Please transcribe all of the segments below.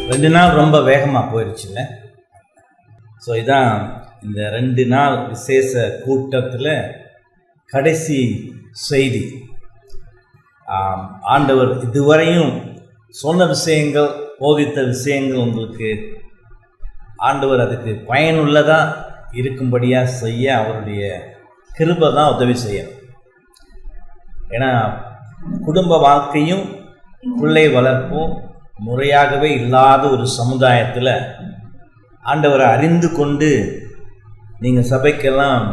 2 நாள் ரொம்ப வேகமாக போயிடுச்சுல்ல. ஸோ இதான் இந்த 2 நாள் விசேஷ கூட்டத்தில் கடைசி செய்தி. ஆண்டவர் இதுவரையும் சொன்ன விஷயங்கள், போதித்த விஷயங்கள் உங்களுக்கு ஆண்டவர் அதுக்கு பயனுள்ளதாக இருக்கும்படியாக செய்ய அவருடைய கிருபை தான் உதவி செய்யணும். ஏன்னா குடும்ப வாழ்க்கையும் பிள்ளை வளர்ப்பும் முறையாகவே இல்லாத ஒரு சமுதாயத்தில் ஆண்டவரை அறிந்து கொண்டு நீங்கள் சபைக்கெல்லாம்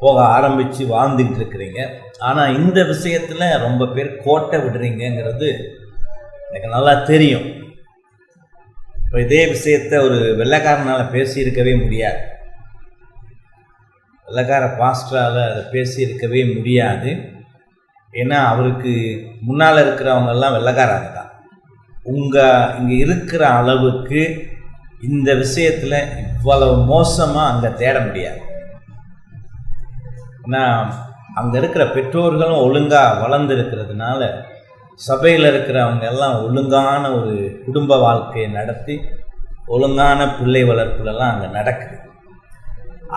போக ஆரம்பித்து வாழ்ந்துக்கிட்டு இருக்கிறீங்க. ஆனால் இந்த விஷயத்தில் ரொம்ப பேர் கோட்டை விடுறீங்கிறது எனக்கு நல்லா தெரியும். இப்போ இதே விஷயத்தை ஒரு வெள்ளைக்காரனால் பேசியிருக்கவே முடியாது, வெள்ளைக்கார பாஸ்டரால் அதை பேசியிருக்கவே முடியாது. ஏன்னா அவருக்கு முன்னால் இருக்கிறவங்கெல்லாம் வெள்ளைக்காரங்க தான். இங்கே இருக்கிற அளவுக்கு இந்த விஷயத்தில் இவ்வளவு மோசமாக அங்கே தேட முடியாது. ஏன்னா அங்கே இருக்கிற பெற்றோர்களும் ஒழுங்காக வளர்ந்துருக்கிறதுனால சபையில் இருக்கிறவங்க எல்லாம் ஒழுங்கான ஒரு குடும்ப வாழ்க்கையை நடத்தி ஒழுங்கான பிள்ளை வளர்ப்புலலாம் அங்கே நடக்குது.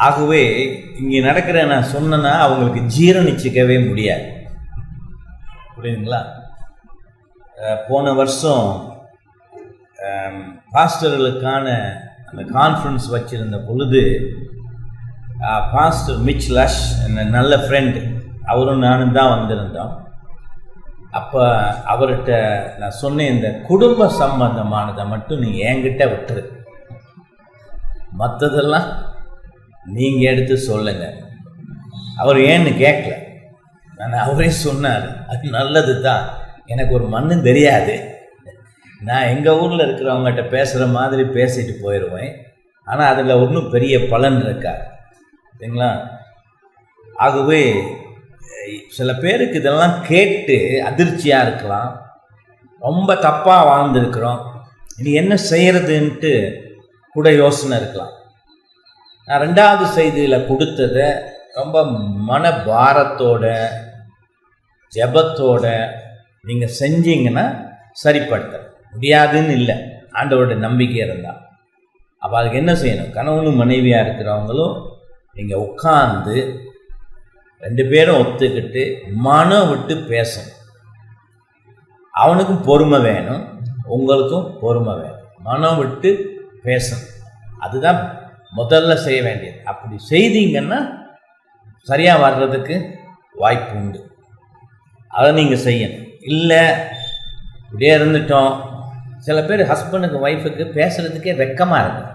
ஆகவே இங்கே நடக்கிற நான் சொன்னேன்னா அவங்களுக்கு ஜீரணிச்சிக்கவே முடியாது. புரியுதுங்களா? போன வருஷம் பாஸ்டர்களுக்கான அந்த கான்ஃபரன்ஸ் வச்சுருந்த பொழுது பாஸ்டர் மிச் லஷ், நல்ல ஃப்ரெண்டு, அவரும் நானும் தான் வந்திருந்தோம். அப்போ அவர்கிட்ட நான் சொன்னேன், இந்த குடும்ப சம்பந்தமானதை மட்டும் நீ என்கிட்ட விட்டுரு, மற்றதெல்லாம் நீங்கள் எடுத்து சொல்லுங்கள். அவர் ஏன்னு கேட்கல, அவரே சொன்னார், அது நல்லது தான், எனக்கு ஒரு மண்ணும் தெரியாது, நான் எங்கள் ஊரில் இருக்கிறவங்ககிட்ட பேசுகிற மாதிரி பேசிட்டு போயிடுவேன், ஆனால் அதில் ஒன்றும் பெரிய பலன் இருக்காது, சரிங்களா? ஆகவே சில பேருக்கு இதெல்லாம் கேட்டு அதிர்ச்சியாக இருக்கலாம், ரொம்ப தப்பாக வாழ்ந்துருக்கிறோம், இனி என்ன செய்கிறதுன்ட்டு கூட யோசனை இருக்கலாம். நான் 2வது செய்தியில் கொடுத்ததை ரொம்ப மனபாரத்தோட ஜெபத்தோட நீங்கள் செஞ்சீங்கன்னா சரிப்படுத்த முடியாதுன்னு இல்லை, ஆண்டவரோட நம்பிக்கை இருந்தால். அப்போ அதுக்கு என்ன செய்யணும்? கணவனும் மனைவியாக இருக்கிறவங்களும் நீங்கள் உட்கார்ந்து 2 பேரும் ஒத்துக்கிட்டு மனம் விட்டு பேசணும். அவனுக்கும் பொறுமை வேணும், உங்களுக்கும் பொறுமை வேணும், மனம் விட்டு பேசணும். அதுதான் முதல்ல செய்ய வேண்டியது. அப்படி செய்தீங்கன்னா சரியாக வர்றதுக்கு வாய்ப்பு உண்டு. அதை நீங்கள் செய்யணும். இல்லை இப்படியே இருந்துட்டோம், சில பேர் ஹஸ்பண்டுக்கு ஒய்ஃபுக்கு பேசுகிறதுக்கே வெக்கமாக இருக்கு,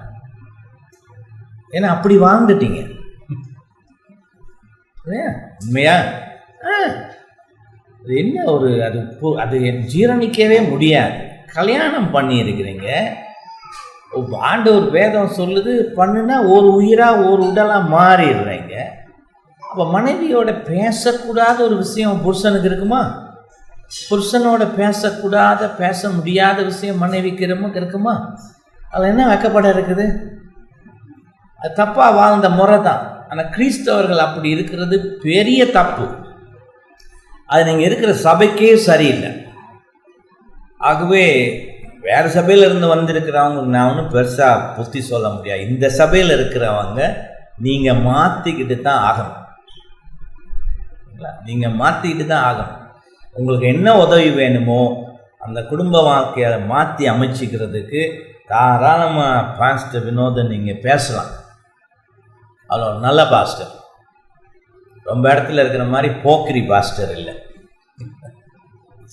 ஏன்னா அப்படி வாழ்ந்துட்டீங்க. உண்மையா? அது என்ன ஒரு அது ஜீரணிக்கவே முடியாது. கல்யாணம் பண்ணியிருக்கிறீங்க, ஆண்டவர் வேதம் சொல்லுது, பண்ணுனா ஒரு உயிராக ஒரு உடலாக மாறிடுறீங்க. அப்போ மனைவியோட பேசக்கூடாத ஒரு விஷயம் புருஷனுக்கு இருக்குமா? புருஷனோட பேசக்கூடாத, பேச முடியாத விஷயம் மனைவிக்கு இருக்குமா? அதில் என்ன வெக்கப்பட இருக்குது? அது தப்பாக வாழ்ந்த முறை தான். ஆனால் கிறிஸ்தவர்கள் அப்படி இருக்கிறது பெரிய தப்பு. அது நீங்கள் இருக்கிற சபைக்கே சரியில்லை. ஆகவே வேறு சபையில் இருந்து வந்திருக்கிறவங்க நான் ஒன்றும் பெருசாக புத்தி சொல்ல முடியாது. இந்த சபையில் இருக்கிறவங்க நீங்கள் மாற்றிக்கிட்டு தான் ஆகணும். நீங்கள் மாற்றிக்கிட்டு தான் ஆகணும். உங்களுக்கு என்ன உதவி வேணுமோ அந்த குடும்ப வாழ்க்கையை மாற்றி அமைச்சிக்கிறதுக்கு தாராளமாக பாஸ்டர் வினோதன் நீங்கள் பேசலாம். அது ஒரு நல்ல பாஸ்டர், ரொம்ப இடத்துல இருக்கிற மாதிரி போக்கிரி பாஸ்டர் இல்லை,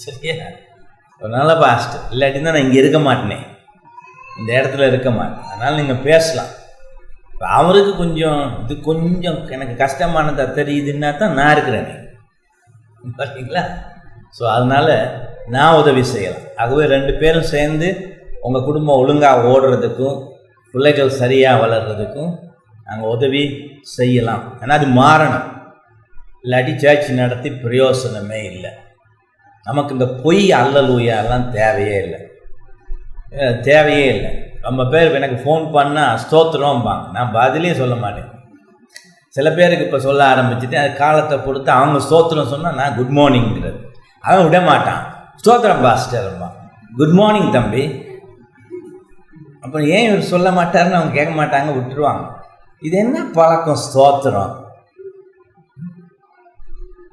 சரியா? ஒரு நல்ல பாஸ்டர் இல்லாட்டி தான் நான் இங்கே இருக்க மாட்டேனே, இந்த இடத்துல இருக்க மாட்டேன். அதனால் நீங்கள் பேசலாம். இப்போ அவருக்கு கொஞ்சம் எனக்கு கஷ்டமானதை தெரியுதுன்னா தான் நான் இருக்கிறேனே, பார்த்தீங்களா? ஸோ அதனால் நான் உதவி செய்யலாம். ஆகவே 2 பேரும் சேர்ந்து உங்கள் குடும்பம் ஒழுங்காக ஓடுறதுக்கும் பிள்ளைகள் சரியாக வளர்கிறதுக்கும் நாங்கள் உதவி செய்யலாம். ஆனால் அது மாறணும், இல்லாட்டி சர்ச் நடத்தி பிரயோசனமே இல்லை. நமக்கு இந்த பொய் அல்லலூயாலாம் தேவையே இல்லை. ரொம்ப பேர் எனக்கு ஃபோன் பண்ணால் ஸ்தோத்திரம்பாங்க, நான் பதிலே சொல்ல மாட்டேன். சில பேருக்கு இப்போ சொல்ல ஆரம்பிச்சுட்டு அது காலத்தை பொறுத்து அவங்க ஸ்தோத்திரம் சொன்னால் நான் குட் மார்னிங்கிறது, அவன் விட மாட்டான், ஸ்தோத்திரம் பாஸ்டர்மா, குட் மார்னிங் தம்பி. அப்புறம் ஏன் இவர் சொல்ல மாட்டாருன்னு அவங்க கேட்க மாட்டாங்க, விட்டுருவாங்க. இது என்ன பழக்கம் ஸ்தோத்திரம்?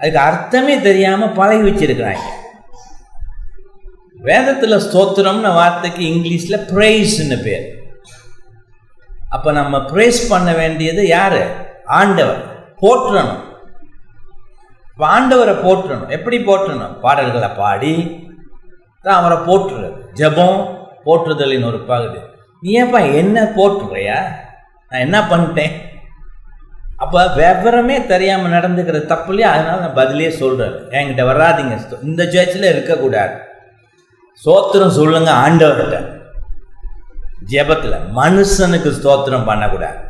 அதுக்கு அர்த்தமே தெரியாமல் பழகி வச்சிருக்கிறாங்க. வேதத்தில் ஸ்தோத்திரம்னு வார்த்தைக்கு இங்கிலீஷில் ப்ரைஸ்ன்னு பேர். அப்போ நம்ம ப்ரைஸ் பண்ண வேண்டியது யார்? ஆண்டவர். போற்றணும். இப்போ ஆண்டவரை போற்றணும். எப்படி போற்றணும்? பாடல்களை பாடி தான் அவரை போற்றுறது. ஜெபம் போற்றுதலின் ஒரு பகுதி. நீ ஏன்ப்பா என்ன போற்றுறையா? நான் என்ன பண்ணிட்டேன்? அப்போ விவரமே தெரியாமல் நடந்துக்கிற தப்புலையே. அதனால நான் பதிலே சொல்கிறேன், என்கிட்ட வராதிங்க, இந்த சர்ச்சில் இருக்கக்கூடாது. ஸ்தோத்திரம் சொல்லுங்க ஆண்டவர்கிட்ட. ஜெபத்தில் மனுஷனுக்கு ஸ்தோத்திரம் பண்ணக்கூடாது.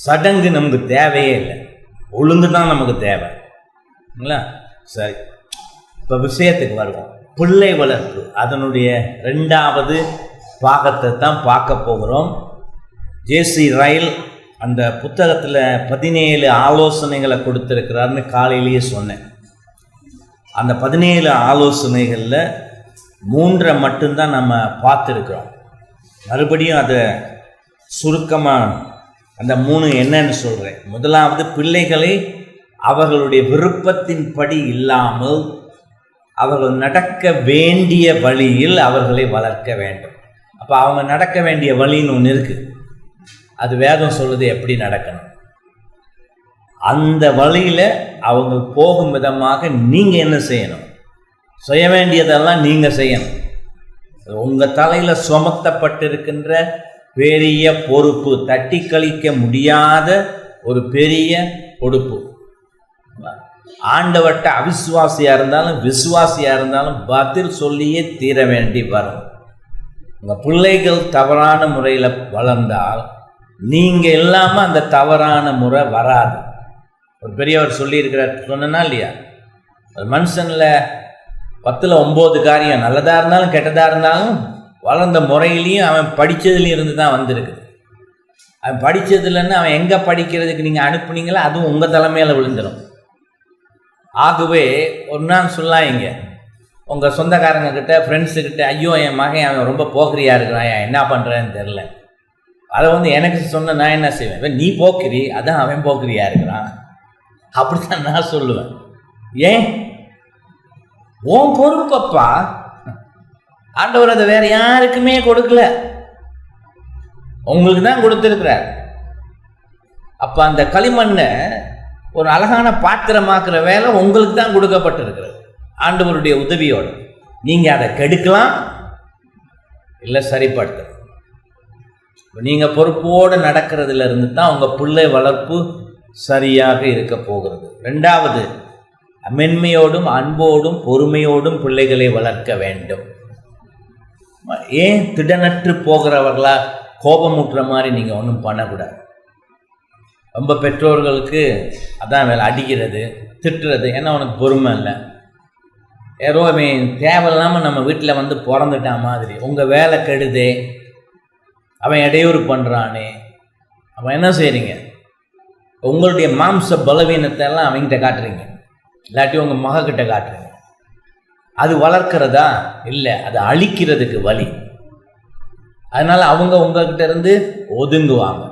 சடங்கு நமக்கு தேவையே இல்லை, ஒழுங்கு தான் நமக்கு தேவை. சரி, இப்போ விஷயத்துக்கு வருவோம். பிள்ளை வளர்ப்பு அதனுடைய 2வது பாகத்தை தான் பார்க்க போகிறோம். ஜேசி ரயில் அந்த புத்தகத்தில் 17 ஆலோசனைகளை கொடுத்துருக்கிறாருன்னு காலையிலேயே சொன்னேன். அந்த 17 ஆலோசனைகளில் 3 மட்டும்தான் நம்ம பார்த்துருக்குறோம். மறுபடியும் அதை சுருக்கமாக அந்த 3 என்னன்னு சொல்கிறேன். முதலாவது, பிள்ளைகளை அவர்களுடைய விருப்பத்தின்படி இல்லாமல் அவர்கள் நடக்க வேண்டிய வழியில் அவர்களை வளர்க்க வேண்டும். அப்போ அவங்க நடக்க வேண்டிய வழின்னு ஒன்று இருக்குது. அது வேதம் சொல்லுது எப்படி நடக்கணும். அந்த வழியில் அவங்க போகும் விதமாக நீங்கள் என்ன செய்யணும்? செய்ய வேண்டியதெல்லாம் நீங்கள் செய்யணும். உங்கள் தலையில் சுமத்தப்பட்டிருக்கின்ற பெரிய பொறுப்பு, தட்டி கழிக்க முடியாத ஒரு பெரிய பொறுப்பு. ஆண்டவர்கிட்ட அவிசுவாசியாக இருந்தாலும் விசுவாசியாக இருந்தாலும் பதில் சொல்லியே தீர வேண்டி வரும். உங்கள் பிள்ளைகள் தவறான முறையில் வளர்ந்தால் நீங்கள் இல்லாமல் அந்த தவறான முறை வராது. ஒரு பெரியவர் சொல்லியிருக்கிறார், சொன்னா இல்லையா, ஒரு மனுஷனில் 10ல் 9 காரியம் நல்லதாக இருந்தாலும் கெட்டதாக இருந்தாலும் வளர்ந்த முறையிலையும் அவன் படித்ததுலேயும் இருந்து தான் வந்திருக்குது. அவன் படித்ததுலன்னு அவன் எங்கே படிக்கிறதுக்கு நீங்கள் அனுப்புனீங்களோ அதுவும் உங்கள் தலைமையில் விழுந்துடும். ஆகவே ஒரு நாள் சொல்லாங்க உங்கள் சொந்தக்காரங்கக்கிட்ட, ஃப்ரெண்ட்ஸுக்கிட்ட, ஐயோ என் மகன் அவன் ரொம்ப போக்கிரியாக இருக்கிறான், என்ன பண்ணுறேன்னு தெரில. அதை எனக்கு சொன்ன நான் என்ன செய்வேன்? நீ போக்கிரி, அதான் அவன் போக்கிரியாக இருக்கிறான், அப்படித்தான் நான் சொல்லுவேன். ஏன்? உன் பொறுப்பப்பா. ஆண்டவர் அதை வேற யாருக்குமே கொடுக்கல, உங்களுக்கு தான் கொடுத்துருக்கிறார். அப்போ அந்த களிமண்ணை ஒரு அழகான பாத்திரமாக்குற வேலை உங்களுக்கு தான் கொடுக்கப்பட்டிருக்கிறது ஆண்டவருடைய உதவியோடு. நீங்கள் அதை கெடுக்கலாம், இல்லை சரிப்படுத்தலாம். நீங்கள் பொறுப்போடு நடக்கிறதுல இருந்து தான் உங்கள் பிள்ளை வளர்ப்பு சரியாக இருக்க போகிறது. 2வது, மென்மையோடும் அன்போடும் பொறுமையோடும் பிள்ளைகளை வளர்க்க வேண்டும். ஏன் திடனற்று போகிறவர்களா கோபமுற்ற மாதிரி நீங்கள் ஒன்றும் பண்ணக்கூடாது. ரொம்ப பெற்றோர்களுக்கு அதான் வேலை, அடிக்கிறது திட்டுறது. ஏன்னா அவனுக்கு பொறுமை இல்லை, ஏதோ அவன் தேவையில்லாமல் நம்ம வீட்டில் பிறந்துட்டான் மாதிரி, உங்கள் வேலை கெடுதே, அவன் இடையூறு பண்ணுறானே. அவன் என்ன செய்கிறீங்க? உங்களுடைய மாம்ச பலவீனத்தை எல்லாம் அவங்ககிட்ட காட்டுறீங்க, இல்லாட்டி உங்கள் மகக்கிட்ட காட்டுறீங்க. அது வளர்க்கிறதா? இல்லை, அது அழிக்கிறதுக்கு வழி. அதனால் அவங்க உங்ககிட்ட இருந்து ஒதுங்குவாங்க.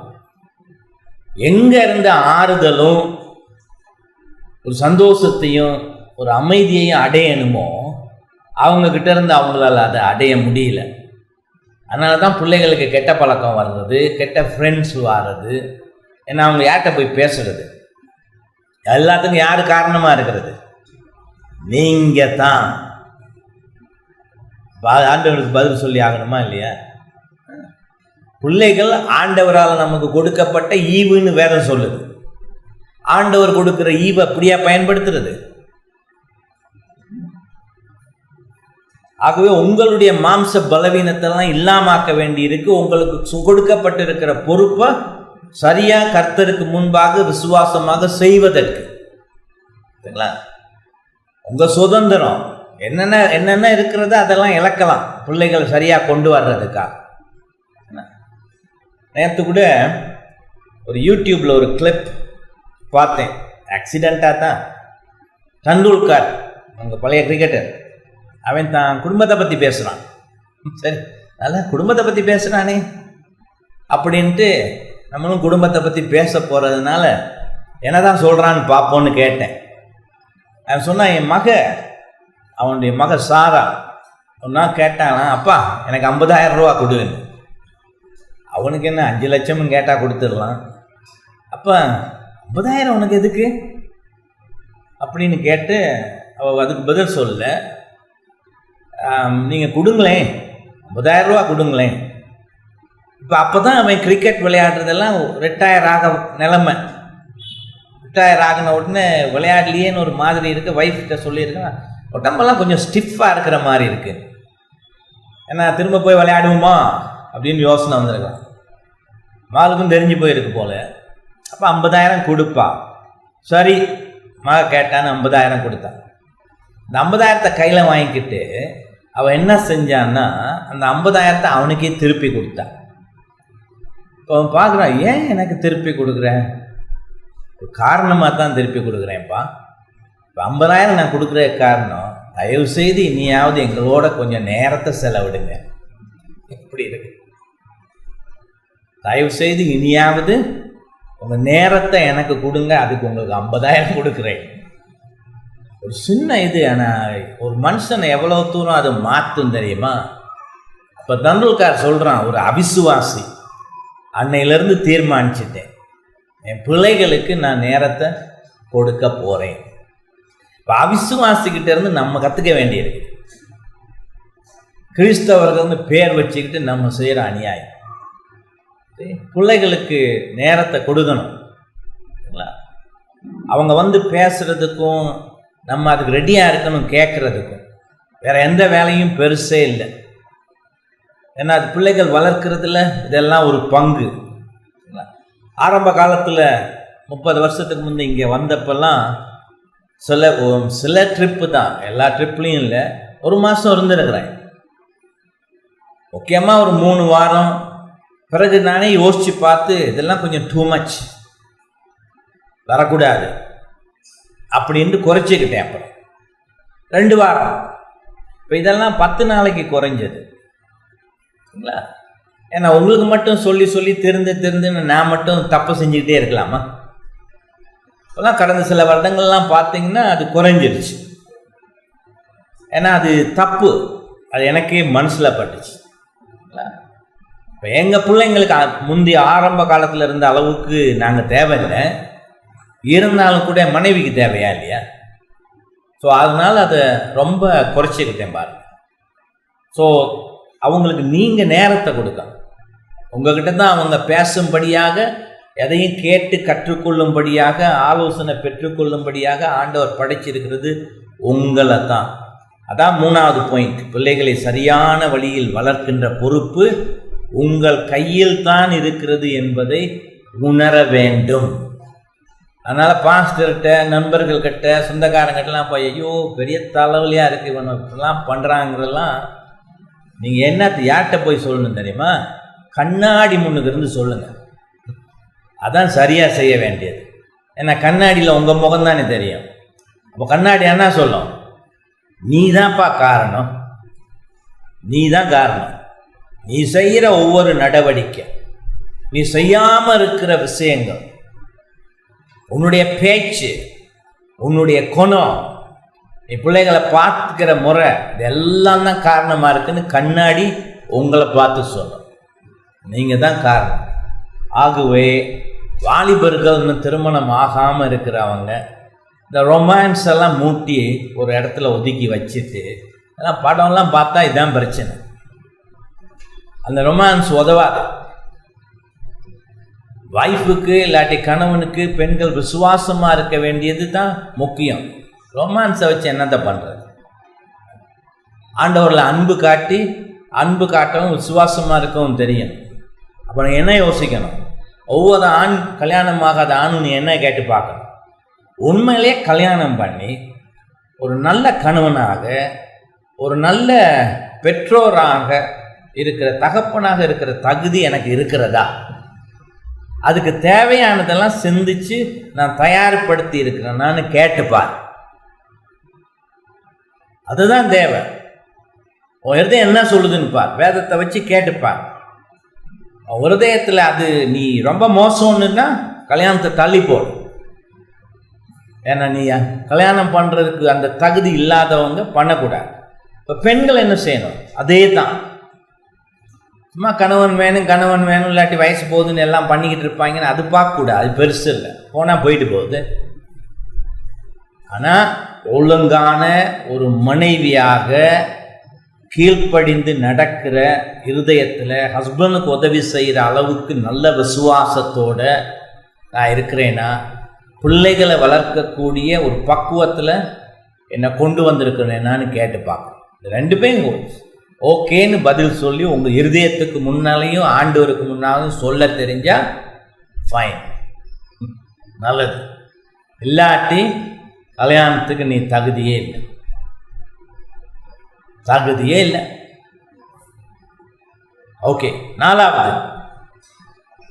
எங்கே இருந்த ஆறுதலும் ஒரு சந்தோஷத்தையும் ஒரு அமைதியையும் அடையணுமோ அவங்கக்கிட்ட இருந்து அவங்களால அதை அடைய முடியல. அதனால தான் பிள்ளைகளுக்கு கெட்ட பழக்கம் வர்றது, கெட்ட ஃப்ரெண்ட்ஸ் வர்றது. ஏன்னா அவங்க யார்கிட்ட போய் பேசுறது? எல்லாத்துக்கும் யார் காரணமாக இருக்கிறது? நீங்கள் தான். ஆண்டவருக்கு பதில் சொல்லி ஆகணுமா இல்லையா? பிள்ளைகள் ஆண்டவரால் நமக்கு கொடுக்கப்பட்ட ஈவுன்னு வேதம் சொல்லுது. ஆண்டவர் கொடுக்குற ஈவை அப்படியா பயன்படுத்துறது? ஆகவே உங்களுடைய மாம்ச பலவீனத்தெல்லாம் இல்லாமாக்க வேண்டி இருக்கு. உங்களுக்கு கொடுக்கப்பட்டிருக்கிற பொறுப்பை சரியா கர்த்தருக்கு முன்பாக விசுவாசமாக செய்வதற்கு. சரிங்களா? உங்க சுதந்திரம் என்னென்ன இருக்கிறதோ அதெல்லாம் இழக்கலாம் பிள்ளைகள் சரியா கொண்டு வர்றதுக்காக. நேற்று கூட ஒரு யூடியூப்ல ஒரு கிளிப் பார்த்தேன், ஆக்சிடெண்ட்டாக தான். டண்டுல்கர், அவங்க பழைய கிரிக்கெட்டர், அவன் தான் குடும்பத்தை பற்றி பேசுகிறான். சரி, நல்லா குடும்பத்தை பற்றி பேசுகிறானே அப்படின்ட்டு நம்மளும் குடும்பத்தை பற்றி பேச போகிறதுனால என்னதான் சொல்கிறான்னு பார்ப்போன்னு கேட்டேன். அவன் சொன்னான், என் அவனுடைய மக சாரா ஒன்றா கேட்டானா, அப்பா எனக்கு 50,000 ரூபா கொடுன்னு. அவனுக்கு என்ன 5 லட்சமும் கேட்டால் கொடுத்துடலாம். அப்போ 50,000 உனக்கு எதுக்கு அப்படின்னு கேட்டு அவள் அதுக்கு பதில் சொல்ல, நீங்கள் கொடுங்களேன் 50,000 ரூபா கொடுங்களேன். இப்போ அப்போ தான் அவன் கிரிக்கெட் விளையாடுறதெல்லாம் ரிட்டையர் ஆக நிலைமை. ரிட்டையர் ஆகின உடனே விளையாடலையேன்னு ஒரு மாதிரி இருக்குது. ஒய்ஃப்கிட்ட சொல்லியிருக்கேன், உடம்பெல்லாம் கொஞ்சம் ஸ்டிஃபாக இருக்கிற மாதிரி இருக்குது, ஏன்னா திரும்ப போய் விளையாடுவோமா அப்படின்னு யோசனை வந்திருக்கான். மகளுக்கும் தெரிஞ்சு போயிருக்கு போல். அப்போ 50,000 கொடுப்பா. சரி, மக கேட்டான்னு 50,000 கொடுத்தான். இந்த 50,000 கையில் வாங்கிக்கிட்டு அவன் என்ன செஞ்சான்னா அந்த 50,000 அவனுக்கே திருப்பி கொடுத்தான். இப்போ அவன் பார்க்குறான், ஏன் எனக்கு திருப்பி கொடுக்குறேன்? ஒரு காரணமாக தான் திருப்பி கொடுக்குறேன்ப்பா. இப்போ 50,000 நான் கொடுக்குற காரணம், தயவுசெய்து இனியாவது எங்களோட கொஞ்சம் நேரத்தை செலவிடுங்க. எப்படி இருக்கு? தயவுசெய்து இனியாவது உங்கள் நேரத்தை எனக்கு கொடுங்க, அதுக்கு உங்களுக்கு 50,000 கொடுக்குறேன். ஒரு சின்ன இது, ஆனால் ஒரு மனுஷனை எவ்வளோ தூரம் அது மாற்றும் தெரியுமா? இப்போ தண்டுல்கர் சொல்கிறான், ஒரு அவிசுவாசி அன்னையிலேருந்து தீர்மானிச்சிட்டேன், என் பிள்ளைகளுக்கு நான் நேரத்தை கொடுக்க போகிறேன். இப்போ அவிசுவாசிக்கிட்ட இருந்து நம்ம கற்றுக்க வேண்டியிருக்கு. கிறிஸ்தவர்கள் பேர் வச்சுக்கிட்டு நம்ம செய்கிற அநியாயம். பிள்ளைகளுக்கு நேரத்தை கொடுக்கணும். அவங்க பேசுகிறதுக்கும் நம்ம அதுக்கு ரெடியாக இருக்கணும், கேட்குறதுக்கும் வேறு எந்த வேலையும் பெருசே இல்லை. ஏன்னா அது பிள்ளைகள் வளர்க்குறதுல இதெல்லாம் ஒரு பங்கு. ஆரம்ப காலத்தில் 30 வருஷத்துக்கு முன்னே இங்கே வந்தப்பெல்லாம் சில ட்ரிப்பு தான், எல்லா ட்ரிப்லையும் இல்லை, ஒரு மாதம் இருந்துருக்கிறேன். முக்கியமாக ஒரு 3 வாரம். பிறகு நானே யோசித்து பார்த்து இதெல்லாம் கொஞ்சம் டூ மச், வரக்கூடாது அப்படின்ட்டு குறைச்சிக்கிட்டேன். அப்புறம் 2 வாரம். இப்போ இதெல்லாம் 10 நாளைக்கு குறைஞ்சது. சரிங்களா? ஏன்னா உங்களுக்கு மட்டும் சொல்லி சொல்லி தெரிந்துன்னு நான் மட்டும் தப்பு செஞ்சுக்கிட்டே இருக்கலாமா? இப்போலாம் கடந்த சில வருடங்கள்லாம் பார்த்தீங்கன்னா அது குறைஞ்சிருச்சு. ஏன்னா அது தப்பு, அது எனக்கே மனசில் பட்டுச்சு. இப்போ எங்கள் பிள்ளைங்களுக்கு முந்தைய ஆரம்ப காலத்தில் இருந்த அளவுக்கு நாங்கள் தேவையில்லை, இருந்தாலும் கூட மனைவிக்கு தேவையா இல்லையா? ஸோ அதனால் அதை ரொம்ப குறைச்சிக்கிட்டேன் பாருங்க. ஸோ அவங்களுக்கு நீங்கள் நேரத்தை கொடுக்கணும். உங்ககிட்ட தான் அவங்க பேசும்படியாக, எதையும் கேட்டு கற்றுக்கொள்ளும்படியாக, ஆலோசனை பெற்றுக்கொள்ளும்படியாக ஆண்டவர் படைச்சிருக்கிறது உங்களை தான். அதான் 3வது பாயிண்ட். பிள்ளைகளை சரியான வழியில் வளர்க்கின்ற பொறுப்பு உங்கள் கையில் தான் இருக்கிறது என்பதை உணர வேண்டும். அதனால் பாஸ்டர்கிட்ட, நண்பர்கள்கிட்ட, சொந்தக்காரங்கிட்டலாம் போய் ஐயோ பெரிய தலைவலியாக இருக்குது இவன் இப்படிலாம் பண்ணுறாங்கிறதெல்லாம் நீங்கள் யார்கிட்ட போய் சொல்லணும் தெரியுமா? கண்ணாடி முன்னுக்கு இருந்து சொல்லுங்கள். அதான் சரியாக செய்ய வேண்டியது. ஏன்னா கண்ணாடியில் உங்கள் முகம் தானே தெரியும். அப்போ கண்ணாடி என்ன சொல்லும்? நீ தான்ப்பா காரணம், நீ தான் காரணம். நீ செய்கிற ஒவ்வொரு நடவடிக்கை, நீ செய்யாமல் இருக்கிற விஷயங்கள், உன்னுடைய பேச்சு, உன்னுடைய குணம், நீ பிள்ளைகளை பார்த்துக்கிற முறை, இதெல்லாம் தான் காரணமாக இருக்குன்னு கண்ணாடி உங்களை பார்த்து சொல்லும். நீங்கள் தான் காரணம். ஆகவே வாலிபர்கள் இன்னும் திருமணம் ஆகாமல் இருக்கிறவங்க இந்த ரொமான்ஸ் எல்லாம் மூட்டி ஒரு இடத்துல ஒதுக்கி வச்சுட்டு, அதெல்லாம் படம்லாம் பார்த்தா இதுதான் பிரச்சனை. அந்த ரொமான்ஸ் உதவாது. வைஃபுக்கு இல்லாட்டி கணவனுக்கு பெண்கள் விசுவாசமாக இருக்க வேண்டியது தான் முக்கியம். ரொமான்ஸை வச்சு என்னத்தை பண்ணுறது? ஆண்டவரில் அன்பு காட்டவும் விசுவாசமாக இருக்கவும் தெரியும். அப்புறம் என்ன யோசிக்கணும்? ஒவ்வொரு ஆண், கல்யாணமாகாத ஆணுன்னு என்ன கேட்டு பார்க்கணும். உண்மையிலே கல்யாணம் பண்ணி ஒரு நல்ல கணவனாக, ஒரு நல்ல பெற்றோராக இருக்கிற, தகப்பனாக இருக்கிற தகுதி எனக்கு இருக்கிறதா? அதுக்கு தேவையானதெல்லாம் சிந்திச்சு நான் தயார்படுத்தி இருக்கிறேன் நான் கேட்டுப்பார். அதுதான் தேவை. உன் இருதயம் என்ன சொல்லுதுன்னு பார், வேதத்தை வச்சு கேட்டுப்பார். இருதயத்தில் அது நீ ரொம்ப மோசம்னுன்னா கல்யாணத்தை தள்ளி போடு. ஏன்னா நீ கல்யாணம் பண்ணுறதுக்கு அந்த தகுதி இல்லாதவங்க பண்ணக்கூடாது. இப்போ பெண்கள் என்ன செய்யணும்? அதே தான், சும்மா கணவன் வேணும் இல்லாட்டி வயசு போகுதுன்னு எல்லாம் பண்ணிக்கிட்டு இருப்பாங்கன்னு அது பார்க்கக்கூடாது. அது பெருசு இல்லை, போனால் போயிட்டு போகுது. ஆனால் ஒழுங்கான ஒரு மனைவியாக கீழ்ப்படிந்து நடக்கிற இருதயத்தில் ஹஸ்பண்டுக்கு உதவி செய்கிற அளவுக்கு நல்ல விசுவாசத்தோட நான் இருக்கிறேன்னா, பிள்ளைகளை வளர்க்கக்கூடிய ஒரு பக்குவத்தில் என்னை கொண்டு வந்திருக்கிறேனான்னு கேட்டு பார்க்கணும். ரெண்டு பேரும் ஓகேன்னு பதில் சொல்லி உங்கள் இருதயத்துக்கு முன்னாலேயும் ஆண்டவருக்கு முன்னாலும் சொல்ல தெரிஞ்சால் ஃபைன், நல்லது. இல்லாட்டி கல்யாணத்துக்கு நீ தகுதியே இல்லை. ஓகே. 4வது,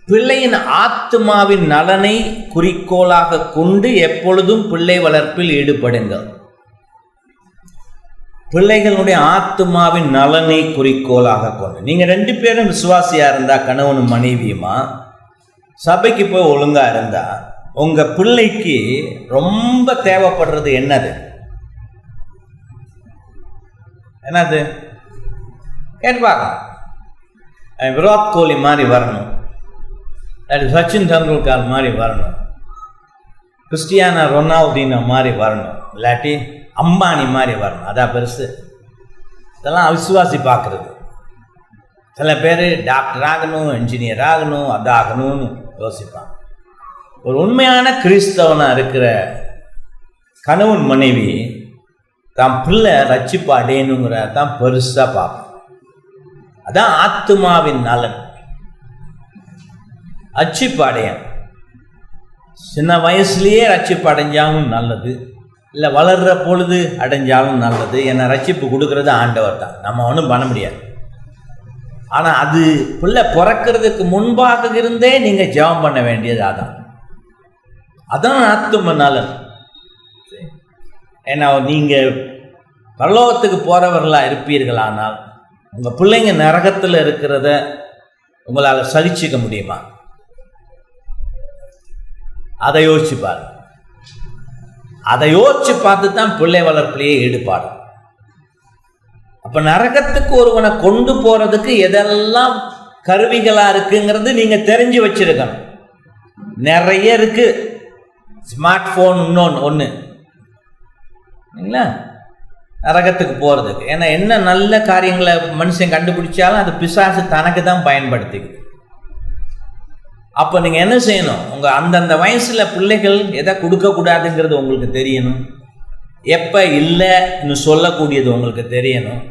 பிள்ளையின் ஆத்மாவின் நலனை குறிக்கோளாக கொண்டு எப்பொழுதும் பிள்ளை வளர்ப்பில் ஈடுபடுங்கள். பிள்ளைகளுடைய ஆத்மாவின் நலனை குறிக்கோளாக கொண்டு, நீங்கள் 2 பேரும் விசுவாசியா இருந்தா, கணவனும் மனைவியுமா சபைக்கு போய் ஒழுங்கா இருந்தா, உங்க பிள்ளைக்கு ரொம்ப தேவைப்படுறது என்னது கேட்பாங்க. விராட் கோலி மாதிரி வரணும், சச்சின் டெண்டுல்கர் மாதிரி வரணும், கிறிஸ்டியானோ ரொனால்டினோ மாதிரி வரணும், இல்லாட்டி அம்பானி மாதிரி வரணும். அதான் பெருசு. இதெல்லாம் அவிசுவாசி பார்க்குறது. சில பேர் டாக்டர் ஆகணும், இன்ஜினியர் ஆகணும், அதாகணும்னு யோசிப்பாங்க. ஒரு உண்மையான கிறிஸ்தவனாக இருக்கிற கணவன் மனைவி தான் பிள்ளை ரட்சிப்பு அடையணுங்கிற தான் பெருசாக பார்ப்போம். அதான் ஆத்மாவின் நலன். ரட்சிப்பு அடையணும். சின்ன வயசுலேயே ரட்சிப்பு அடைஞ்சாலும் நல்லது, இல்லை வளர்கிற பொழுது அடைஞ்சாலும் நல்லது. ஏன்னா ரட்சிப்பு கொடுக்கறது ஆண்டவர் தான், நம்ம ஒன்றும் பண்ண முடியாது. ஆனால் அது பிள்ளை பிறக்கிறதுக்கு முன்பாக இருந்தே நீங்கள் ஜெபம் பண்ண வேண்டியது அதான் ஆத்தும நலன். ஏன்னா நீங்கள் பரலோகத்துக்கு போகிறவர்களாக இருப்பீர்களானால் உங்கள் பிள்ளைங்க நரகத்தில் இருக்கிறத உங்களால் சகிச்சிக்க முடியுமா? அதை யோசிச்சு பாருங்க. அதை யோசிச்சு பார்த்து தான் பிள்ளை வளர்ப்பிலேயே ஈடுபாடு. அப்போ நரகத்துக்கு ஒருவனை கொண்டு போகிறதுக்கு எதெல்லாம் கருவிகளாக இருக்குங்கிறது நீங்கள் தெரிஞ்சு வச்சிருக்கணும். நிறைய இருக்கு. ஸ்மார்ட் ஃபோன் ஒன்று இல்லைங்களா நரகத்துக்கு போகிறதுக்கு. ஏன்னா என்ன நல்ல காரியங்களை மனுஷன் கண்டுபிடிச்சாலும் அது பிசாசு தனக்கு தான் பயன்படுத்திக்குது. அப்போ நீங்கள் என்ன செய்யணும்? உங்கள் அந்தந்த வயசில் பிள்ளைகள் எதை கொடுக்கக்கூடாதுங்கிறது உங்களுக்கு தெரியணும். எப்போ இல்லைன்னு சொல்லக்கூடியது உங்களுக்கு தெரியணும்.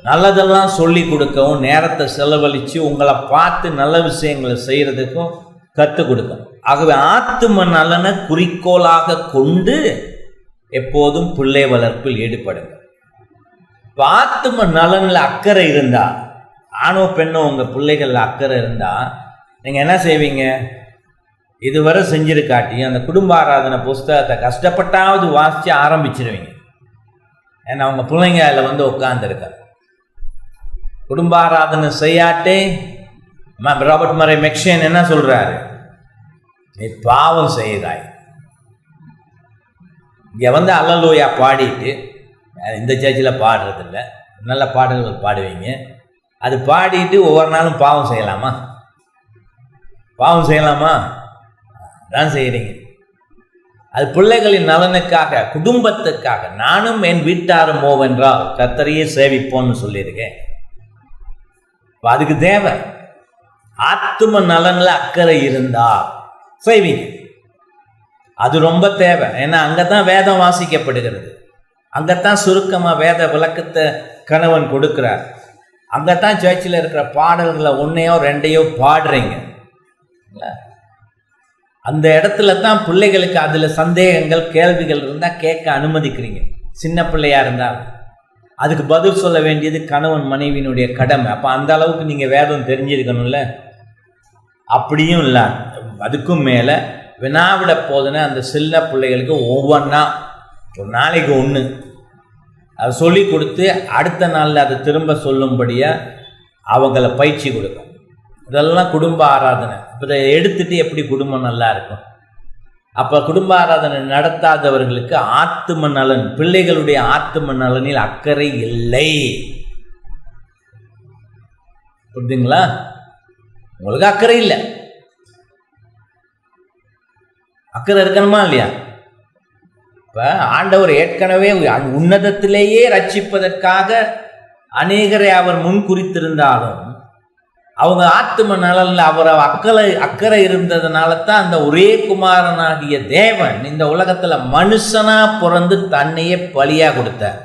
நல்லதெல்லாம் சொல்லி கொடுக்கவும், நேரத்தை செலவழித்து உங்களை பார்த்து நல்ல விஷயங்களை செய்கிறதுக்கும் கற்றுக் கொடுக்கணும். ஆகவே ஆத்தும நலனை குறிக்கோளாக கொண்டு எப்போதும் பிள்ளை வளர்ப்பில் ஈடுபடுங்க. இப்போ ஆத்தும நலனில் அக்கறை இருந்தால், ஆணோ பெண்ணோ உங்கள் பிள்ளைகளில் அக்கறை இருந்தால் நீங்கள் என்ன செய்வீங்க? இதுவரை செஞ்சிருக்காட்டி அந்த குடும்ப ஆராதனை புஸ்தகத்தை கஷ்டப்பட்டாவது வாசித்து ஆரம்பிச்சிருவீங்க. ஏன்னா அவங்க பிள்ளைங்க அதில் உட்காந்துருக்க. குடும்ப ஆராதனை செய்யாட்டே ராபர்ட் மரை மெக்ஷன் என்ன சொல்கிறாரு? நீ பாவம் செய்கிறாய். இங்கே அல்லலூயா பாடிட்டு, இந்த சர்ச்சில் பாடுறதில்ல, நல்ல பாடல்கள் பாடுவீங்க, அது பாடிட்டு ஒவ்வொரு நாளும் பாவம் செய்யலாமா? தான் செய்கிறீங்க. அது பிள்ளைகளின் நலனுக்காக, குடும்பத்துக்காக. நானும் என் வீட்டாரும் போவென்றால் கர்த்தரையே சேவிப்போன்னு சொல்லியிருக்கேன். அதுக்கு தேவை ஆத்தும நலனில் அக்கறை இருந்தா செய்வீங்க. அது ரொம்ப தேவை. ஏன்னா அங்கதான் வேதம் வாசிக்கப்படுகிறது, அங்கத்தான் சுருக்கமாக வேத விளக்கத்தை கணவன் கொடுக்கிறார், அங்கத்தான் சர்ச்சில் இருக்கிற பாடல்களை 1 or 2 பாடுறீங்க. அந்த இடத்துல தான் பிள்ளைகளுக்கு அதில் சந்தேகங்கள் கேள்விகள் இருந்தால் கேட்க அனுமதிக்கிறீங்க. சின்ன பிள்ளையா இருந்தால் அதுக்கு பதில் சொல்ல வேண்டியது கணவன் மனைவியினுடைய கடமை. அப்போ அந்த அளவுக்கு நீங்கள் வேதம் தெரிஞ்சிருக்கணும்ல. அப்படியும் இல்லை, அதுக்கும் மேலே வினாவிட போதுன்னா அந்த சின்ன பிள்ளைகளுக்கு ஒவ்வொன்றா ஒரு நாளைக்கு 1 அதை சொல்லி கொடுத்து அடுத்த நாளில் அதை திரும்ப சொல்லும்படியாக அவங்கள பயிற்சி கொடுக்கும். இதெல்லாம் குடும்ப ஆராதனை. இப்போ இதை எடுத்துட்டு எப்படி குடும்பம் நல்லா இருக்கும்? அப்போ குடும்ப ஆராதனை நடத்தாதவர்களுக்கு ஆத்தும நலன், பிள்ளைகளுடைய ஆத்தும நலனில் அக்கறை இல்லை. புரியுதுங்களா? உங்களுக்கு அக்கறை இல்லை. அக்கறை இருக்கணுமா இல்லையா? இப்போ ஆண்டவர் ஏற்கனவே உன்னதத்திலேயே ரட்சிப்பதற்காக அநேகரை அவர் முன் குறித்திருந்தாலும் அவங்க ஆத்தும நலனில் அவர் அக்கறை இருந்ததுனால தான் அந்த ஒரே குமாரனாகிய தேவன் இந்த உலகத்தில் மனுஷனா பிறந்து தன்னையே பலியாக கொடுத்தார்.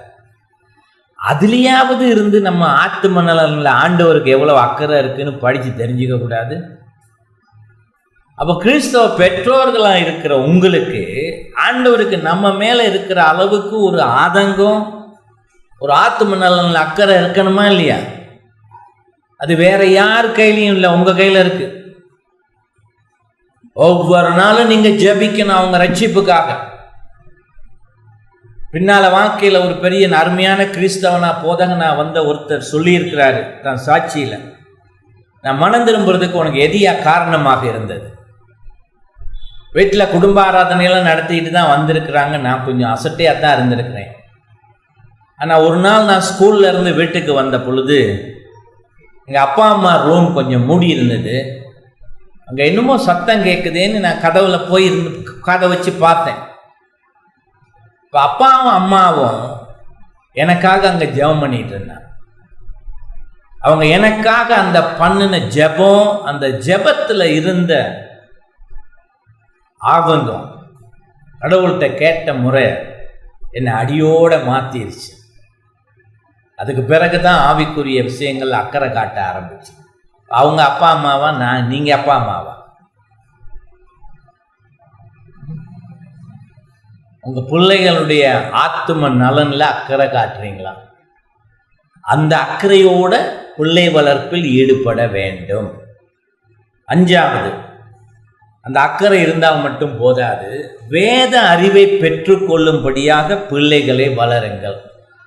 அதுலேயாவது இருந்து நம்ம ஆத்தும நலனில் ஆண்டவருக்கு எவ்வளோ அக்கறை இருக்குன்னு படித்து தெரிஞ்சுக்க கூடாது? அப்போ கிறிஸ்தவ பெற்றோர்களாக இருக்கிற உங்களுக்கு ஆண்டவருக்கு நம்ம மேலே இருக்கிற அளவுக்கு ஒரு ஆதங்கம், ஒரு ஆத்தும நலனில் அக்கறை இருக்கணுமா இல்லையா? அது வேற யார் கையிலையும் இல்லை, உங்க கையில் இருக்கு. ஒவ்வொரு நாளும் நீங்க ஜெபிக்கணும் அவங்க ரட்சிப்புக்காக. பின்னால வாழ்க்கையில் ஒரு பெரிய அருமையான கிறிஸ்தவனா போதகனா வந்த ஒருத்தர் சொல்லியிருக்கிறாரு தான் சாட்சியில், நான் மனம் திரும்புறதுக்கு உனக்கு எதியா காரணமாக இருந்தது? வீட்டில் குடும்ப ஆராதனையெல்லாம் நடத்திட்டு தான் வந்திருக்கிறாங்க, நான் கொஞ்சம் அசட்டையாக தான் இருந்திருக்கிறேன். ஆனால் ஒரு நாள் நான் ஸ்கூல்ல இருந்து வீட்டுக்கு வந்த பொழுது எங்கள் அப்பா அம்மா ரூம் கொஞ்சம் மூடி இருந்தது. அங்கே என்னமோ சத்தம் கேட்குதேன்னு நான் கதவுல போய் கதை வச்சு பார்த்தேன். இப்போ அப்பாவும் அம்மாவும் எனக்காக அங்கே ஜெபம் பண்ணிட்டு இருந்தாங்க. அவங்க எனக்காக அந்த பண்ணின ஜெபம், அந்த ஜெபத்தில் இருந்த ஆபந்தம், கடவுள்கிட்ட கேட்ட முறை என்னை அடியோட மாற்றிருச்சு. அதுக்கு பிறகு தான் ஆவிக்குரிய விஷயங்கள் அக்கறை காட்ட ஆரம்பிச்சு. அவங்க அப்பா அம்மாவா, நீங்கள் அப்பா அம்மாவா? உங்கள் பிள்ளைகளுடைய ஆத்தும நலனில் அக்கறை காட்டுறீங்களா? அந்த அக்கறையோட பிள்ளை வளர்ப்பில் ஈடுபட வேண்டும். 5வது, அந்த அக்கறை இருந்தால் மட்டும் போதாது, வேத அறிவை பெற்றுக்கொள்ளும்படியாக பிள்ளைகளை வளருங்கள்.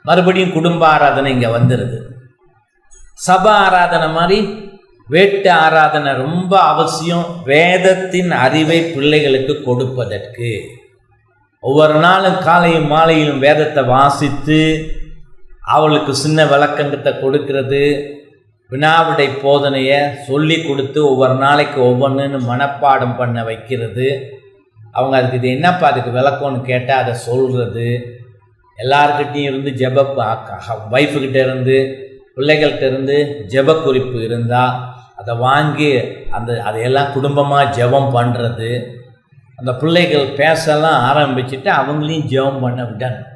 மறுபடியும் குடும்ப ஆராதனை இங்கே வந்துடுது. சபை ஆராதனை மாதிரி வேட்ட ஆராதனை ரொம்ப அவசியம். வேதத்தின் அறிவை பிள்ளைகளுக்கு கொடுப்பதற்கு ஒவ்வொரு நாளும் காலையும் மாலையிலும் வேதத்தை வாசித்து அவளுக்கு சின்ன விளக்கங்கத்தை கொடுக்கிறது, வினாவிடை போதனையை சொல்லி கொடுத்து ஒவ்வொரு நாளைக்கு ஒவ்வொன்றுன்னு மனப்பாடம் பண்ண வைக்கிறது. அவங்க அதுக்கு இது என்னப்பா அதுக்கு விளக்கம்னு கேட்டால் அதை சொல்கிறது. எல்லார்கிட்டையும் இருந்து வைஃபுக்கிட்ட இருந்து பிள்ளைகள்கிட்ட இருந்து ஜெப குறிப்பு இருந்தால் அதை வாங்கி அதையெல்லாம் குடும்பமாக ஜெபம் பண்ணுறது. அந்த பிள்ளைகள் பேசலாம் ஆரம்பிச்சுட்டு அவங்களையும் ஜெபம் பண்ண விடணும்.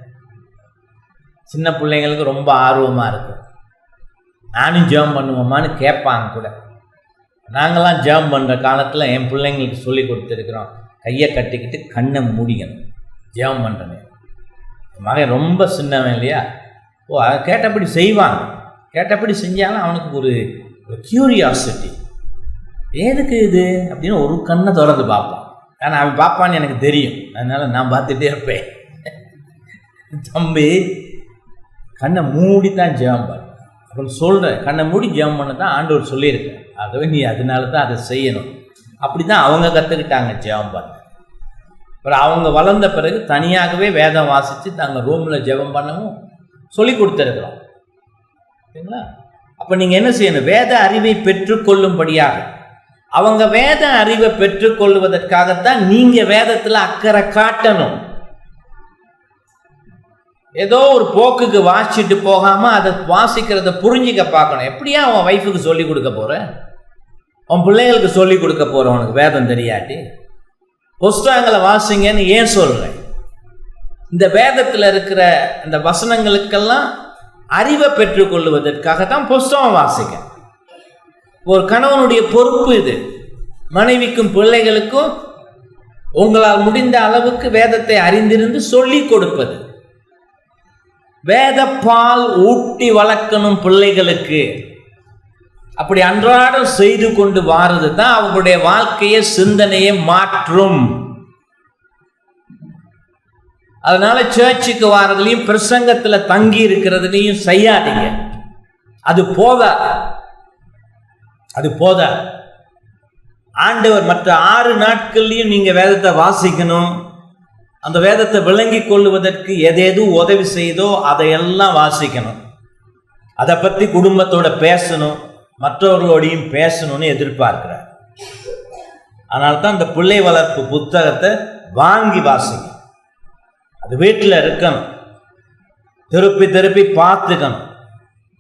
சின்ன பிள்ளைங்களுக்கு ரொம்ப ஆர்வமாக இருக்கும். நானும் ஜெபம் பண்ணுவோமான்னு கேட்பாங்க கூட. நாங்களாம் ஜெபம் பண்ணுற காலத்தில் என் பிள்ளைங்களுக்கு சொல்லி கொடுத்துருக்குறோம், கையை கட்டிக்கிட்டு கண்ணை மூடிக்கணும் ஜெபம் பண்ணுறேன். மகன் ரொம்ப சின்னவன் இல்லையா, அதை கேட்டபடி செய்வாங்க. கேட்டபடி செஞ்சாலும் அவனுக்கு ஒரு கியூரியாசிட்டி, எதுக்கு இது அப்படின்னு ஒரு கண்ணை திறந்து பார்ப்பான். ஆனால் அவன் பார்ப்பான்னு எனக்கு தெரியும், அதனால் நான் பார்த்துட்டே இருப்பேன். தம்பி கண்ணை மூடி தான் ஜெபம் பண்ண அப்படின்னு சொல்கிறேன். கண்ணை மூடி ஜெபம் பண்ண தான் ஆண்டவர் சொல்லியிருக்கேன். ஆகவே நீ அதனால தான் அதை செய்யணும். அப்படி தான் அவங்க கற்றுக்கிட்டாங்க ஜெபம் பண்ண. அப்புறம் அவங்க வளர்ந்த பிறகு தனியாகவே வேதம் வாசித்து தாங்கள் ரூமில் ஜெபம் பண்ணவும் சொல்லி கொடுத்துருக்குறோம். சரிங்களா? அப்போ நீங்கள் என்ன செய்யணும்? வேத அறிவை பெற்றுக்கொள்ளும்படியாக. அவங்க வேத அறிவை பெற்றுக்கொள்வதற்காகத்தான் நீங்கள் வேதத்தில் அக்கறை காட்டணும். ஏதோ ஒரு போக்குக்கு வாசிச்சுட்டு போகாமல் அதை வாசிக்கிறத புரிஞ்சிக்க பார்க்கணும். எப்படியா அவன் வைஃபுக்கு சொல்லி கொடுக்க போகிற, அவன் பிள்ளைங்களுக்கு சொல்லி கொடுக்க போகிற உனக்கு வேதம் தெரியாட்டி? புஸ்தகங்களை வாசிங்கன்னு ஏன் சொல்கிறேன்? இந்த வேதத்தில் இருக்கிற இந்த வசனங்களுக்கெல்லாம் அறிவை பெற்றுக்கொள்வதற்காக தான் புஸ்தகம் வாசிக்க. ஒரு கணவனுடைய பொறுப்பு இது. மனைவிக்கும் பிள்ளைகளுக்கும் உங்களால் முடிந்த அளவுக்கு வேதத்தை அறிந்திருந்து சொல்லி கொடுப்பது. வேத பால் ஊட்டி வளர்க்கணும் பிள்ளைகளுக்கு. அப்படி அன்றாடம் செய்து கொண்டு வாரது தான் அவங்களுடைய வாழ்க்கையை, சிந்தனையை மாற்றும். அதனால சர்ச்சுக்கு வாரதுலையும் பிரசங்கத்தில் தங்கி இருக்கிறதுலையும் செய்யாதீங்க. அது போதாது. ஆண்டவர் மற்ற 6 நாட்கள்லையும் நீங்க வேதத்தை வாசிக்கணும். அந்த வேதத்தை விளங்கி கொள்ளுவதற்கு எது உதவி செய்தோ அதையெல்லாம் வாசிக்கணும். அதை பற்றி குடும்பத்தோட பேசணும், மற்றவர்களோடையும் பேசணும்னு எதிர்பார்க்கிறார். அதனால தான் இந்த பிள்ளை வளர்ப்பு புத்தகத்தை வாங்கி வாசிக்கணும். அது வீட்டில் இருக்கணும், திருப்பி திருப்பி பார்த்துக்கணும்.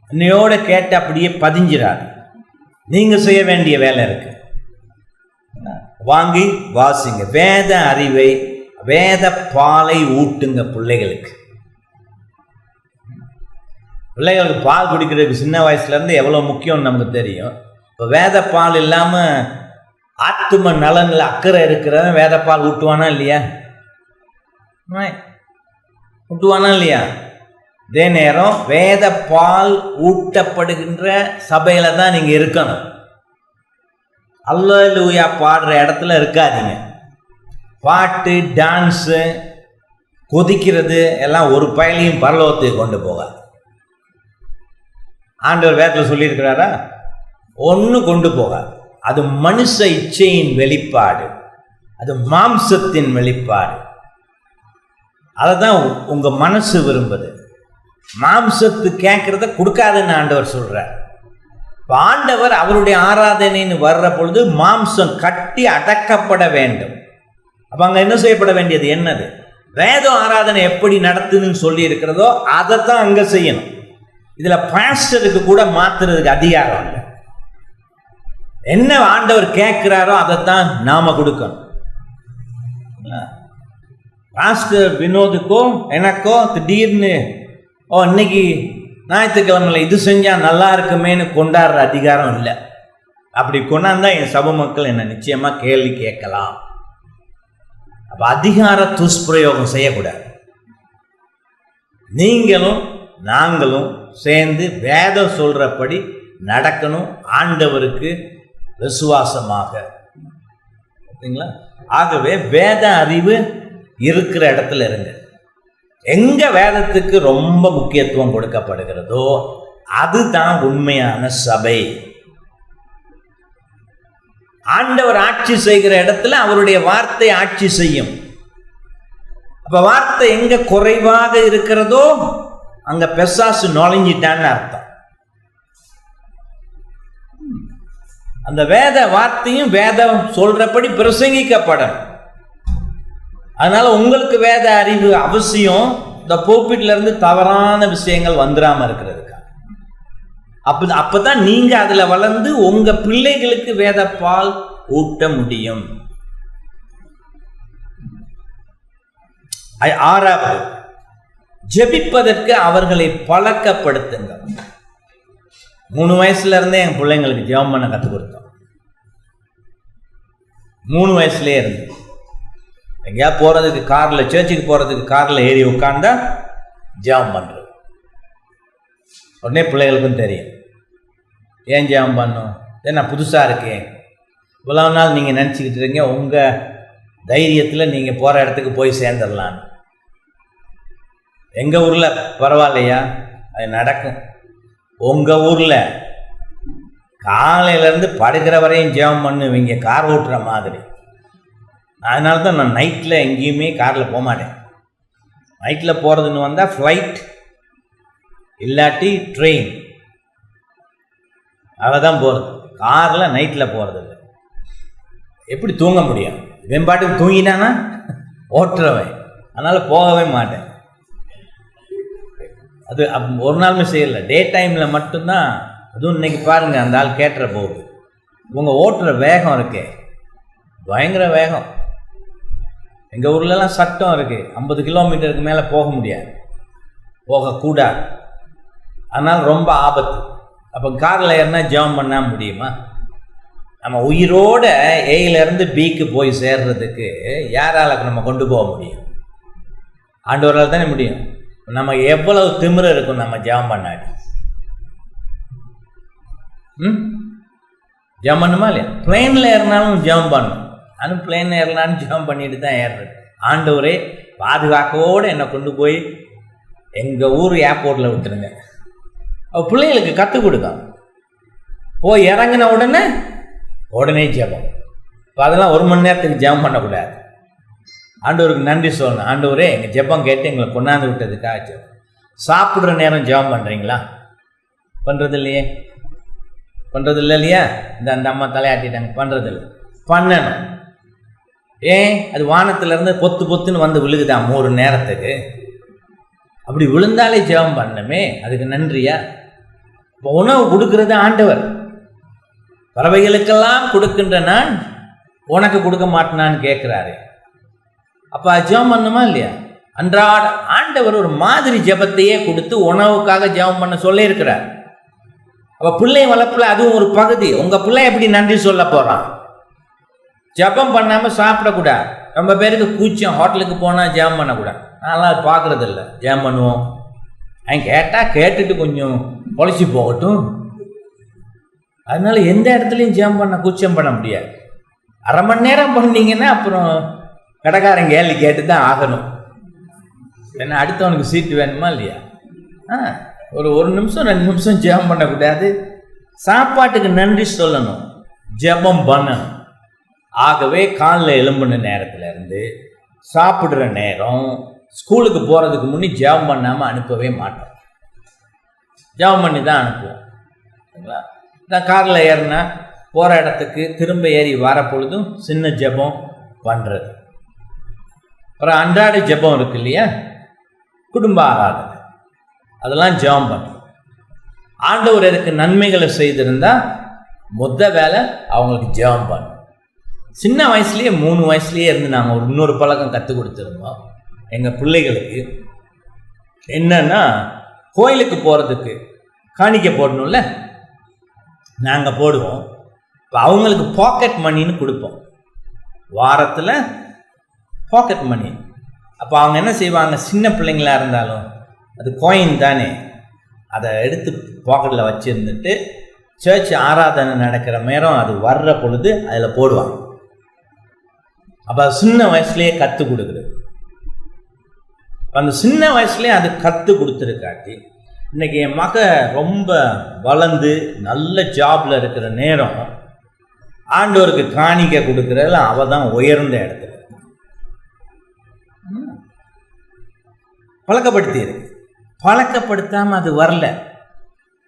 இன்னையோட கேட்டு அப்படியே பதிஞ்சிடாது. நீங்க செய்ய வேண்டிய வேலை இருக்கு. வாங்கி வாசிங்க. வேத அறிவை, வேத பாலை ஊட்டுங்க பிள்ளைகளுக்கு. பிள்ளைகளுக்கு பால் குடிக்கிறதுக்கு சின்ன வயசுல இருந்து எவ்வளவு முக்கியம் நமக்கு தெரியும். இப்போ வேத பால் இல்லாம ஆத்தும நலன்ல அக்கறை இருக்கிறவன் வேத பால் ஊட்டுவானா இல்லையா? ஊட்டுவானா இல்லையா? இதே நேரம் வேத பால் ஊட்டப்படுகின்ற சபையில தான் நீங்க இருக்கணும். அல்லேலூயா பாடுற இடத்துல இருக்காதீங்க. பாட்டு, டான்ஸு, கொதிக்கிறது எல்லாம் ஒரு பயலையும் பரலோகத்துக்கு கொண்டு போகாது. ஆண்டவர் வேதத்தில் சொல்லியிருக்கிறாரா? ஒன்றும் கொண்டு போகாது. அது மனுஷ இச்சையின் வெளிப்பாடு, அது மாம்சத்தின் வெளிப்பாடு. அதை தான் உங்க மனசு விரும்புது. மாம்சத்து கேட்கறத கொடுக்காதுன்னு ஆண்டவர் சொல்றார். ஆண்டவர் அவருடைய ஆராதனைன்னு வர்ற பொழுது மாம்சம் கட்டி அடக்கப்பட வேண்டும். அப்ப அங்க என்ன செய்யப்பட வேண்டியது? என்னது? வேதம் ஆராதனை எப்படி நடத்துதுன்னு சொல்லி இருக்கிறதோ அதைத்தான் அங்க செய்யணும். இதுல பாஸ்டருக்கு கூட மாத்துறதுக்கு அதிகாரம் இல்லை. என்ன ஆண்டவர் கேட்கிறாரோ அதைத்தான் நாம கொடுக்கணும். பாஸ்டர் வினோதுக்கோ எனக்கோ திடீர்னு இன்னைக்கு ஞாயிற்றுக்கிழமையில இது செஞ்சா நல்லா இருக்குமேன்னு கொண்டாடுற அதிகாரம் இல்லை. அப்படி கொண்டாந்தா என் சபை மக்கள் என்ன நிச்சயமா கேள்வி கேட்கலாம். அப்ப அதிகார துஷ்பிரயோகம் செய்யக்கூடாது. நீங்களும் நாங்களும் சேர்ந்து வேதம் சொல்றபடி நடக்கணும், ஆண்டவருக்கு விசுவாசமாக. சரிங்களா? ஆகவே வேத அறிவு இருக்கிற இடத்துல இருங்க. எங்க வேதத்துக்கு ரொம்ப முக்கியத்துவம் கொடுக்கப்படுகிறதோ அதுதான் உண்மையான சபை. ஆண்டவர் ஆட்சி செய்கிற இடத்துல அவருடைய வார்த்தை ஆட்சி செய்யும். அப்ப வார்த்தை எங்க குறைவாக இருக்கிறதோ அங்க பெசாசு நுழைஞ்சிட்டான்னு அர்த்தம். அந்த வேத வார்த்தையும் வேதம் சொல்றபடி பிரசங்கிக்கப்படணும். அதனால உங்களுக்கு வேத அறிவு அவசியம். இந்த போப்பிட்ல இருந்து தவறான விஷயங்கள் வந்துடாம இருக்கிறதுக்கு. அப்பதான் நீங்க அதுல வளர்ந்து உங்க பிள்ளைகளுக்கு வேத பால் ஊட்ட முடியும். 6வது, ஜெபிப்பதற்கு அவர்களை பழக்கப்படுத்துங்க. 3 வயசுல இருந்தே என் பிள்ளைங்களுக்கு ஜெபம் பண்ண கற்றுக் கொடுத்தோம். 3 வயசுலயே இருந்து எங்கேயாவது போறதுக்கு கார்ல, சர்ச்சுக்கு போறதுக்கு கார்ல ஏறி உட்கார்ந்தா ஜெபம் பண்றது. உடனே பிள்ளைகளுக்கும் தெரியும் ஏன் ஜெபம் பண்ணும். ஏன்னா புதுசா இருக்கேன். இவ்வளவு நாள் நீங்க நினைச்சுக்கிட்டு இருக்கீங்க உங்க தைரியத்துல நீங்க போற இடத்துக்கு போய் சேர்ந்துடலாம். எங்க ஊர்ல பரவாயில்லையா? அது நடக்கும். உங்க ஊர்ல காலையில இருந்து படுக்கிற வரையும் ஜெபம் பண்ணுவீங்க, கார் ஓட்டுற மாதிரி. அதனால தான் நான் நைட்டில் எங்கேயுமே காரில் போக மாட்டேன். நைட்டில் போகிறதுன்னு வந்தால் ஃப்ளைட் இல்லாட்டி ட்ரெயின், அதை தான் போகிறது. காரில் நைட்டில் போகிறது இல்லை. எப்படி தூங்க முடியும்? இவன் பாட்டுக்கு தூங்கினானா ஓட்டுறவன். அதனால் போகவே மாட்டேன். அது ஒரு நாளுமே செய்யலை. டே டைமில் மட்டும்தான். அதுவும் இன்னைக்கு பாருங்கள், அந்த ஆள் கேட்டுற போகுது. உங்கள் ஓட்டுற வேகம் இருக்கே, பயங்கர வேகம். எங்கள் ஊர்லலாம் சட்டம் இருக்குது, 50 கிலோமீட்டருக்கு மேலே போக முடியாது, போகக்கூடாது. அதனால் ரொம்ப ஆபத்து. அப்போ காரில் ஏறினா ஜெபம் பண்ண முடியுமா? நம்ம உயிரோட ஏயிலேருந்து பிக்கு போய் சேர்றதுக்கு யாரால நம்ம கொண்டு போக முடியும்? ஆண்டவரால் தானே முடியும். நம்ம எவ்வளவு திமிரு இருக்கும் நம்ம ஜெபம் பண்ணாடி. ஜெபம் பண்ணுமா இல்லையா? பிளேனில் ஏறினாலும் ஜெபம் பண்ணணும். ஆனால் பிளேனில் ஏறினாலும் ஜெபம் பண்ணிட்டு தான் ஏறுறது. ஆண்டவரே பாதுகாப்போடு என்னை கொண்டு போய் எங்கள் ஊர் ஏர்போர்ட்டில் விட்டுருங்க. பிள்ளைங்களுக்கு கற்றுக் கொடுக்க போய் இறங்கின உடனே ஜெபம். இப்போ அதெல்லாம் 1 மணி நேரத்துக்கு ஜெபம் பண்ணக்கூடாது. ஆண்டவருக்கு நன்றி சொல்லணும். ஆண்டவரே எங்கள் ஜெபம் கேட்டு எங்களை கொண்டாந்து விட்டதுக்காக ஜெபம். சாப்பிட்ற நேரம் ஜெபம் பண்ணுறீங்களா? பண்ணுறது இல்லையே, பண்ணுறது இல்லை இல்லையா? அந்த அம்மா தலையாட்டிட்டாங்க, பண்ணுறதில்லை. பண்ணணும். ஏன்? அது வானத்திலேருந்து பொத்துன்னு வந்து விழுகுதா 3 நேரத்துக்கு? அப்படி விழுந்தாலே ஜெபம் பண்ணணுமே, அதுக்கு நன்றியா? இப்போ உணவு கொடுக்கறது ஆண்டவர். பறவைகளுக்கெல்லாம் கொடுக்கின்ற நான் உனக்கு கொடுக்க மாட்டேனான்னு கேட்குறாரு. அப்போ ஜெபம் பண்ணுமா இல்லையா? அன்றாட ஆண்டவர் ஒரு மாதிரி ஜெபத்தையே கொடுத்து உணவுக்காக ஜெபம் பண்ண சொல்லியிருக்கிறார். அப்போ பிள்ளை வளர்ப்பில் அதுவும் ஒரு பகுதி. உங்கள் பிள்ளை எப்படி நன்றி சொல்ல போகிறான்? ஜெபம் பண்ணாமல் சாப்பிடக்கூடாது. ரொம்ப பேருக்கு கூச்சம், ஹோட்டலுக்கு போனால் ஜெபம் பண்ணக்கூடாது. நான்லாம் அது பார்க்குறது இல்லை. ஜெபம் பண்ணுவோம், அவன் கேட்டால் கேட்டுட்டு கொஞ்சம் பொழைச்சி போகட்டும். அதனால எந்த இடத்துலையும் ஜெபம் பண்ண கூச்சம் பண்ண முடியாது. அரை மணி நேரம் பண்ணீங்கன்னா அப்புறம் கடைக்காரன் கேள்வி கேட்டு தான் ஆகணும். ஏன்னா அடுத்தவனுக்கு சீட்டு வேணுமா இல்லையா? ஒரு 1 நிமிஷம் 2 நிமிஷம் ஜெபம் பண்ணக்கூடாது. சாப்பாட்டுக்கு நன்றி சொல்லணும், ஜெபம் பண்ணணும். ஆகவே காலைல எழும்பின நேரத்துலேருந்து சாப்பிட்ற நேரம், ஸ்கூலுக்கு போகிறதுக்கு முன்னே ஜெபம் பண்ணாமல் அனுப்பவே மாட்டோம். ஜெபம் பண்ணி தான் அனுப்புவோம். சரிங்களா? நான் காரில் ஏறினா போகிற இடத்துக்கு திரும்ப ஏறி வர பொழுதும் சின்ன ஜெபம் பண்ணுறது. அப்புறம் அன்றாட ஜெபம் இருக்கு இல்லையா, குடும்ப ஆராதனை, அதெல்லாம் ஜெபம் பண்ணுறோம். ஆண்டவர் எனக்கு நன்மைகளை செய்திருந்தால் வேலை அவங்களுக்கு ஜெபம் பண்ணணும். சின்ன வயசுலேயே 3 வயசுலேயே இருந்து நாங்கள் இன்னொரு பழக்கம் கற்றுக் கொடுத்துருந்தோம் எங்கள் பிள்ளைகளுக்கு. என்னன்னா, கோயிலுக்கு போகிறதுக்கு காணிக்கை போடணும்ல, நாங்கள் போடுவோம். இப்போ அவங்களுக்கு பாக்கெட் மணின்னு கொடுப்போம், வாரத்தில் பாக்கெட் மணி. அப்போ அவங்க என்ன செய்வாங்க, சின்ன பிள்ளைங்களாக இருந்தாலும் அது காயின் தானே, அதை எடுத்து பாக்கெட்டில் வச்சுருந்துட்டு சர்ச் ஆராதனை நடக்கிற நேரம் அது வர்ற பொழுது அதில் போடுவாங்க. அப்போ சின்ன வயசுலேயே கற்றுக் கொடுக்குறது. அந்த சின்ன வயசுலேயே அது கற்றுக் கொடுத்துருக்காட்டி இன்றைக்கி என் மக ரொம்ப வளர்ந்து நல்ல ஜாபில் இருக்கிற நேரம் ஆண்டவருக்கு காணிக்கை கொடுக்குறதுல அவள் தான் உயர்ந்த இடத்துல பழக்கப்படுத்தியிருக்கு. பழக்கப்படுத்தாமல் அது வரல.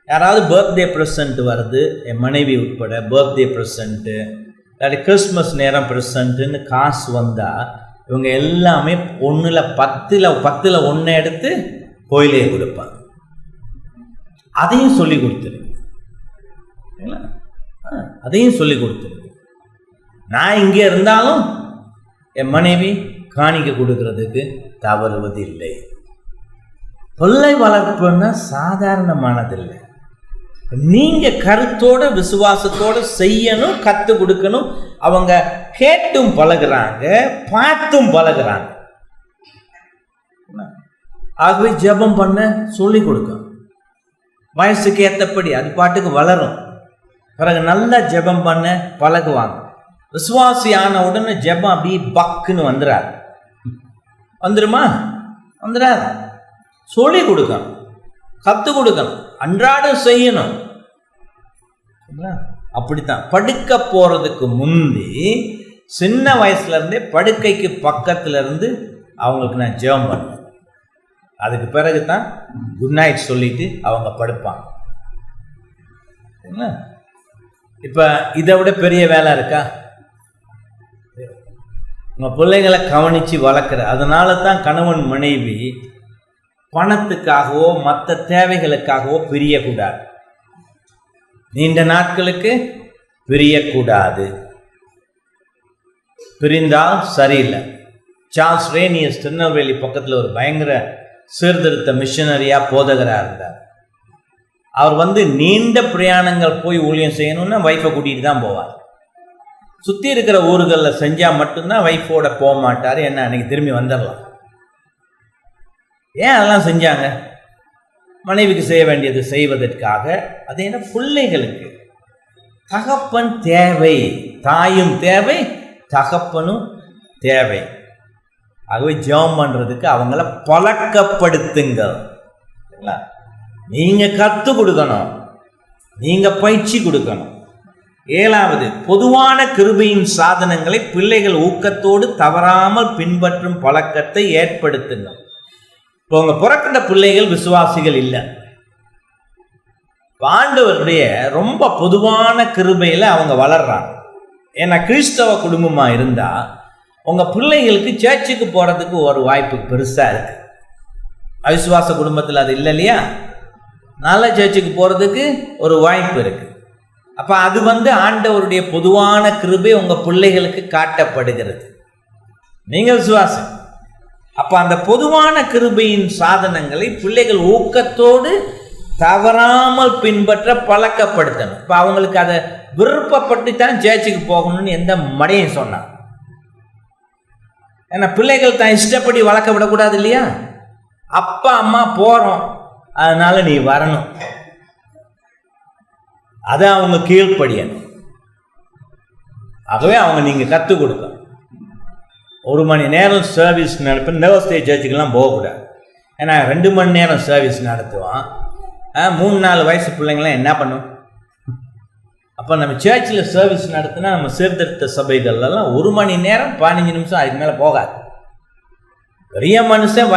யாராவது பர்த்டே ப்ரெசண்ட் வருது, என் மனைவி உட்பட பர்த்டே ப்ரெசண்ட்டு இல்லாட்டி கிறிஸ்மஸ் நேரம் ப்ரெசண்ட்டுன்னு காசு வந்தால் இவங்க எல்லாமே 1ல் 10ல் 1 எடுத்து கோயிலே கொடுப்பாங்க. அதையும் சொல்லி கொடுத்துருக்கு. அதையும் சொல்லி கொடுத்துருக்கு. நான் இங்கே இருந்தாலும் என் மனைவி காணிக்கை கொடுக்கறதுக்கு தவறுவதில்லை. பிள்ளை வளர்ப்புன்னா சாதாரணமானதில்லை. நீங்கள் கருத்தோட விசுவாசத்தோடு செய்யணும், கற்றுக் கொடுக்கணும். அவங்க கேட்டும் பழகுறாங்க, பார்த்தும் பழகுறாங்க. ஆகவே ஜெபம் பண்ண சொல்லி கொடுக்கணும். வயசுக்கு ஏற்றபடி அது பாட்டுக்கு வளரும். பிறகு நல்லா ஜெபம் பண்ண பழகுவாங்க. விசுவாசி ஆன உடனே ஜெபம் அப்படியே பக்குன்னு வந்துடாது. வந்துடுமா? வந்துடாது. சொல்லி கொடுக்கணும், கற்றுக் கொடுக்கணும், அன்றாடம் செய்யணும். அப்படித்தான் படுக்க போகிறதுக்கு முந்தி சின்ன வயசுலேருந்தே படுக்கைக்கு பக்கத்தில் இருந்து அவங்களுக்கு நான் ஜெபம் பண்ணுவேன். அதுக்கு பிறகு தான் குட் நைட் சொல்லிட்டு அவங்க படுப்பாங்க. சரிங்களா? இப்போ இதை விட பெரிய வேலை இருக்கா? உங்கள் பிள்ளைங்களை கவனித்து வளர்க்குற. அதனால தான் கணவன் மனைவி பணத்துக்காகவோ மற்ற தேவைகளுக்காகவோ பிரியக்கூடாது. நீண்ட நாட்களுக்கு பிரியக்கூடாது. பிரிந்தால் சரியில்லை. சார்ல்ஸ் ரேனியஸ் திருநெல்வேலி பக்கத்தில் ஒரு பயங்கர சீர்திருத்த மிஷனரியாக போதகராக இருந்தார். அவர் நீண்ட பிரயாணங்கள் போய் ஊழியம் செய்யணும்னா வைஃபை கூட்டிகிட்டு தான் போவார். சுற்றி இருக்கிற ஊர்களில் செஞ்சால் மட்டும்தான் வைஃபோட போக மாட்டார். என்ன அன்றைக்கி திரும்பி வந்துடலாம். ஏன் அதெல்லாம் செஞ்சாங்க? மனைவிக்கு செய்ய வேண்டியது செய்வதற்காக. அது என்ன, பிள்ளைகளுக்கு தகப்பன் தேவை, தாயும் தேவை, தகப்பனும் தேவை. ஆகவே ஜெபம் பண்ணுறதுக்கு அவங்கள பழக்கப்படுத்துங்கள். நீங்கள் கற்றுக் கொடுக்கணும், நீங்கள் பயிற்சி கொடுக்கணும். 7வது, பொதுவான கிருபையின் சாதனங்களை பிள்ளைகள் ஊக்கத்தோடு தவறாமல் பின்பற்றும் பழக்கத்தை ஏற்படுத்துங்கள். இப்போ உங்கள் பிறக்கின்ற பிள்ளைகள் விசுவாசிகள் இல்லை, ஆண்டவருடைய ரொம்ப பொதுவான கிருபையில் அவங்க வளர்றாங்க. ஏன்னா கிறிஸ்தவ குடும்பமாக இருந்தால் உங்கள் பிள்ளைகளுக்கு சர்ச்சுக்கு போகிறதுக்கு ஒரு வாய்ப்பு பெருசாக இருக்குது. அவிசுவாச குடும்பத்தில் அது இல்லை இல்லையா? நல்ல சர்ச்சுக்கு போகிறதுக்கு ஒரு வாய்ப்பு இருக்குது. அப்போ அது ஆண்டவருடைய பொதுவான கிருபை உங்கள் பிள்ளைகளுக்கு காட்டப்படுகிறது. நீங்கள் விசுவாசம். அப்போ அந்த பொதுவான கிருபையின் சாதனங்களை பிள்ளைகள் ஊக்கத்தோடு தவறாமல் பின்பற்ற பழக்கப்படுத்தணும். இப்போ அவங்களுக்கு அதை விருப்பப்பட்டு தான் சர்ச்சுக்கு போகணும்னு எந்த மடையும் சொன்னான். ஏன்னா பிள்ளைகள் தான் இஷ்டப்படி வளர்க்க விடக்கூடாது இல்லையா? அப்பா அம்மா போகிறோம், அதனால நீ வரணும், அதை அவங்க கீழ்ப்படியணும். ஆகவே அவங்க நீங்கள் கற்றுக் கொடுக்கணும். 1 மணி நேரம் சர்வீஸ் நடப்ப நர்ஸ்டே சர்ச்சுக்கெல்லாம் போகக்கூடாது. ஏன்னா 2 மணி நேரம் சர்வீஸ் நடத்துவான். 3-4 வயசு பிள்ளைங்களாம் என்ன பண்ணும்? அப்போ நம்ம சர்ச்சில் சர்வீஸ் நடத்தினா நம்ம சீர்திருத்த சபைகள்லாம் 1 மணி நேரம் 15 நிமிஷம் அதுக்கு மேலே போகாது. பெரிய மனுஷன்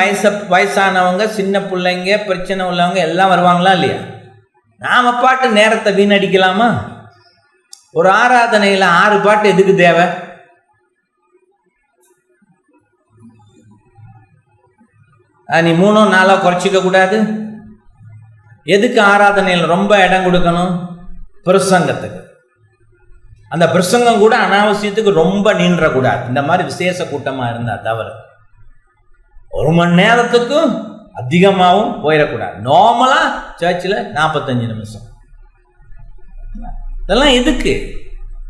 வயசானவங்க, சின்ன பிள்ளைங்க, பிரச்சனை உள்ளவங்க எல்லாம் வருவாங்களா இல்லையா? நாம் பாட்டு நேரத்தை வீணடிக்கலாமா? ஒரு ஆராதனையில் 6 பாட்டு எதுக்கு தேவை? நீ 3-4 குறைச்சிக்க கூடாது. எதுக்கு ஆராதனையில் ரொம்ப இடம் கொடுக்கணும்? பிரசங்கத்துக்கு. அந்த பிரசங்கம் கூட அனாவசியத்துக்கு ரொம்ப நீண்டக்கூடாது. இந்த மாதிரி விசேஷ கூட்டமாக இருந்தால் தவிர 1 மணி நேரத்துக்கும் அதிகமாகவும் போயிடக்கூடாது. நார்மலாக சர்ச்சில் 45 நிமிஷம். இதெல்லாம் எதுக்கு?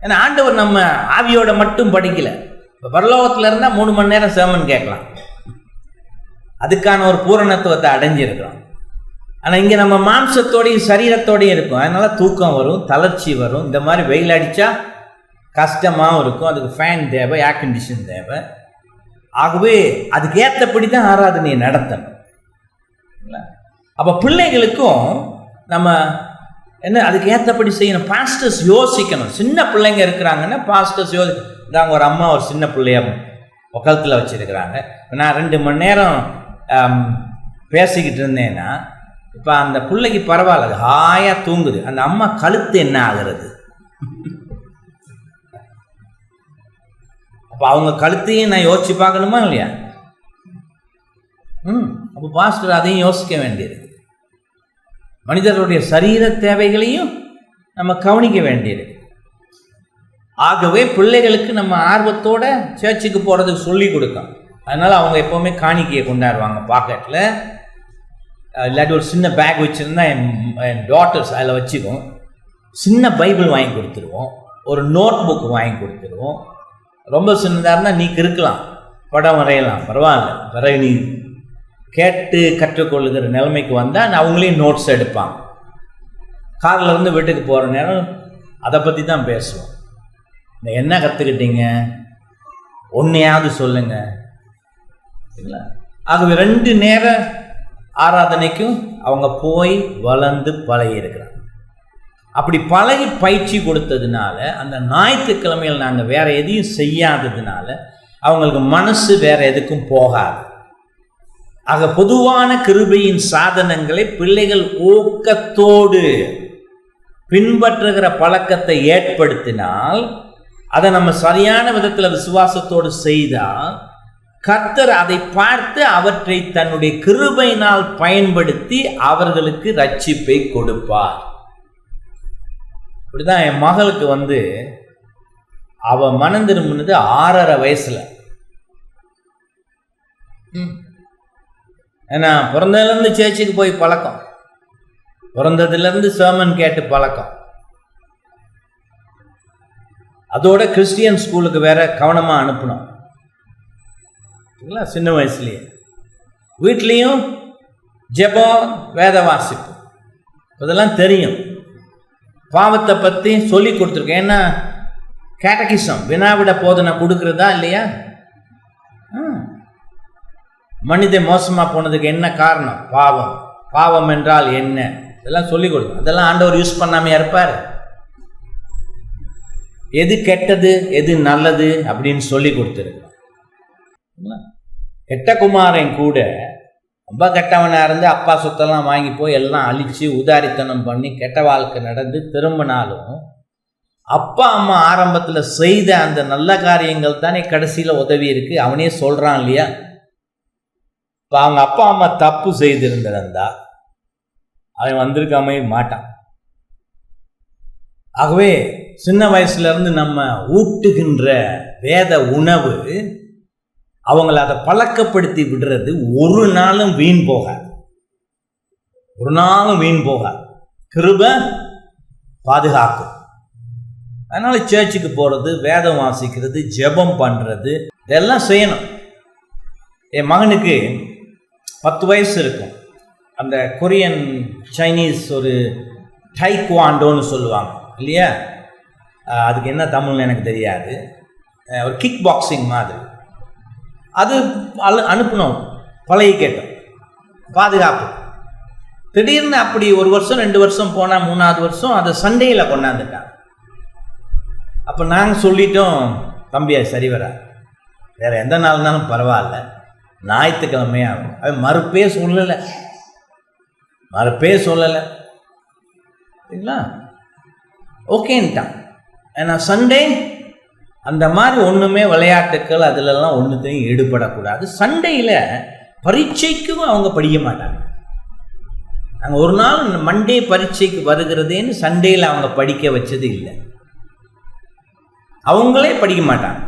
ஏன்னா ஆண்டவர் நம்ம ஆவியோட மட்டும் படிக்கலை. இப்போ பரலோகத்தில் இருந்தால் 3 மணி நேரம் சேமன் கேட்கலாம், அதுக்கான ஒரு பூரணத்துவத்தை அடைஞ்சிருக்கிறோம். ஆனால் இங்கே நம்ம மாம்சத்தோடையும் சரீரத்தோடையும் இருக்கும், அதனால தூக்கம் வரும், தளர்ச்சி வரும். இந்த மாதிரி வெயில் அடித்தா கஷ்டமாகவும் இருக்கும், அதுக்கு ஃபேன் தேவை, ஏர் கண்டிஷன் தேவை. ஆகவே அதுக்கு ஏற்றபடி தான் ஆராதனையை நடத்தணும். அப்போ பிள்ளைகளுக்கும் நம்ம என்ன அதுக்கு ஏற்றபடி செய்யணும். பாஸ்டர்ஸ் யோசிக்கணும். சின்ன பிள்ளைங்க இருக்கிறாங்கன்னா பாஸ்டர்ஸ் இதாங்க ஒரு அம்மா ஒரு சின்ன பிள்ளைய பக்கத்தில் வச்சுருக்கிறாங்க. நான் 2 மணி நேரம் பேசிக்கிட்டு இருந்தேன்னா இப்போ அந்த பிள்ளைக்கு பரவாயில்ல, அது ஹாயாக தூங்குது. அந்த அம்மா கழுத்து என்ன ஆகிறது? அப்போ அவங்க கழுத்தையும் நான் யோசிச்சு பார்க்கணுமா இல்லையா? அப்போ பாஸ்டர் அதையும் யோசிக்க வேண்டியது. மனிதர்களுடைய சரீர தேவைகளையும் நம்ம கவனிக்க வேண்டியது. ஆகவே பிள்ளைகளுக்கு நம்ம ஆர்வத்தோட சர்ச்சுக்கு போகிறதுக்கு சொல்லி கொடுக்கணும். அதனால் அவங்க எப்போவுமே காணிக்கையை கொண்டாடுவாங்க பாக்கெட்டில். இல்லாட்டி ஒரு சின்ன பேக் வச்சுருந்தா என் டாட்டர்ஸ் அதில் வச்சுக்கும். சின்ன பைபிள் வாங்கி கொடுத்துருவோம், ஒரு நோட் புக் வாங்கி கொடுத்துருவோம். ரொம்ப சின்னதாக இருந்தால் நீ இருக்கலாம், படம் வரையலாம், பரவாயில்ல. பிறகு நீ கேட்டு கற்றுக்கொள்ளுகிற நிலைமைக்கு வந்தால் அவங்களையும் நோட்ஸ் எடுப்பாங்க. காரில் இருந்து வீட்டுக்கு போகிற நேரம் அதை பற்றி தான் பேசுவோம். இந்த என்ன கற்றுக்கிட்டீங்க, ஒன்றையாவது சொல்லுங்கள். சரிங்களா? ஆகவே 2 நேர ஆராதனைக்கும் அவங்க போய் வளர்ந்து பழகி இருக்கிறாங்க. அப்படி பழகி பயிற்சி கொடுத்ததுனால அந்த ஞாயிற்றுக்கிழமையில் நாங்கள் வேறு எதையும் செய்யாததுனால அவங்களுக்கு மனசு வேறு எதுக்கும் போகாது. ஆக பொதுவான கிருபையின் சாதனங்களை பிள்ளைகள் ஊக்கத்தோடு பின்பற்றுகிற பழக்கத்தை ஏற்படுத்தினால், அதை நம்ம சரியான விதத்தில் விசுவாசத்தோடு செய்தால் கர்த்தர் அதை பார்த்து அவற்றை தன்னுடைய கிருபையினால் பயன்படுத்தி அவர்களுக்கு ரட்சிப்பை கொடுப்பார். இப்படிதான் என் மகளுக்கு அவ மனம் திரும்பினது 6.5 வயசுல. ஏன்னா பிறந்ததுலேருந்து சேர்ச்சுக்கு போய் பழக்கம், பிறந்ததுலேருந்து சர்மன் கேட்டு பழக்கம். அதோட கிறிஸ்டியன் ஸ்கூலுக்கு வேற கவனமாக அனுப்பணும். சின்ன வயசுலேயே வீட்லேயும் ஜெபம், வேத வாசிப்பு, இதெல்லாம் தெரியும். பாவத்தை பற்றி சொல்லி கொடுத்துருக்கேன். ஏன்னா கேட்டகிசம் வினாவிட போதனை கொடுக்குறதா இல்லையா? மனிதன் மோசமாக போனதுக்கு என்ன காரணம்? பாவம். பாவம் என்றால் என்ன? இதெல்லாம் சொல்லிக் கொடுக்கும். அதெல்லாம் ஆண்டவர் யூஸ் பண்ணாமையா இருப்பார்? எது கெட்டது எது நல்லது அப்படின்னு சொல்லி கொடுத்துருக்கோம். கெட்ட குமாரன் கூட ரொம்ப கெட்டவனாக இருந்து அப்பா சொத்தெல்லாம் வாங்கி போய் எல்லாம் அழித்து உதாரித்தனம் பண்ணி கெட்ட வாழ்க்கை நடந்து திரும்பினாலும் அப்பா அம்மா ஆரம்பத்தில் செய்த அந்த நல்ல காரியங்கள் தானே கடைசியில் உதவி இருக்குது. அவனே சொல்கிறான் இல்லையா? இப்போ அவங்க அப்பா அம்மா தப்பு செய்திருந்திருந்தா அவன் வந்திருக்காமே மாட்டான். ஆகவே சின்ன வயசுலேருந்து நம்ம ஊட்டுகின்ற வேத உணவு அவங்கள அதை பழக்கப்படுத்தி விடுறது ஒரு நாளும் வீண் போகாது. ஒரு நாளும் வீண் போகாது. கிருபை பாதுகாக்கும். அதனால சர்ச்சுக்கு போகிறது, வேதம் வாசிக்கிறது, ஜெபம் பண்ணுறது இதெல்லாம் செய்யணும். என் மகனுக்கு 10 வயசு இருக்கும். அந்த கொரியன் சைனீஸ் ஒரு டைக்வாண்டோன்னு சொல்லுவாங்க இல்லையா? அதுக்கு என்ன தமிழ்னு எனக்கு தெரியாது. ஒரு கிக் பாக்ஸிங் மாதிரி அது அனுப்பணும், பழகி கேட்டோம், பாதுகாப்பு. திடீர்னு அப்படி 1 வருஷம் 2 வருஷம் போனால் 3ஆவது வருஷம் அதை சண்டேயில் கொண்டாந்துட்டாங்க. அப்போ நாங்கள் சொல்லிட்டோம், தம்பியா சரி வரா, வேறு எந்த நாள்னாலும் பரவாயில்ல, ஞாயிற்றுக்கிழமையாகும். அவன் மறுப்பே சொல்லலை சரிங்களா? ஓகேன்ட்டான். ஏன்னா சண்டே அந்த மாதிரி ஒன்றுமே விளையாட்டுக்கள் அதிலெல்லாம் ஒன்றுத்தையும் ஈடுபடக்கூடாது. சண்டேயில் பரீட்சைக்கும் அவங்க படிக்க மாட்டாங்க. நாங்கள் ஒரு நாள் மண்டே பரீட்சைக்கு வருகிறதேன்னு சண்டேயில் அவங்க படிக்க வச்சது இல்லை. அவங்களே படிக்க மாட்டாங்க.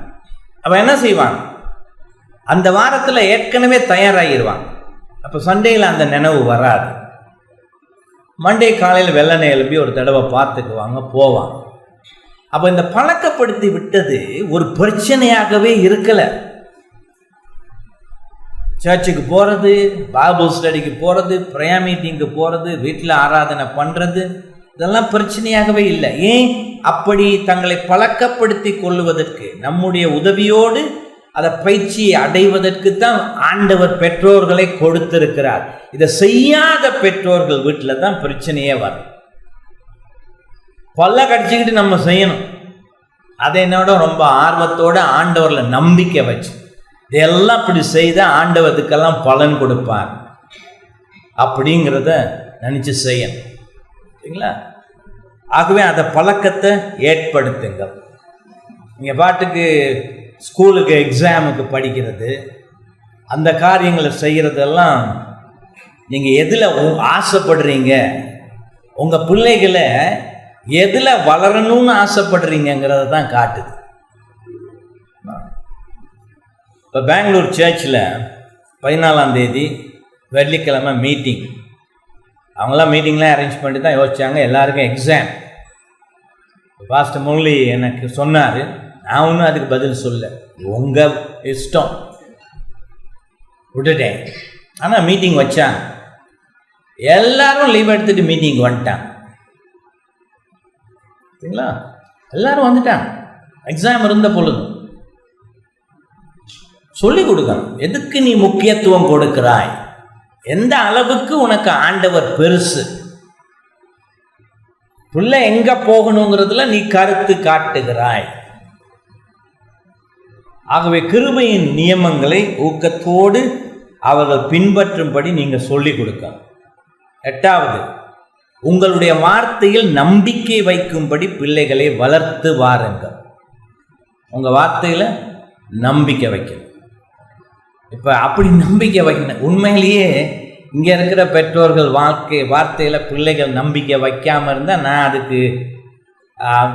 அவன் என்ன செய்வாங்க, அந்த வாரத்தில் ஏற்கனவே தயாராகிடுவாங்க. அப்போ சண்டேயில் அந்த நினைவு வராது. மண்டே காலையில் வெள்ளனை எழுப்பி ஒரு தடவை பார்த்துக்குவாங்க, போவாங்க. அப்போ இந்த பழக்கப்படுத்தி விட்டது ஒரு பிரச்சனையாகவே இருக்கலை. சர்ச்சுக்கு போகிறது, பைபிள் ஸ்டடிக்கு போகிறது, ப்ரேயர் மீட்டிங்கு போகிறது, வீட்டில் ஆராதனை பண்ணுறது இதெல்லாம் பிரச்சனையாகவே இல்லை. ஏன் அப்படி தங்களை பழக்கப்படுத்தி கொள்வதற்கு நம்முடைய உதவியோடு அதை பயிற்சியை அடைவதற்கு தான் ஆண்டவர் பெற்றோர்களை கொடுத்திருக்கிறார். இதை செய்யாத பெற்றோர்கள் வீட்டில் தான் பிரச்சனையே வரும். பல்ல கடிச்சிக்கிட்டு நம்ம செய்யணும். அதை என்னோட ரொம்ப ஆர்வத்தோடு ஆண்டவரில் நம்பிக்கை வச்சு இதெல்லாம் இப்படி செய்தால் ஆண்டவத்துக்கெல்லாம் பலன் கொடுப்பார் அப்படிங்கிறத நினச்சி செய்யணும். சரிங்களா? ஆகவே அந்த பழக்கத்தை ஏற்படுத்துங்க. நீங்கள் பாட்டுக்கு ஸ்கூலுக்கு எக்ஸாமுக்கு படிக்கிறது, அந்த காரியங்களை செய்கிறதெல்லாம் நீங்கள் எதில் ஆசைப்படுறீங்க, உங்கள் பிள்ளைகளை எதில் வளரணும்னு ஆசைப்படுறீங்கிறத தான் காட்டுது. இப்போ பெங்களூர் சர்ச்சில் 14ஆம் தேதி வெள்ளிக்கிழமை மீட்டிங். அவங்களாம் மீட்டிங்லாம் அரேஞ்ச் பண்ணி தான் யோசித்தாங்க. எல்லாருக்கும் எக்ஸாம். பாஸ்டர் முரளி எனக்கு சொன்னார், நான் ஒன்றும் அதுக்கு பதில் சொல்ல, உங்கள் இஷ்டம் விட்டுட்டேன். ஆனால் மீட்டிங் வச்சாங்க, எல்லாரும் லீவ் எடுத்துகிட்டு மீட்டிங் வந்துட்டாங்க. சரிங்களா? எல்லாரும் வந்துட்டாங்க. எக்ஸாம் இருந்த பொழுது சொல்லிக் கொடுக்கணும். எதுக்கு நீ முக்கியத்துவம் கொடுக்கிறாய், எந்த அளவுக்கு உனக்கு ஆண்டவர் பெருசு, பிள்ளை எங்க போகணுங்கிறதுல நீ கருத்து காட்டுகிறாய். ஆகவே கிருபையின் நியமங்களை ஊக்கத்தோடு அவர்கள் பின்பற்றும்படி நீங்கள் சொல்லிக் கொடுக்கணும். 8வது, உங்களுடைய வார்த்தையில் நம்பிக்கை வைக்கும்படி பிள்ளைகளை வளர்த்து வாருங்கள். உங்கள் வார்த்தையில் நம்பிக்கை வைக்கணும். இப்போ அப்படி நம்பிக்கை வைக்கணும். உண்மையிலேயே இங்கே இருக்கிற பெற்றோர்கள் வார்த்தையில் பிள்ளைகள் நம்பிக்கை வைக்காமல் இருந்தால் நான் அதுக்கு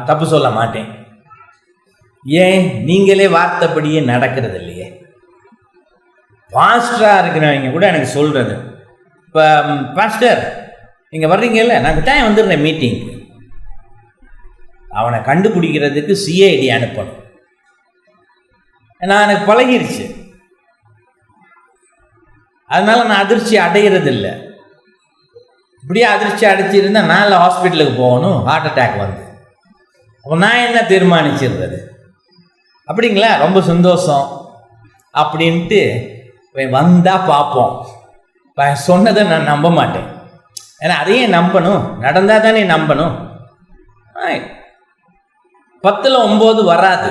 தப்பு சொல்ல மாட்டேன். ஏன், நீங்களே வார்த்தைப்படியே நடக்கிறது இல்லையே. பாஸ்டராக இருக்கிறவங்க கூட எனக்கு சொல்கிறது, இப்போ பாஸ்டர் நீங்கள் வர்றீங்கல்ல, நான் கட்டாயம் வந்துடுறேன் மீட்டிங்க்கு. அவனை கண்டுபிடிக்கிறதுக்கு சிஐடி அனுப்பணும். நான் எனக்கு பழகிருச்சு, அதனால் நான் அதிர்ச்சி அடைகிறதில்லை. இப்படியே அதிர்ச்சி அடைச்சிருந்தால் நான் ஹாஸ்பிட்டலுக்கு போகணும், ஹார்ட் அட்டாக் வந்து. அப்போ நான் என்ன தீர்மானிச்சிருந்தது, அப்படிங்களா, ரொம்ப சந்தோஷம் அப்படின்ட்டு வந்தால் பார்ப்போம், சொன்னதை நான் நம்ப மாட்டேன். ஏன்னா அதையே நம்பணும், நடந்தால் தானே நம்பணும். 10ல் 9 வராது.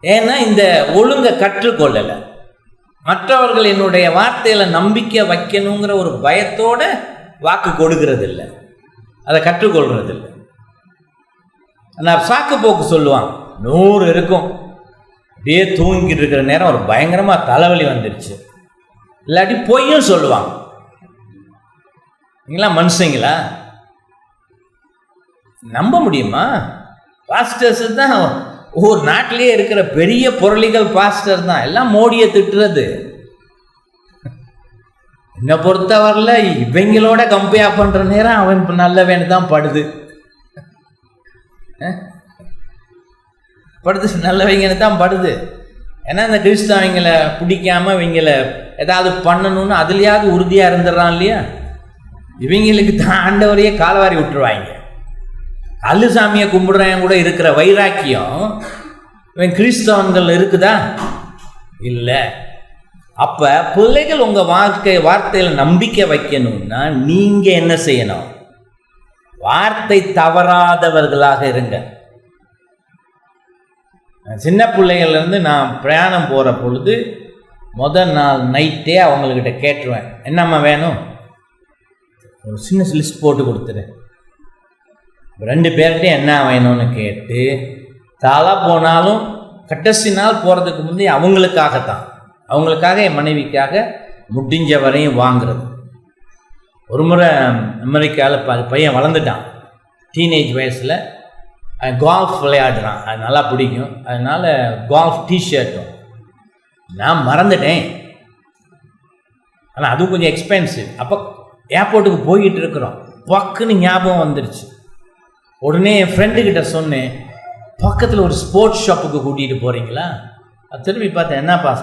ஏன்னா இந்த ஒழுங்கை கற்றுக்கொள்ளலை. மற்றவர்கள் என்னுடைய வார்த்தையில் நம்பிக்கை வைக்கணுங்கிற ஒரு பயத்தோட வாக்கு கொடுக்கறது இல்லை, அதை கற்றுக்கொள்றது இல்லை. நான் சாக்கு போக்கு சொல்லுவான், 100 இருக்கும், அப்படியே தூங்கிட்டு இருக்கிற நேரம் ஒரு பயங்கரமாக தலைவலி வந்துடுச்சு, இல்லாட்டி பொய்யும் சொல்லுவாங்க. நீங்களாம் மனுஷங்களா? நம்ப முடியுமா? பாஸ்டர்ஸ் தான் ஒவ்வொரு நாட்டிலேயே இருக்கிற பெரிய பொருளிகள் பாஸ்டர் தான். எல்லாம் மோடியை திட்டுறது. என்னை பொறுத்தவரையில் இவங்களோட கம்பேர் பண்ணுற நேரம் அவன் நல்லவேன்னு தான் படுது, நல்லவங்கன்னு தான் படுது. ஏன்னா இந்த கிறிஸ்தவங்களை பிடிக்காம இவங்களை ஏதாவது பண்ணணும்னு அதுலேயாவது உறுதியாக இருந்துடுறான் இல்லையா? இவங்களுக்கு தான் ஆண்டவரையே காலவாரி விட்டுருவாங்க. அல்லுசாமியை கும்பிடுறவன் கூட இருக்கிற வைராக்கியம் இவன் கிறிஸ்தவங்கள் இருக்குதா? இல்லை. அப்போ பிள்ளைகள் உங்கள் வார்த்தையில் நம்பிக்கை வைக்கணும்னா நீங்கள் என்ன செய்யணும்? வார்த்தை தவறாதவர்களாக இருங்க. சின்ன பிள்ளைகள்லேருந்து நான் பிரயாணம் போகிற பொழுது முதல் நாள் நைட்டே அவங்கக்கிட்ட கேட்டுருவேன், என்னம்மா வேணும், ஒரு சின்ன லிஸ்ட் போட்டு கொடுத்துரு. 2 பேர்கிட்டையும் என்ன வேணும்னு கேட்டு, தலை போனாலும் கடைசி நாள் போகிறதுக்கு முந்தைய அவங்களுக்காகத்தான், அவங்களுக்காக என் மனைவிக்காக முடிஞ்ச வரையும் வாங்குறது. ஒரு முறை அமெரிக்காவில் பையன் வளர்ந்துட்டான், டீனேஜ் வயசில் கால்ஃப் விளையாடுறான், அது நல்லா பிடிக்கும். அதனால் கால்ஃப் டிஷர்ட்டும் நான் மறந்துட்டேன், ஆனால் அதுவும் கொஞ்சம் எக்ஸ்பென்சிவ். அப்போ ஏர்போர்ட்டுக்கு போய்கிட்டு இருக்கிறோம், பக்குன்னு ஞாபகம் வந்துடுச்சு. உடனே என் ஃப்ரெண்டுக்கிட்ட சொன்னேன், பக்கத்தில் ஒரு ஸ்போர்ட்ஸ் ஷாப்புக்கு கூட்டிகிட்டு போகிறீங்களா? அது திரும்பி பார்த்தேன், என்னப்பா?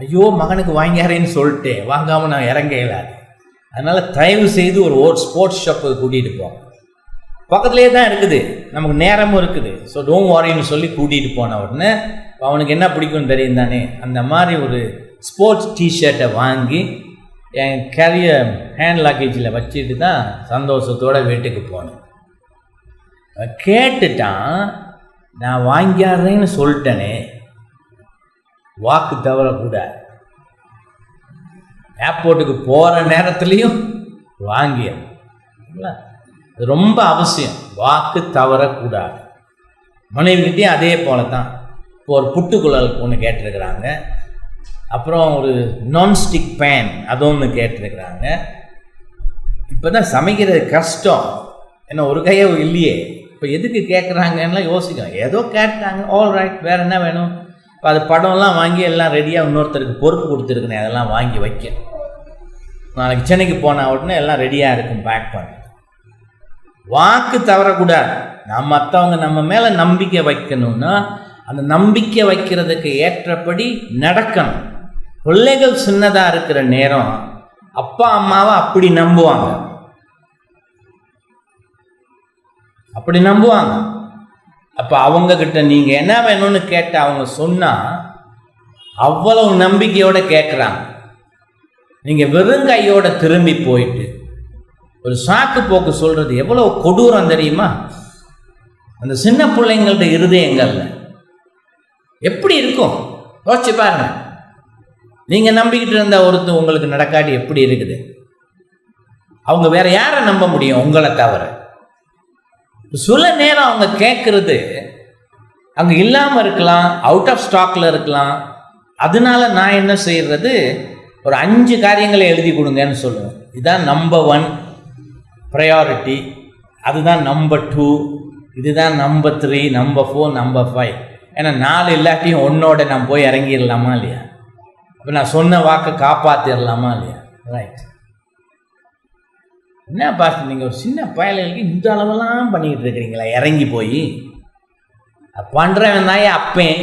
ஐயோ மகனுக்கு வாங்கியாரேன்னு சொல்லிட்டேன், வாங்காமல் நான் இறங்க இயலாது. அதனால் தயவு செய்து ஒரு ஸ்போர்ட்ஸ் ஷாப்புக்கு கூட்டிகிட்டு போங்க, பக்கத்துலேயே தான் இருக்குது, நமக்கு நேரமும் இருக்குது, ஸோ டோன்ட் வாரின்னு சொல்லி கூட்டிகிட்டு போன உடனே அவனுக்கு என்ன பிடிக்கும்னு தெரியும் தானே, அந்த மாதிரி ஒரு ஸ்போர்ட்ஸ் டிஷர்ட்டை வாங்கி என் கேரியர் ஹேண்ட் லாக்கேஜில் வச்சுட்டு தான் சந்தோஷத்தோடு வீட்டுக்கு போனேன். கேட்டுட்டான், நான் வாங்கியாடுறேன்னு சொல்லிட்டேனே, வாக்கு தவறக்கூடாது. ஏர்போர்ட்டுக்கு போகிற நேரத்துலையும் வாங்கியா ரொம்ப அவசியம், வாக்கு தவறக்கூடாது. மனைவிக்கிட்டையும் அதே போல தான். இப்போ ஒரு புட்டுக்குழல் ஒன்று கேட்டிருக்கிறாங்க, அப்புறம் ஒரு நான்ஸ்டிக் பேன் அது ஒன்று கேட்டிருக்கிறாங்க. இப்போ தான் சமைக்கிறது கஷ்டம், ஏன்னா ஒரு கையோ இல்லையே, இப்போ எதுக்கு கேட்குறாங்கன்னா யோசிக்கணும். ஏதோ கேட்டாங்க, ஆல் ரைட், வேறு என்ன வேணும்? இப்போ அது படம்லாம் வாங்கி எல்லாம் ரெடியாக இன்னொருத்தருக்கு பொறுப்பு கொடுத்துருக்குனே, அதெல்லாம் வாங்கி வைக்க. நாளைக்கு சென்னைக்கு போன உடனே எல்லாம் ரெடியாக இருக்கும், பேக் பண்ணி. வாக்கு தவறக்கூடாது. நான் மற்றவங்க நம்ம மேலே நம்பிக்கை வைக்கணும்னா அந்த நம்பிக்கை வைக்கிறதுக்கு ஏற்றபடி நடக்கணும். பிள்ளைகள் சின்னதாக இருக்கிற நேரம் அப்பா அம்மாவை அப்படி நம்புவாங்க, அப்படி நம்புவாங்க. அப்போ அவங்கக்கிட்ட நீங்கள் என்ன வேணும்னு கேட்ட அவங்க சொன்னால் அவ்வளவு நம்பிக்கையோடு கேட்குறாங்க. நீங்கள் வெறுங்கையோட திரும்பி போயிட்டு ஒரு சாக்கு போக்கு சொல்கிறது எவ்வளோ கொடூரம் தெரியுமா? அந்த சின்ன பிள்ளைங்கள்ட்ட இருதயங்கள்ல எப்படி இருக்கும் யோசிச்சு பாருங்க. நீங்கள் நம்பிக்கிட்டு இருந்த ஒருத்தர் உங்களுக்கு நடக்காட்டி எப்படி இருக்குது? அவங்க வேற யாரை நம்ப முடியும் உங்களை தவிர? சில நேரம் அவங்க கேட்குறது அங்கே இல்லாமல் இருக்கலாம், அவுட் ஆஃப் ஸ்டாக்கில் இருக்கலாம். அதனால நான் என்ன செய்கிறது, ஒரு 5 காரியங்களை எழுதி கொடுங்கன்னு சொல்லுவேன். இதுதான் நம்பர் 1 ப்ரையாரிட்டி, அதுதான் நம்பர் 2, இதுதான் நம்பர் 3, நம்பர் 4, நம்பர் 5. ஏன்னா 4 இல்லாட்டியும் 1ஓட நான் போய் இறங்கிடலாமா இல்லையா? அப்போ நான் சொன்ன வாக்கை காப்பாற்றிடலாமா இல்லையா? ரைட். என்ன பார்த்து நீங்கள் ஒரு சின்ன பயலுக்கு இந்த அளவெல்லாம் பண்ணிக்கிட்டு இருக்கிறீங்களா? இறங்கி போய் பண்ணுறவன் தான் அப்பேன்,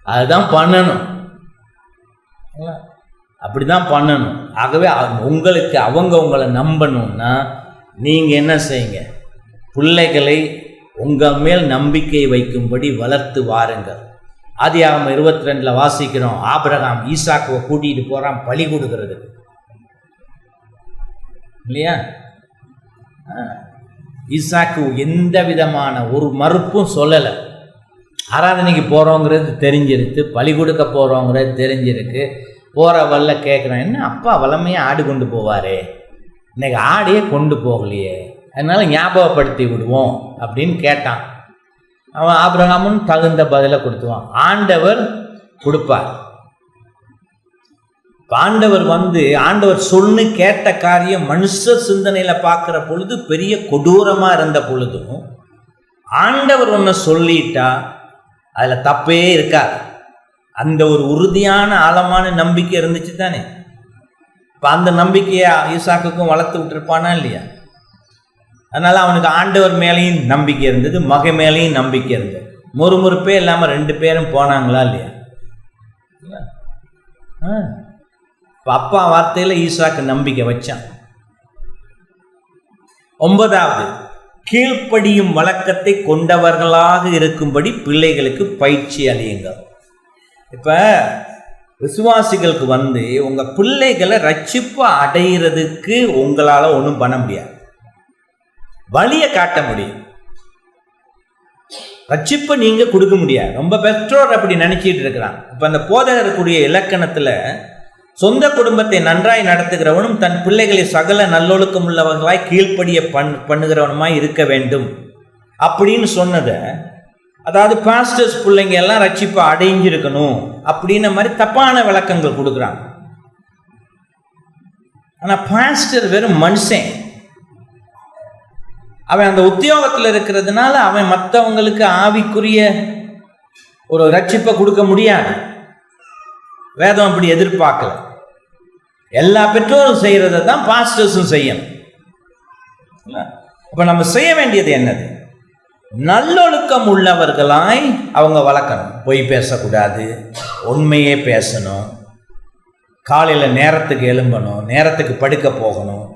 அதுதான் பண்ணணும், அப்படி தான் பண்ணணும். ஆகவே உங்களுக்கு அவங்க உங்களை நம்பணும்னா நீங்கள் என்ன செய்யுங்க, பிள்ளைகளை உங்கள் மேல் நம்பிக்கை வைக்கும்படி வளர்த்து வாருங்கள். ஆதியாகமம் 22 வாசிக்கிறோம், ஆபிரகாம் ஈசாக்குவை கூட்டிகிட்டு போகிறான் பலி கொடுக்கறதுக்கு, இல்லையா? ஈசாக்கு எந்த விதமான ஒரு மறுப்பும் சொல்லலை. ஆராதனைக்கு போகிறோங்கிறது தெரிஞ்சிருக்கு, பலி கொடுக்க போகிறோங்கிறது தெரிஞ்சிருக்கு. போகிற வல்ல கேட்குறேன், என்ன அப்பா வளமையாக ஆடு கொண்டு போவாரே, இன்னைக்கு ஆடையே கொண்டு போகலையே, அதனால் ஞாபகப்படுத்தி விடுவோம் அப்படின்னு கேட்டான். அவன் ஆபிரகாமும் தகுந்த பதிலை கொடுத்துவான். ஆண்டவர் கொடுப்பார். ஆண்டவர் ஆண்டவர் சொன்னு கேட்ட காரியம் மனுஷ சிந்தனையில் பார்க்குற பொழுது பெரிய கொடூரமாக இருந்த பொழுதும் ஆண்டவர் ஒன்று சொல்லிட்டா அதில் தப்பே இருக்காது. அந்த ஒரு உறுதியான ஆழமான நம்பிக்கை இருந்துச்சு தானே. இப்போ அந்த நம்பிக்கையை ஈசாக்குக்கும் வளர்த்து விட்டுருப்பானா இல்லையா? அதனால் அவனுக்கு ஆண்டவர் மேலேயும் நம்பிக்கை இருந்தது, மகன் மேலேயும் நம்பிக்கை இருந்தது. முறுமுறுப்பே இல்லாமல் 2 பேரும் போனாங்களா இல்லையா? இப்போ அப்பா வார்த்தையில் ஈசாக்கு நம்பிக்கை வச்சான். 9வது, கீழ்ப்படியும் வழக்கத்தை கொண்டவர்களாக இருக்கும்படி பிள்ளைகளுக்கு பயிற்சி அளியுங்கள். இப்போ விசுவாசிகளுக்கு உங்கள் பிள்ளைகளை ரட்சிப்பு அடைகிறதுக்கு உங்களால் ஒன்றும் பண்ண முடியாது, வழியை காட்ட முடியும். ரட்சிப்பை நீங்கள் கொடுக்க முடியாது. ரொம்ப பெற்றோர் அப்படி நினச்சிட்டு இருக்கிறாங்க. இப்போ அந்த போதகருக்குரிய இலக்கணத்தில் சொந்த குடும்பத்தை நன்றாய் நடத்துகிறவனும் தன் பிள்ளைகளை சகல நல்லொழுக்கம் உள்ளவர்களாய் கீழ்ப்படிய பண்ணுகிறவனுமாய் இருக்க வேண்டும் அப்படின்னு சொன்னதை, அதாவது பாஸ்டர்ஸ் பிள்ளைங்க எல்லாம் ரட்சிப்பை அடைஞ்சிருக்கணும் அப்படின்ன மாதிரி தப்பான விளக்கங்கள் கொடுக்குறாங்க. ஆனால் பாஸ்டர் வெறும் மனுஷன். அவன் அந்த உத்தியோகத்தில் இருக்கிறதுனால அவன் மற்றவங்களுக்கு ஆவிக்குரிய ஒரு ரட்சிப்பை கொடுக்க முடியாது. வேதம் அப்படி எதிர்பார்க்கல. எல்லா பெற்றோரும் செய்கிறத தான் பாஸ்டர்ஸும் செய்யணும். அப்போ நம்ம செய்ய வேண்டியது என்னது? நல்லொழுக்கம் உள்ளவர்களாய் அவங்க வளர்க்கணும். பொய் பேசக்கூடாது, உண்மையே பேசணும், காலையில் நேரத்துக்கு எழும்பணும், நேரத்துக்கு படுக்க போகணும்,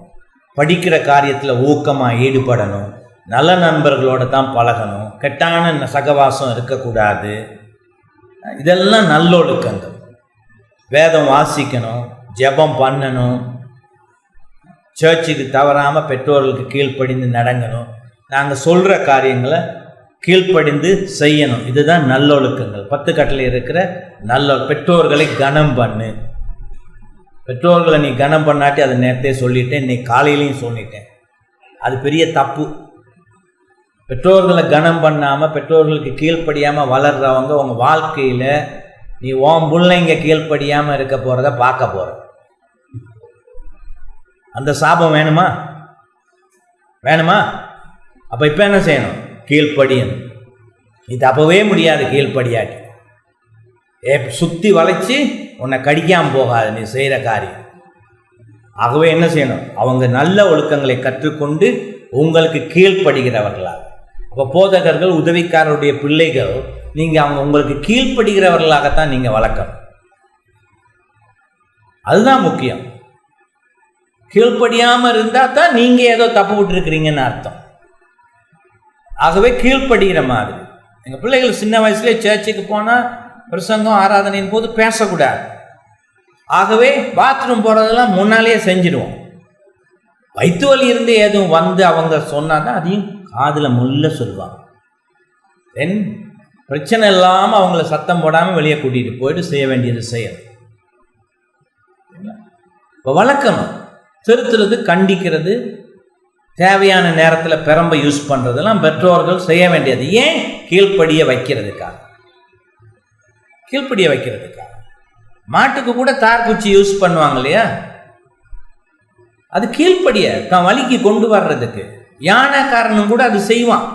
படிக்கிற காரியத்தில் ஊக்கமாக ஈடுபடணும், நல்ல நண்பர்களோடு தான் பழகணும், கெட்டான சகவாசம் இருக்கக்கூடாது. இதெல்லாம் நல்லொழுக்கங்கள். வேதம் வாசிக்கணும், ஜெபம் பண்ணணும், சர்ச்சுக்கு தவறாமல் பெற்றோர்களுக்கு கீழ்ப்படிந்து நடங்கணும், நாங்கள் சொல்கிற காரியங்களை கீழ்ப்படிந்து செய்யணும். இதுதான் நல்லொழுக்கங்கள். 10 கட்டளை இருக்கிற பெற்றோர்களை கனம் பண்ணு. பெற்றோர்களை நீ கனம் பண்ணாட்டி அதை நேரத்தே சொல்லிட்டேன், இன்னைக்கு காலையிலையும் சொல்லிட்டேன், அது பெரிய தப்பு. பெற்றோர்களை கனம் பண்ணாமல் பெற்றோர்களுக்கு கீழ்ப்படியாமல் வளர்கிறவங்க உங்கள் வாழ்க்கையில் நீ உன் பிள்ளைங்க கீழ்ப்படியாமல் இருக்க போகிறத பார்க்க போகிற. அந்த சாபம் வேணுமா? வேணுமா? அப்போ இப்போ என்ன செய்யணும்? கீழ்ப்படியணும். நீ தப்பவே முடியாது கீழ்ப்படியாட்டி. சுற்றி வளைச்சி உன்னை கடிக்காமல் போகாது நீ செய்கிற காரியம். ஆகவே என்ன செய்யணும்? அவங்க நல்ல ஒழுக்கங்களை கற்றுக்கொண்டு உங்களுக்கு கீழ்ப்படுகிறவர்களாக. அப்போ போதகர்கள், உதவிக்காரருடைய பிள்ளைகள், நீங்கள் உங்களுக்கு கீழ்ப்படுகிறவர்களாகத்தான் நீங்கள் வளர்க்கணும். அதுதான் முக்கியம். கீழ்ப்படியாமல் இருந்தால் தான் நீங்கள் ஏதோ தப்பு விட்டுருக்கிறீங்கன்னு அர்த்தம். ஆகவே கீழ்ப்படுகிற மாதிரி. எங்கள் பிள்ளைகள் சின்ன வயசுலேயே சர்ச்சுக்கு போனால் பிரசங்கம் ஆராதனையின் போது பேசக்கூடாது. ஆகவே பாத்ரூம் போகிறதெல்லாம் முன்னாலேயே செஞ்சிடுவோம். வயிற்று வலி இருந்து எதுவும் அவங்க சொன்னால் தான் அதையும் காதில் முள்ள சொல்லுவாங்க. தென் பிரச்சனை இல்லாமல் அவங்கள சத்தம் போடாமல் வெளியே கூட்டிகிட்டு போயிட்டு செய்ய வேண்டியது செய்யணும். இப்போ வளர்க்கணும். திருத்துறது, கண்டிக்கிறது, தேவையான நேரத்தில் பெரம்பை யூஸ் பண்ணுறதெல்லாம் பெற்றோர்கள் செய்ய வேண்டியது. ஏன்? கீழ்ப்படிய வைக்கிறதுக்காக. கீழ்ப்படிய வைக்கிறதுக்காக. மாட்டுக்கு கூட தார்குச்சி யூஸ் பண்ணுவாங்க இல்லையா? அது கீழ்ப்படிய தான் வலிக்கு கொண்டு வர்றதுக்கு. யானைக்காரனும் கூட அது செய்வான்.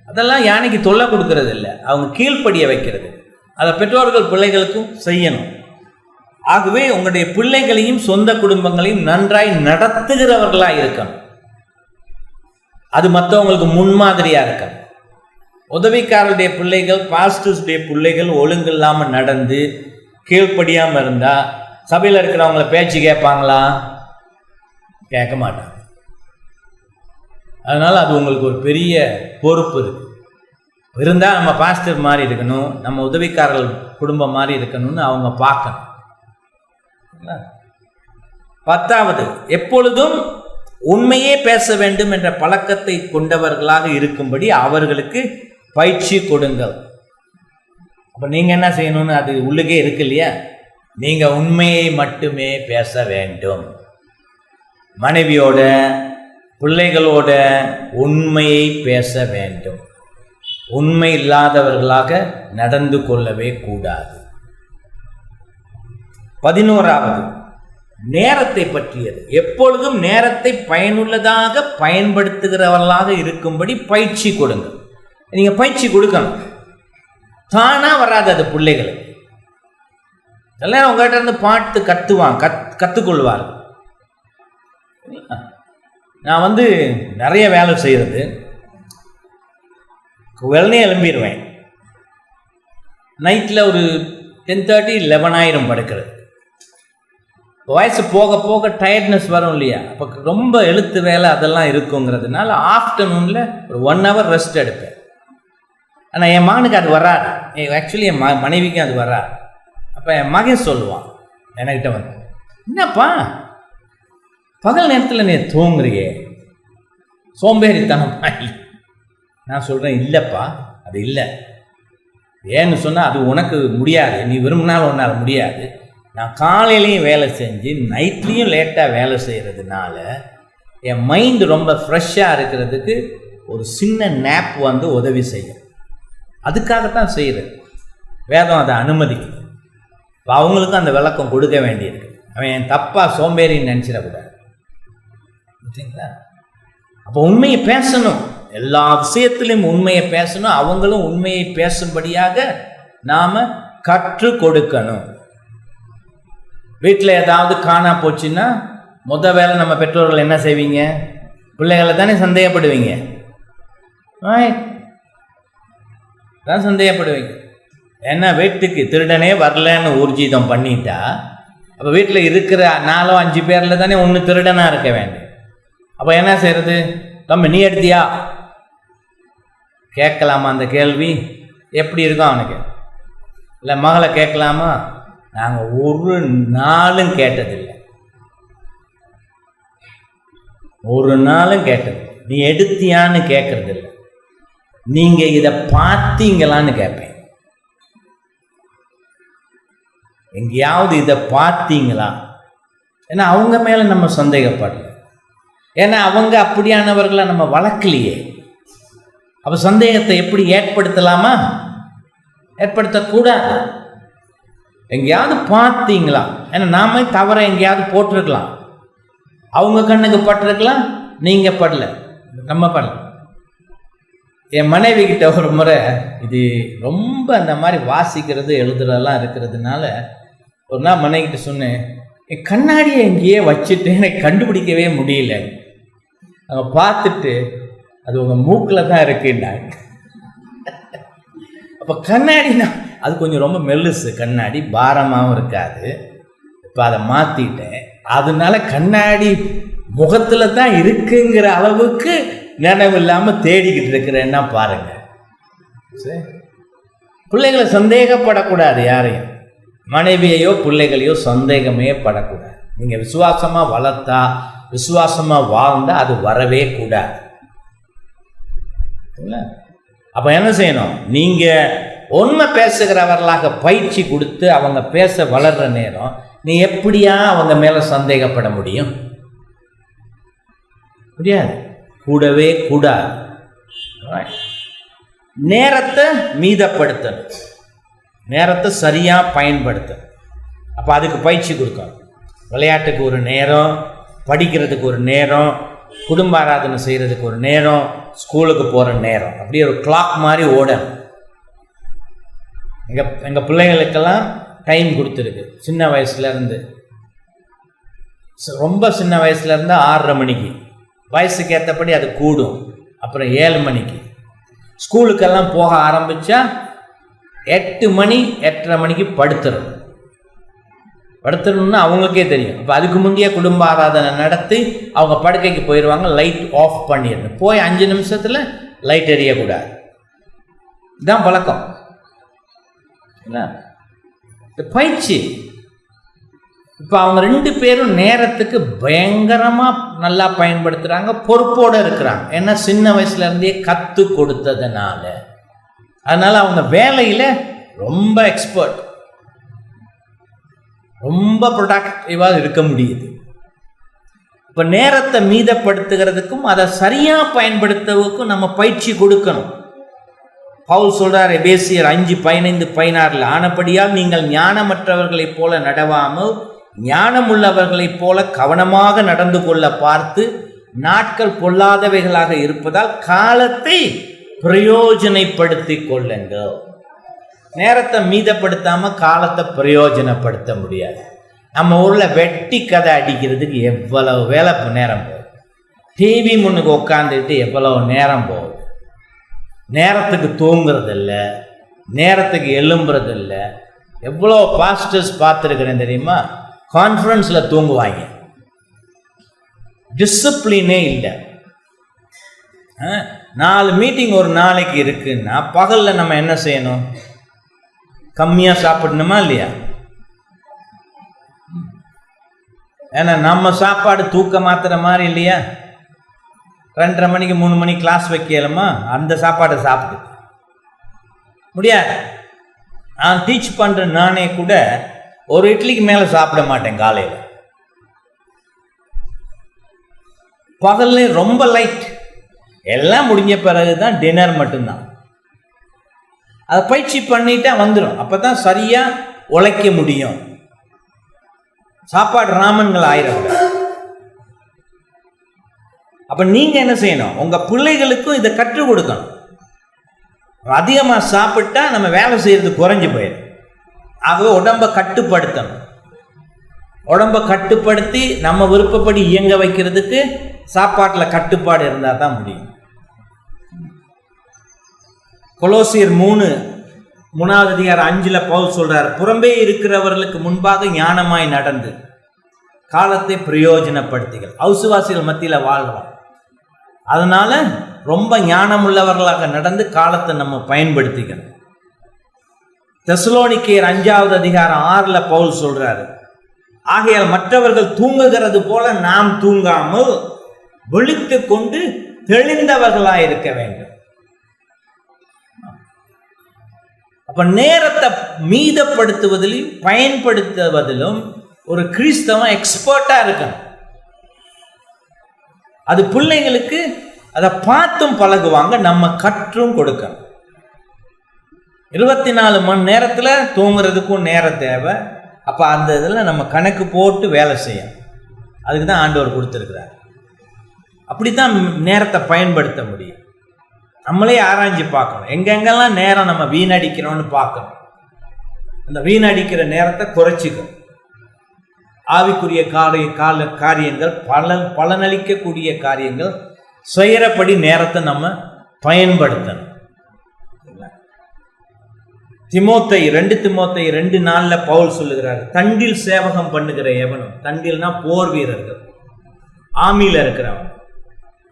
அதெல்லாம் யானைக்கு தொல்லை கொடுக்கறது இல்லை, அவங்க கீழ்ப்படிய வைக்கிறது. அதை பெற்றோர்கள் பிள்ளைகளுக்கும் செய்யணும். ஆகவே உங்களுடைய பிள்ளைகளையும் சொந்த குடும்பங்களையும் நன்றாய் நடத்துகிறவர்களாக இருக்கணும். அது மற்றவங்களுக்கு முன்மாதிரியாக இருக்கணும். உதவிக்காரருடைய பிள்ளைகள், பாஸ்டர்ஸுடைய பிள்ளைகள் ஒழுங்கு இல்லாமல் நடந்து கீழ்ப்படியாமல் இருந்தால் சபையில் இருக்கிறவங்கள பேச்சு கேட்பாங்களா? கேட்க மாட்டாங்க. அதனால் அது உங்களுக்கு ஒரு பெரிய பொறுப்பு இருக்குது. இருந்தால் நம்ம பாஸ்டர் மாதிரி இருக்கணும், நம்ம உதவிக்காரர்கள் குடும்பம் மாதிரி இருக்கணும்னு அவங்க பார்க்கணும். 10வது, எப்பொழுதும் உண்மையே பேச வேண்டும் என்ற பழக்கத்தை கொண்டவர்களாக இருக்கும்படி அவர்களுக்கு பயிற்சி கொடுங்கள். அப்போ நீங்கள் என்ன செய்யணும்னு அது உள்ளுக்கே இருக்கு இல்லையா? நீங்கள் உண்மையை மட்டுமே பேச வேண்டும். மனைவியோட, பிள்ளைகளோட உண்மையை பேச வேண்டும். உண்மை இல்லாதவர்களாக நடந்து கொள்ளவே கூடாது. 11வது, நேரத்தை பற்றியது. எப்பொழுதும் நேரத்தை பயனுள்ளதாக பயன்படுத்துகிறவர்களாக இருக்கும்படி பயிற்சி கொடுங்க. நீங்கள் பயிற்சி கொடுக்கணும். தானாக வராது அது பிள்ளைகளுக்கு. எல்லாம் உங்கள்கிட்ட இருந்து பாட்டு கற்றுக்கொள்வார்கள். நான் நிறைய வேலை செய்கிறது, உடனே எழும்பிடுவேன். நைட்டில் ஒரு 10:30, 11 ஆயிரம் படுக்கிறது. வயசு போக போக டயர்ட்னஸ் வரும் இல்லையா? அப்போ ரொம்ப எழுத்து வேலை அதெல்லாம் இருக்குங்கிறதுனால ஆஃப்டர்நூனில் ஒரு 1 hour ரெஸ்ட் எடுப்பேன். ஆனால் என் மகனுக்கு அது வராது. ஆக்சுவலி என் மனைவிக்கும் அது வராது. அப்போ என் மகன் சொல்லுவான் என்கிட்ட என்னப்பா பகல் நேரத்தில் நீ தூங்குறியே, சோம்பேறித்தனமா? நான் சொல்கிறேன், இல்லைப்பா அது இல்லை. ஏன்னு சொன்னால் அது உனக்கு முடியாது, நீ விரும்பினாலும் உன்னால் முடியாது. நான் காலையிலையும் வேலை செஞ்சு நைட்லேயும் லேட்டாக வேலை செய்கிறதுனால என் மைண்டு ரொம்ப ஃப்ரெஷ்ஷாக இருக்கிறதுக்கு ஒரு சின்ன நேப் உதவி செய்யும். அதுக்காகத்தான் செய்கிறது. வேதம் அதை அனுமதிக்குது. இப்போ அவங்களுக்கும் அந்த விளக்கம் கொடுக்க வேண்டியிருக்கு. அவன் என் தப்பாக சோம்பேறின்னு நினச்சிடக்கூடாது. சரிங்களா? அப்போ உண்மையை பேசணும். எல்லா விஷயத்திலும் உண்மையை பேசணும். அவங்களும் உண்மையை பேசும்படியாக நாம் கற்றுக் கொடுக்கணும். வீட்டில் ஏதாவது காணா போச்சுன்னா வேலை நம்ம பெற்றோர்கள் என்ன செய்வீங்க? பிள்ளைகளை தானே சந்தேகப்படுவீங்க. தான் சந்தேகப்படுவீங்க. ஏன்னா வீட்டுக்கு திருடனே வரலன்னு ஊர்ஜிதம் பண்ணிட்டா அப்போ வீட்டில் இருக்கிற 4-5 பேரில் தானே ஒன்று திருடனாக இருக்க வேண்டும். அப்போ என்ன செய்கிறது? தம்பி நீ எடுத்தியா கேட்கலாமா? அந்த கேள்வி எப்படி இருக்கும் அவனுக்கு? இல்லை மகளை கேட்கலாமா? நாங்கள் ஒரு நாளும் கேட்டதில்லை. ஒரு நாளும் கேட்டது. நீ எடுத்தியான்னு கேட்கறதில்லை. நீங்கள் இதை பார்த்தீங்களான்னு கேட்பேன். எங்கேயாவது இதை பார்த்தீங்களா? ஏன்னா அவங்க மேலே நம்ம சந்தேகப்படல. ஏன்னா அவங்க அப்படியானவர்களை நம்ம வளர்க்கலையே. அப்போ சந்தேகத்தை எப்படி ஏற்படுத்தலாமா? ஏற்படுத்தக்கூடாது. எங்கேயாவது பார்த்தீங்களா? ஏன்னா நாம தவற எங்கேயாவது போட்டிருக்கலாம். அவங்க கண்ணுக்கு பட்டிருக்கலாம், நீங்கள் படல, நம்ம படல. என் மனைவி கிட்ட ஒரு முறை இது ரொம்ப அந்த மாதிரி வாசிக்கிறது எழுதுறதெல்லாம் இருக்கிறதுனால ஒரு நாள் மனைவிக்கிட்ட சொன்னேன், என் கண்ணாடியை எங்கேயே வச்சுட்டு எனக்கு கண்டுபிடிக்கவே முடியல. அவங்க பார்த்துட்டு அது உங்கள் மூக்கில் தான் இருக்குன்னாங்க. அப்போ கண்ணாடினா அது கொஞ்சம் ரொம்ப மெல்லுசு கண்ணாடி, பாரமாகவும் இருக்காது. இப்போ அதை மாற்றிட்டேன். அதனால கண்ணாடி முகத்தில் தான் இருக்குங்கிற அளவுக்கு நினைவு இல்லாமல் தேடிக்கிட்டு இருக்கிறேன்னா பாருங்க. சரி, பிள்ளைகளை சந்தேகப்படக்கூடாது. யாரையும், மனைவியையோ பிள்ளைகளையோ சந்தேகமே படக்கூடாது. நீங்கள் விசுவாசமாக வளர்த்தா, விசுவாசமாக வாழ்ந்தால் அது வரவே கூடாது. அப்போ என்ன செய்யணும்? நீங்கள் உண்மை பேசுகிறவர்களாக பயிற்சி கொடுத்து அவங்க பேச வளர்கிற நேரம் நீ எப்படியா அவங்க மேலே சந்தேகப்பட முடியும்? முடியாது, கூடவே கூடாது. நேரத்தை மீதப்படுத்தணும், நேரத்தை சரியாக பயன்படுத்தணும். அப்போ அதுக்கு பயிற்சி கொடுக்கணும். விளையாட்டுக்கு ஒரு நேரம், படிக்கிறதுக்கு ஒரு நேரம், குடும்ப ஆராதனை செய்கிறதுக்கு ஒரு நேரம், ஸ்கூலுக்கு போகிற நேரம், அப்படியே ஒரு கிளாக் மாதிரி ஓடணும். எங்கள் பிள்ளைங்களுக்கெல்லாம் டைம் கொடுத்துருக்கு. சின்ன வயசுலேருந்து, ரொம்ப சின்ன வயசுலேருந்து 6:30 மணிக்கு, வயசுக்கு ஏற்றபடி அது கூடும். அப்புறம் 7 மணிக்கு. ஸ்கூலுக்கெல்லாம் போக ஆரம்பித்தா 8 மணி 8:30 மணிக்கு படுத்துடணும்னு அவங்களுக்கே தெரியும். இப்போ அதுக்கு முந்தைய குடும்ப ஆராதனை நடத்தி அவங்க படுக்கைக்கு போயிடுவாங்க. லைட் ஆஃப் பண்ணிடணும். போய் 5 நிமிஷத்தில் லைட் எரியக்கூடாது. இதுதான் பழக்கம். பயிற்சி. இப்போ அவங்க 2 பேரும் நேரத்துக்கு பயங்கரமாக நல்லா பயன்படுத்துகிறாங்க, பொறுப்போடு இருக்கிறாங்க. ஏன்னா சின்ன வயசுலேருந்தே கற்றுக் கொடுத்ததுனால. அதனால் அவங்க வேலையில் ரொம்ப எக்ஸ்பர்ட், ரொம்ப ப்ரொடக்டிவாக இருக்க முடியுது. இப்போ நேரத்தை மீதப்படுத்துகிறதுக்கும் அதை சரியாக பயன்படுத்துவதற்கும் நம்ம பயிற்சி கொடுக்கணும். பவுல் சொல்கிறார் எபேசியர் 5:15-16, ஆனபடியால் நீங்கள் ஞானமற்றவர்களைப் போல நடவாமல் ஞானமுள்ளவர்களைப் போல கவனமாக நடந்து கொள்ள பார்த்து நாட்கள் பொல்லாதவைகளாக இருப்பதால் காலத்தை பிரயோஜனப்படுத்திக் கொள்ளுங்கள். நேரத்தை மீதப்படுத்தாமல் காலத்தை பிரயோஜனப்படுத்த முடியாது. நம்ம ஊரில் வெட்டி கதை அடிக்கிறதுக்கு எவ்வளவு வேலை நேரம் போகுது. டிவி முன்னுக்கு உட்காந்துக்கிட்டு எவ்வளவு நேரம் போகுது. நேரத்துக்கு தூங்குறதில்ல, நேரத்துக்கு எழும்புறதில்ல. எவ்வளோ பாஸ்டர்ஸ் பார்த்துருக்கிறேன் தெரியுமா? கான்ஃபரன்ஸில் தூங்குவாங்க. டிசிப்ளினே இல்லை. 4 மீட்டிங் ஒரு நாளைக்கு இருக்குன்னா பகலில் நம்ம என்ன செய்யணும்? கம்மியாக சாப்பிடணுமா இல்லையா? ஏன்னா நம்ம சாப்பாடு தூக்க மாத்திர மாதிரி இல்லையா? 2:30 மணிக்கு 3 மணிக்கு கிளாஸ் வைக்கலுமா? அந்த சாப்பாடை சாப்பிட்டு முடியாது. நான் டீச் பண்ணுற நானே கூட ஒரு இட்லிக்கு மேலே சாப்பிட மாட்டேன் காலையில். பகல்ல ரொம்ப லைட், எல்லாம் முடிஞ்ச பிறகு தான் டின்னர் மட்டும்தான். அதை பயிற்சி பண்ணிட்டா வந்துடும். அப்போ தான் சரியாக உழைக்க முடியும். சாப்பாடு ராமன்கள் ஆயிரம். அப்போ நீங்கள் என்ன செய்யணும்? உங்கள் பிள்ளைகளுக்கும் இதை கற்றுக் கொடுக்கணும். அதிகமாக சாப்பிட்டா நம்ம வேலை செய்கிறது குறைஞ்சி போயிடும். ஆகவே உடம்பை கட்டுப்படுத்தணும். உடம்பை கட்டுப்படுத்தி நம்ம விருப்பப்படி இயங்க வைக்கிறதுக்கு சாப்பாட்டில் கட்டுப்பாடு இருந்தால் தான் முடியும். கொலோசியர் 3:5 பவுல் சொல்றார், புறம்பே இருக்கிறவர்களுக்கு முன்பாக ஞானமாய் நடந்து காலத்தை பிரயோஜனப்படுத்திகள். அவிசுவாசிகள் மத்தியில் வாழ்றோம். அதனால ரொம்ப ஞானம் உள்ளவர்களாக நடந்து காலத்தை நம்ம பயன்படுத்திக்கணும். தெசலோனிக்கேயர் 5:6 பவுல் சொல்றாரு, ஆகையால் மற்றவர்கள் தூங்குகிறது போல நாம் தூங்காமல் விழித்து கொண்டு தெளிந்தவர்களாக இருக்க வேண்டும். அப்ப நேரத்தை மீதப்படுத்துவதிலும் பயன்படுத்துவதிலும் ஒரு கிறிஸ்தவன் எக்ஸ்பர்ட்டா இருக்கணும். அது பிள்ளைங்களுக்கு அதை பார்த்தும் பழகுவாங்க, நம்ம கற்றும் கொடுக்கணும். 24 மணி நேரத்தில் தூங்குறதுக்கும் நேரம் தேவை. அப்போ அந்த இதில் நம்ம கணக்கு போட்டு வேலை செய்யணும். அதுக்கு தான் ஆண்டவர் கொடுத்துருக்கிறார். அப்படி தான் நேரத்தை பயன்படுத்த முடியும். நம்மளே ஆராய்ச்சி பார்க்கணும், எங்கெங்கெல்லாம் நேரம் நம்ம வீணடிக்கிறோம்னு பார்க்கணும். அந்த வீணடிக்கிற நேரத்தை குறைச்சிக்கணும். ஆவிக்குரிய காரியங்கள், பலனளிக்கக்கூடிய காரியங்கள் செய்கிறபடி நேரத்தை நம்ம பயன்படுத்தணும். 2 திமோத்தேயு 2:4 பவுல் சொல்லுகிறார், தண்டில் சேவகம் பண்ணுகிற எவனும், தண்டில்னா போர் வீரர்கள், ஆமியில் இருக்கிறவன்,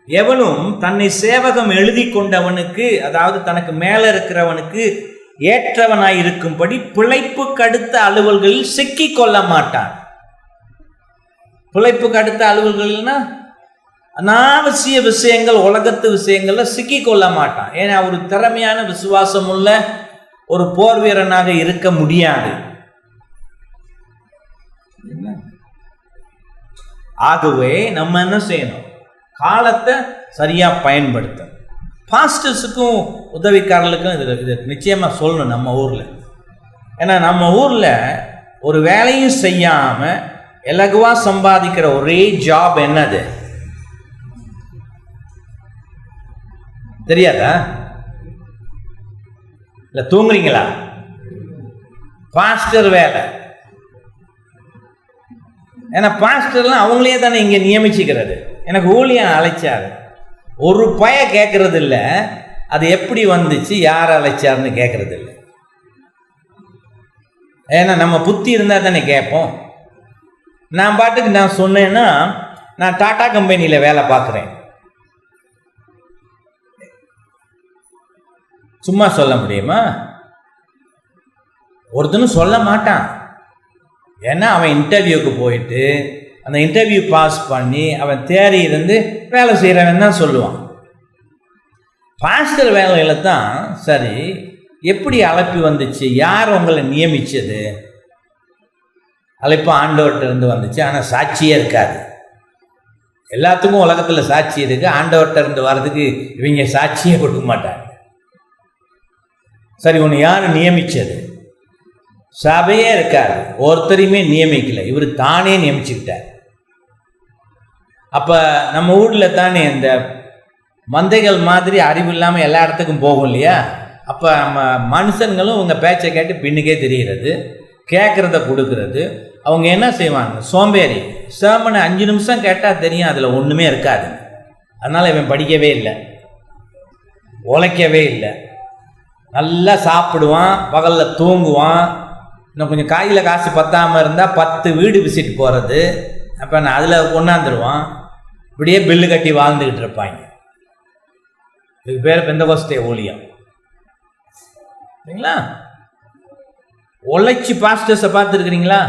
எவனும் தன்னை சேவகம் எழுதி கொண்டவனுக்கு, அதாவது தனக்கு மேல இருக்கிறவனுக்கு ஏற்றவனாய் இருக்கும்படி பிழைப்புக்கு அடுத்த அலுவல்களில் சிக்கி கொள்ள மாட்டான். பிழைப்புக்கு அடுத்த அலுவல்கள்னா அனாவசிய விஷயங்கள், உலகத்து விஷயங்கள்ல சிக்கி கொள்ள மாட்டான். ஏன்னா ஒரு திறமையான விசுவாசம் உள்ள ஒரு போர் வீரனாக இருக்க முடியாது. ஆகவே நம்ம என்ன செய்யணும்? காலத்தை சரியா பயன்படுத்தணும். பாஸ்டர்ஸுக்கும் உதவிக்காரர்களுக்கும் இது நிச்சயமா சொல்லணும் நம்ம ஊர்ல. ஏன்னா நம்ம ஊர்ல ஒரு வேலையும் செய்யாம இலகுவா சம்பாதிக்கிற ஒரே ஜாப் என்னது தெரியாதா? இல்லை தூங்குறீங்களா? பாஸ்டர் வேலை. ஏன்னா பாஸ்டர்லாம் அவங்களே தானே இங்கே நியமிச்சுக்கிறது. எனக்கு ஊழியம் அழைச்சாரு, ஒரு பய கேட்கறது இல்லை, அது எப்படி வந்துச்சு, யார் அழைச்சாருன்னு கேட்கறது இல்லை. ஏன்னா நம்ம புத்தி இருந்தால் தானே கேட்போம். நான் பாட்டுக்கு நான் சொன்னேன்னா, நான் டாடா கம்பெனியில் வேலை பார்க்குறேன், சும்மா சொல்ல முடியுமா? ஒருத்தனும் சொல்ல மாட்டான். ஏன்னா அவன் இன்டர்வியூக்கு போயிட்டு அந்த இன்டர்வியூ பாஸ் பண்ணி அவன் தேறி இருந்து வேலை செய்கிறவன் தான் சொல்லுவான். பாஸ்டர் வேலையில் தான் சரி எப்படி அழைப்பு வந்துச்சு, யார் உங்களை நியமித்தது? அழைப்பு ஆண்டவர்கிட்ட இருந்து வந்துச்சு. ஆனால் சாட்சியே இருக்காது. எல்லாத்துக்கும் உலகத்தில் சாட்சி இருக்குது. ஆண்டவர்கிட்ட இருந்து வர்றதுக்கு இவங்க சாட்சியே கொடுக்க மாட்டாங்க. சரி, உன்னை யார் நியமித்தது? சபையே இருக்காது, ஒருத்தரையுமே நியமிக்கலை, இவர் தானே நியமிச்சுக்கிட்டார். அப்போ நம்ம ஊரில் தானே இந்த மந்தைகள் மாதிரி அறிவு இல்லாமல் எல்லா இடத்துக்கும் போகும் இல்லையா? அப்போ நம்ம மனுஷங்களும் உங்கள் பேச்சை கேட்டு பின்னுக்கே தெரிகிறது, கேட்குறத கொடுக்கறது. அவங்க என்ன செய்வாங்க? சோம்பேறி. சேமனை 5 நிமிஷம் கேட்டால் தெரியும் அதில் ஒன்றுமே இருக்காது. அதனால் இவன் படிக்கவே இல்லை, உழைக்கவே இல்லை, நல்லா சாப்பிடுவான், பகலில் தூங்குவான், இன்னும் கொஞ்சம் கையில் காசு பத்தாமல் இருந்தால் 10 வீடு விசிட் போகிறது, அப்போ நான் அதில் கொண்டாந்துருவான். இப்படியே பில்லு கட்டி வாழ்ந்துக்கிட்டு இருப்பாங்க. இதுக்கு பேர் பெந்தகோஸ்தே ஊழியம் சரிங்களா? உழைச்சி பாஸ்டர்ஸை பார்த்துருக்குறீங்களா?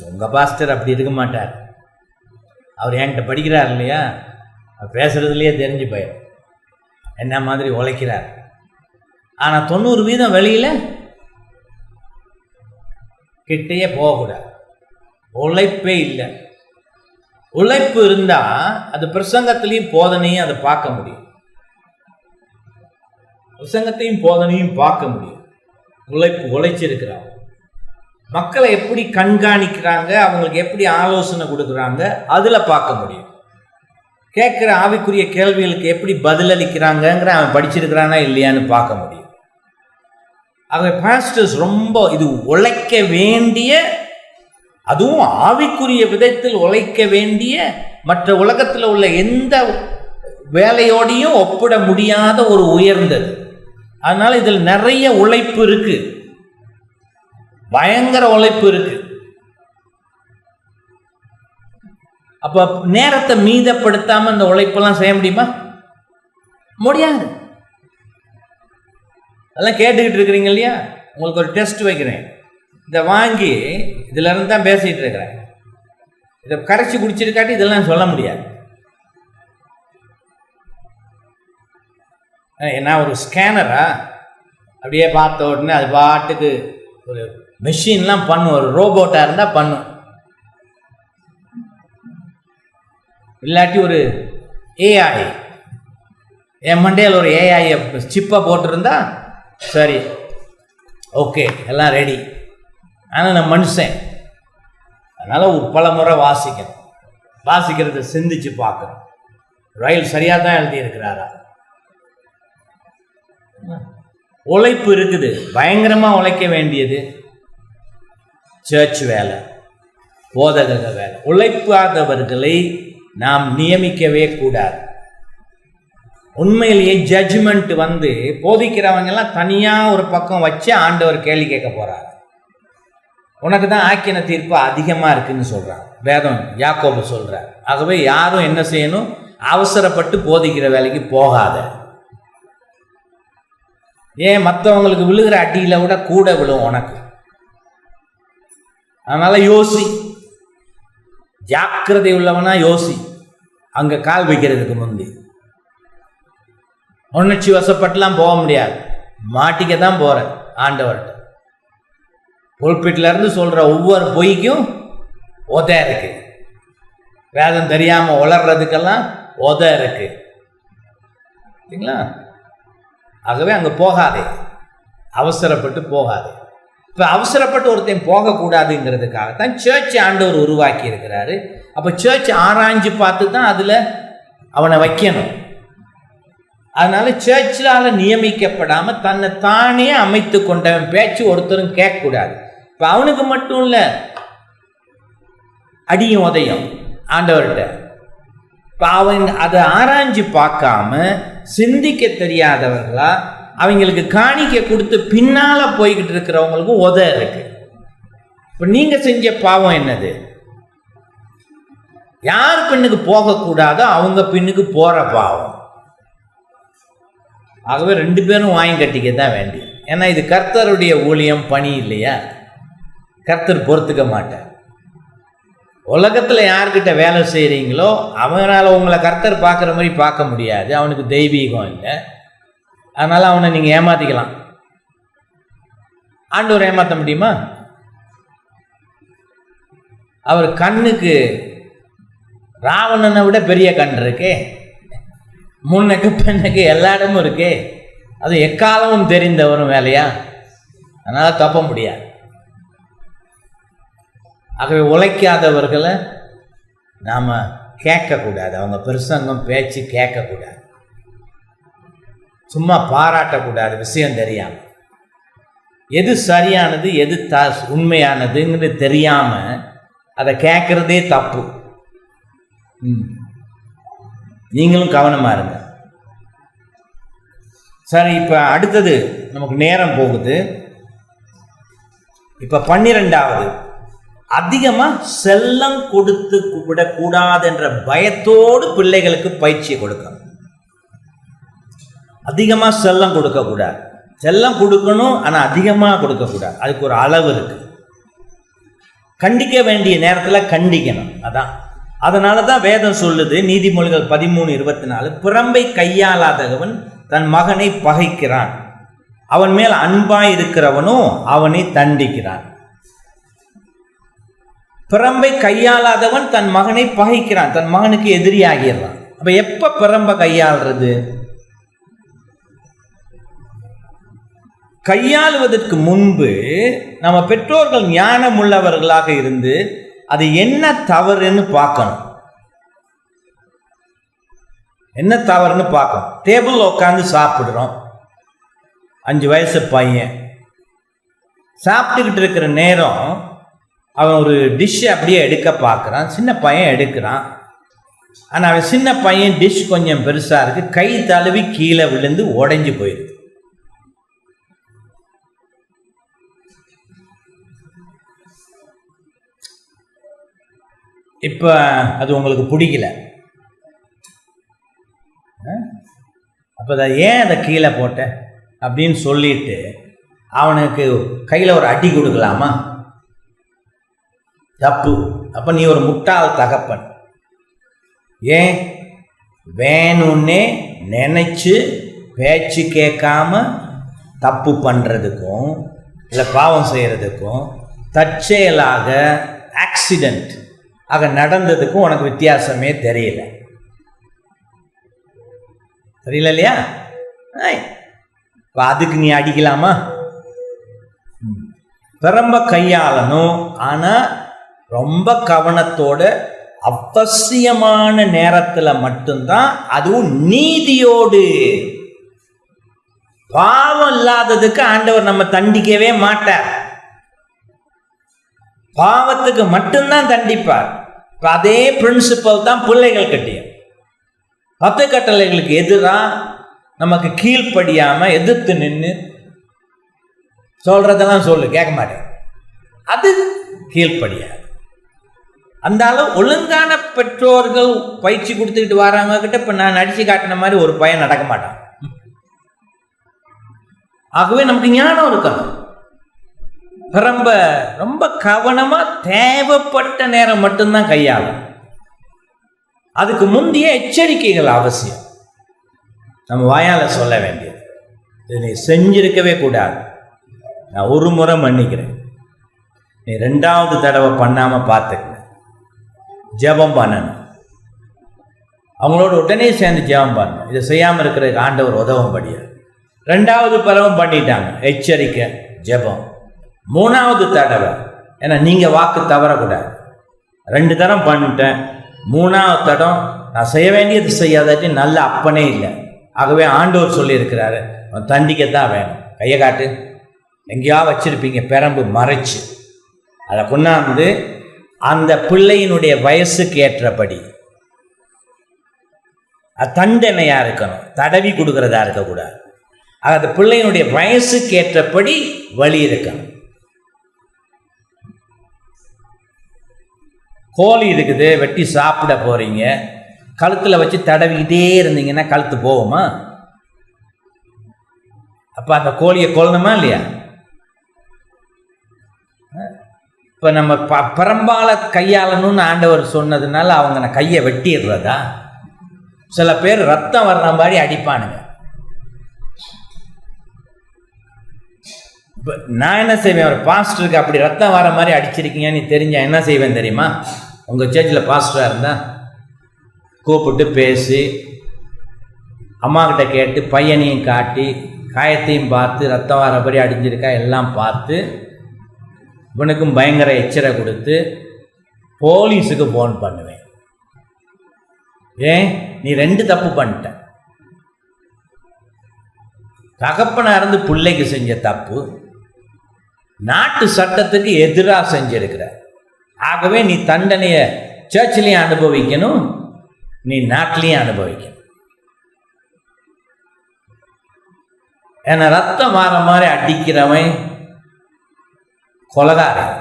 உங்கள் பாஸ்டர் அப்படி இருக்க மாட்டார். அவர் என்கிட்ட படிக்கிறார் இல்லையா, பேசுகிறதுலையே தெரிஞ்சு போயிடும் என்ன மாதிரி உழைக்கிறார். ஆனால் 90% வெளியில் கிட்டேயே போகக்கூடாது. உழைப்பே இல்லை. உழைப்பு இருந்தால் அது பிரசங்கத்திலையும் போதனையும் அதை பார்க்க முடியும். பிரசங்கத்தையும் போதனையும் பார்க்க முடியும். உழைச்சிருக்கிறாங்க. மக்களை எப்படி கண்காணிக்கிறாங்க, அவங்களுக்கு எப்படி ஆலோசனை கொடுக்குறாங்க, அதில் பார்க்க முடியும். கேட்குற ஆவிக்குரிய கேள்விகளுக்கு எப்படி பதிலளிக்கிறாங்கங்கிற அவன் படிச்சிருக்கிறானா இல்லையான்னு பார்க்க முடியும். ஆக பாஸ்டர்ஸ் ரொம்ப இது உழைக்க வேண்டிய, அதுவும் ஆவிக்குரிய விதத்தில் உழைக்க வேண்டிய, மற்ற உலகத்தில் உள்ள எந்த வேலையோடையும் ஒப்பிட முடியாத ஒரு உயர்ந்தது. அதனால இதில் நிறைய உழைப்பு இருக்கு, பயங்கர உழைப்பு இருக்கு. அப்ப நேரத்தை மீதப்படுத்தாம இந்த உழைப்பெல்லாம் செய்ய முடியுமா? முடியாது. அதெல்லாம் கேட்டுக்கிட்டு இருக்கிறீங்க இல்லையா? உங்களுக்கு ஒரு டெஸ்ட் வைக்கிறேன். இதை வாங்கி இதுல இருந்து தான் பேசிட்டு இருக்கிறேன். இதை கரைச்சி குடிச்சிருக்காட்டி இதெல்லாம் சொல்ல முடியாது. ஏன்னா ஒரு ஸ்கேனரா அப்படியே பார்த்த உடனே அது பாட்டுக்கு ஒரு மெஷின்லாம் பண்ணும். ஒரு ரோபோட்டாக இருந்தால் பண்ணும். இல்லாட்டி ஒரு ஏஐ, என் மண்டையில் ஒரு ஏஐ சிப்பை போட்டிருந்தா சரி ஓகே எல்லாம் ரெடி. ஆனால் நான் மனுஷன், அதனால் பல முறை வாசிக்கணும். வாசிக்கிறத சிந்திச்சு பார்க்கணும். ரயில் சரியாக தான் எழுதியிருக்கிறாரா? உழைப்பு இருக்குது, பயங்கரமாக உழைக்க வேண்டியது. சர்ச் வேலை, போதக வேலை. உழைப்பாதவர்களை நாம் நியமிக்கவே கூடாது. உண்மையிலேயே ஜட்ஜ்மெண்ட் வந்து போதிக்கிறவங்கெல்லாம் தனியாக ஒரு பக்கம் வச்சு ஆண்டவர் கேள்வி கேட்க போகிறார். உனக்கு தான் ஆக்கின தீர்ப்பு அதிகமாக இருக்குன்னு சொல்கிறான் வேதம், யாக்கோபு சொல்கிறார். ஆகவே யாரும் என்ன செய்யணும்? அவசரப்பட்டு போதிக்கிற வேலைக்கு போகாத. ஏன் மற்றவங்களுக்கு விழுகிற அடியில விட கூட விழும் உனக்கு. அதனால யோசி, ஜாக்கிரதை உள்ளவனா யோசி. அங்க கால் வைக்கிறதுக்கு முந்தி உணர்ச்சி வசப்பட்டுலாம் போக முடியாது, மாட்டிக்க தான் போற ஆண்டவர்கிட்ட. புல்பிட்ல இருந்து சொல்ற ஒவ்வொரு பொய்க்கும் உதை இருக்கு. வேதம் தெரியாம உளர்றதுக்கெல்லாம் உதை இருக்கு. சரிங்களா? ஆகவே அங்கே போகாதே, அவசரப்பட்டு போகாதே. இப்போ அவசரப்பட்டு ஒருத்தன் போகக்கூடாதுங்கிறதுக்காகத்தான் சர்ச் ஆண்டவர் உருவாக்கி இருக்கிறாரு. அப்போ சர்ச் ஆராய்ஞ்சு பார்த்து தான் அதில் அவனை வைக்கணும். அதனால சர்ச்சால் நியமிக்கப்படாமல் தன்னை தானே அமைத்து கொண்டவன் பேச்சு ஒருத்தரும் கேட்கக்கூடாது. இப்போ அவனுக்கு மட்டும் இல்லை, அடியும் உதையும் ஆண்டவர்கிட்ட. இப்போ அவன் அதை ஆராய்ஞ்சு பார்க்காம சிந்திக்க தெரியாதவர்களா அவங்களுக்கு காணிக்க கொடுத்து பின்னால போய்கிட்டு இருக்கிறவங்களுக்கு உதை இருக்கு. இப்போ நீங்க செஞ்ச பாவம் என்னது? யார் பின்னுக்கு போகக்கூடாதோ அவங்க பின்னுக்கு போற பாவம். ஆகவே 2 பேரும் வாங்கி கட்டிக்க தான் வேண்டியது. ஏன்னா இது கர்த்தருடைய ஊழியம், பணி இல்லையா? கர்த்தர் பொறுத்துக்க மாட்டார். உலகத்தில் யார்கிட்ட வேலை செய்கிறீங்களோ அவனால் உங்களை கர்த்தர் பார்க்குற மாதிரி பார்க்க முடியாது. அவனுக்கு தெய்வீகம் இல்லை. அதனால் அவனை நீங்கள் ஏமாற்றிக்கலாம். ஆண்டவர் ஏமாற்ற முடியுமா? அவர் கண்ணுக்கு ராவணனை விட பெரிய கண் இருக்கே, முன்னுக்கு பெண்ணுக்கு எல்லா இடமும் இருக்கே. அது எக்காலமும் தெரிந்தவரும் வேலையா? அதனால் தப்ப முடியாது. ஆகவே உழைக்காதவர்களை நாம் கேட்கக்கூடாது. அவங்க பிரசங்கம் பேச்சு கேட்கக்கூடாது. சும்மா பாராட்டக்கூடாது விஷயம் தெரியாமல். எது சரியானது எது உண்மையானதுங்கிறது தெரியாமல் அதை கேட்குறதே தப்பு. நீங்களும் கவனமாக இருங்க. சரி, இப்போ அடுத்தது நமக்கு நேரம் போகுது. இப்போ 12வது, அதிகமாக செல்லம் கொடுத்து விடக்கூடாது என்ற பயத்தோடு பிள்ளைகளுக்கு பயிற்சி கொடுக்கணும். அதிகமாக செல்லம் கொடுக்கக்கூடாது. செல்லம் கொடுக்கணும், ஆனால் அதிகமாக கொடுக்கக்கூடாது. அதுக்கு ஒரு அளவு இருக்கு. கண்டிக்க வேண்டிய நேரத்தில் கண்டிக்கணும். அதனால தான் வேதம் சொல்லுது, நீதிமொழிகள் 13:24, பிறம்பை கையாளாதவன் தன் மகனை பகைக்கிறான், அவன் மேல் அன்பாய் இருக்கிறவனோ அவனை தண்டிக்கிறான். பிறம்பை கையாளாதவன் தன் மகனை பகைக்கிறான், தன் மகனுக்கு எதிரியாகிறான். அப்ப எப்ப பிறம்ப கையாளுறது? கையாளுவதற்கு முன்பு நம்ம பெற்றோர்கள் ஞானம் உள்ளவர்களாக இருந்து அது என்ன தவறுன்னு பார்க்கணும். என்ன தவறுன்னு பார்க்கணும். டேபிள் உட்காந்து சாப்பிடுறோம், 5 வயசு பையன் சாப்பிட்டுக்கிட்டு இருக்கிற நேரம் அவன் ஒரு டிஷ் அப்படியே எடுக்க பார்க்குறான். சின்ன பையன் எடுக்கிறான். ஆனால் அவன் சின்ன பையன் டிஷ் கொஞ்சம் பெருசாக இருக்கு, கை தழுவி கீழே விழுந்து உடைஞ்சு போயிடுது. இப்போ அது உங்களுக்கு பிடிக்கல. அப்போ ஏன் அதை கீழே போட்ட அப்படின்னு சொல்லிட்டு அவனுக்கு கையில் ஒரு அடி கொடுக்கலாமா? தப்பு. அப்போ நீ ஒரு முட்டாள் தகப்பன். ஏன்? வேணும்னே நினைச்சு பேச்சு கேட்காம தப்பு பண்ணுறதுக்கும் இல்லை பாவம் செய்கிறதுக்கும் தற்செயலாக ஆக்சிடென்ட் ஆக நடந்ததுக்கும் உனக்கு வித்தியாசமே தெரியல இல்லையா? இப்போ அதுக்கு நீ அடிக்கலாமா? ரொம்ப கையாளணும், ஆனால் ரொம்ப கவனத்தோட அவசியமான நேரத்தில் மட்டும்தான், அதுவும் நீதியோடு. பாவம் இல்லாததுக்கு ஆண்டவர் நம்ம தண்டிக்கவே மாட்டார், பாவத்துக்கு மட்டும்தான் தண்டிப்பார். அதே பிரின்சிபல் தான் பிள்ளைகள் கிட்டேயும். 10 கட்டளைகளுக்கு எதிராக நமக்கு கீழ்ப்படியாம எதிர்த்து நின்று சொல்றதெல்லாம் சொல்லு, கேட்க மாட்டேன், அது கீழ்ப்படியாது. அந்த அளவு ஒழுங்கான பெற்றோர்கள் பயிற்சி கொடுத்துக்கிட்டு வராங்க கிட்ட இப்ப நான் நடிச்சு காட்டின மாதிரி ஒரு பையன் நடக்க மாட்டான். ஆகவே நமக்கு ஞானம் இருக்கணும். ரொம்ப ரொம்ப கவனமா தேவைப்பட்ட நேரம் மட்டும்தான் கையாளும். அதுக்கு முந்தைய எச்சரிக்கைகள் அவசியம். நம்ம வாயால சொல்ல வேண்டியது, இதை நீ செஞ்சிருக்கவே கூடாது, நான் ஒரு முறை மன்னிக்கிறேன், நீ 2வது தடவை பண்ணாம பார்த்துக்க. ஜெபம் பண்ணணும், அவங்களோட உடனே சேர்ந்து ஜெபம் பண்ணணும். இதை செய்யாமல் இருக்கிறதுக்கு ஆண்டவர் உதவும்படியா. 2வது பருவம் பண்ணிட்டாங்க, எச்சரிக்கை, ஜெபம். 3வது தடவை, ஏன்னா நீங்க வாக்கு தவறக்கூடாது. 2 தரம் பண்ணிட்டேன், 3வது தடம் நான் செய்ய வேண்டியது செய்யாதாட்டி நல்ல அப்பனே இல்லை. ஆகவே ஆண்டவர் சொல்லி இருக்கிறாரு, தண்டிக்கத்தான் வேணும். கையை காட்டு, எங்கேயா வச்சிருப்பீங்க பெரம்பு மறைச்சு, அதை கொண்டாந்து அந்த பிள்ளையினுடைய வயசுக்கு ஏற்றபடி தண்டனையா இருக்கணும், தடவி கொடுக்கறதா இருக்கக்கூடாது. அந்த பிள்ளையினுடைய வயசுக்கு ஏற்றபடி வழி இருக்கணும். கோழி இருக்குது, வெட்டி சாப்பிட போறீங்க, கழுத்தில் வச்சு தடவிக்கிட்டே இருந்தீங்கன்னா கழுத்து போகுமா? அப்போ அந்த கோழியை கொல்லணுமா இல்லையா? இப்போ நம்ம பரம்பால கையாளணும்னு ஆண்டவர் சொன்னதுனால அவங்க கையை வெட்டிடுறதா? சில பேர் ரத்தம் வர்ற மாதிரி அடிப்பானுங்க. இப்போ நான் என்ன செய்வேன், ஒரு பாஸ்டருக்கு அப்படி ரத்தம் வர மாதிரி அடிச்சிருக்கீங்கன்னு தெரிஞ்சா என்ன செய்வேன் தெரியுமா? உங்கள் சர்ச்சில் பாஸ்டராக இருந்தால் கூப்பிட்டு பேசி அம்மாக்கிட்ட கேட்டு பையனையும் காட்டி காயத்தையும் பார்த்து ரத்தம் வர மாதிரி அடிஞ்சிருக்கா எல்லாம் பார்த்து இவனுக்கும் பயங்கர எச்சரை கொடுத்து போலீஸுக்கு ஃபோன் பண்ணுவேன். ஏன் நீ 2 தப்பு பண்ணிட்ட. தகப்பனா இருந்து பிள்ளைக்கு செஞ்ச தப்பு நாட்டு சட்டத்துக்கு எதிராக செஞ்சிருக்கிற. ஆகவே நீ தண்டனையை சர்ச்சிலையும் அனுபவிக்கணும், நீ நாட்டிலையும் அனுபவிக்கணும். ஏன்னா ரத்தம் மாற மாதிரி அடிக்கிறவன் கொலகாரன்.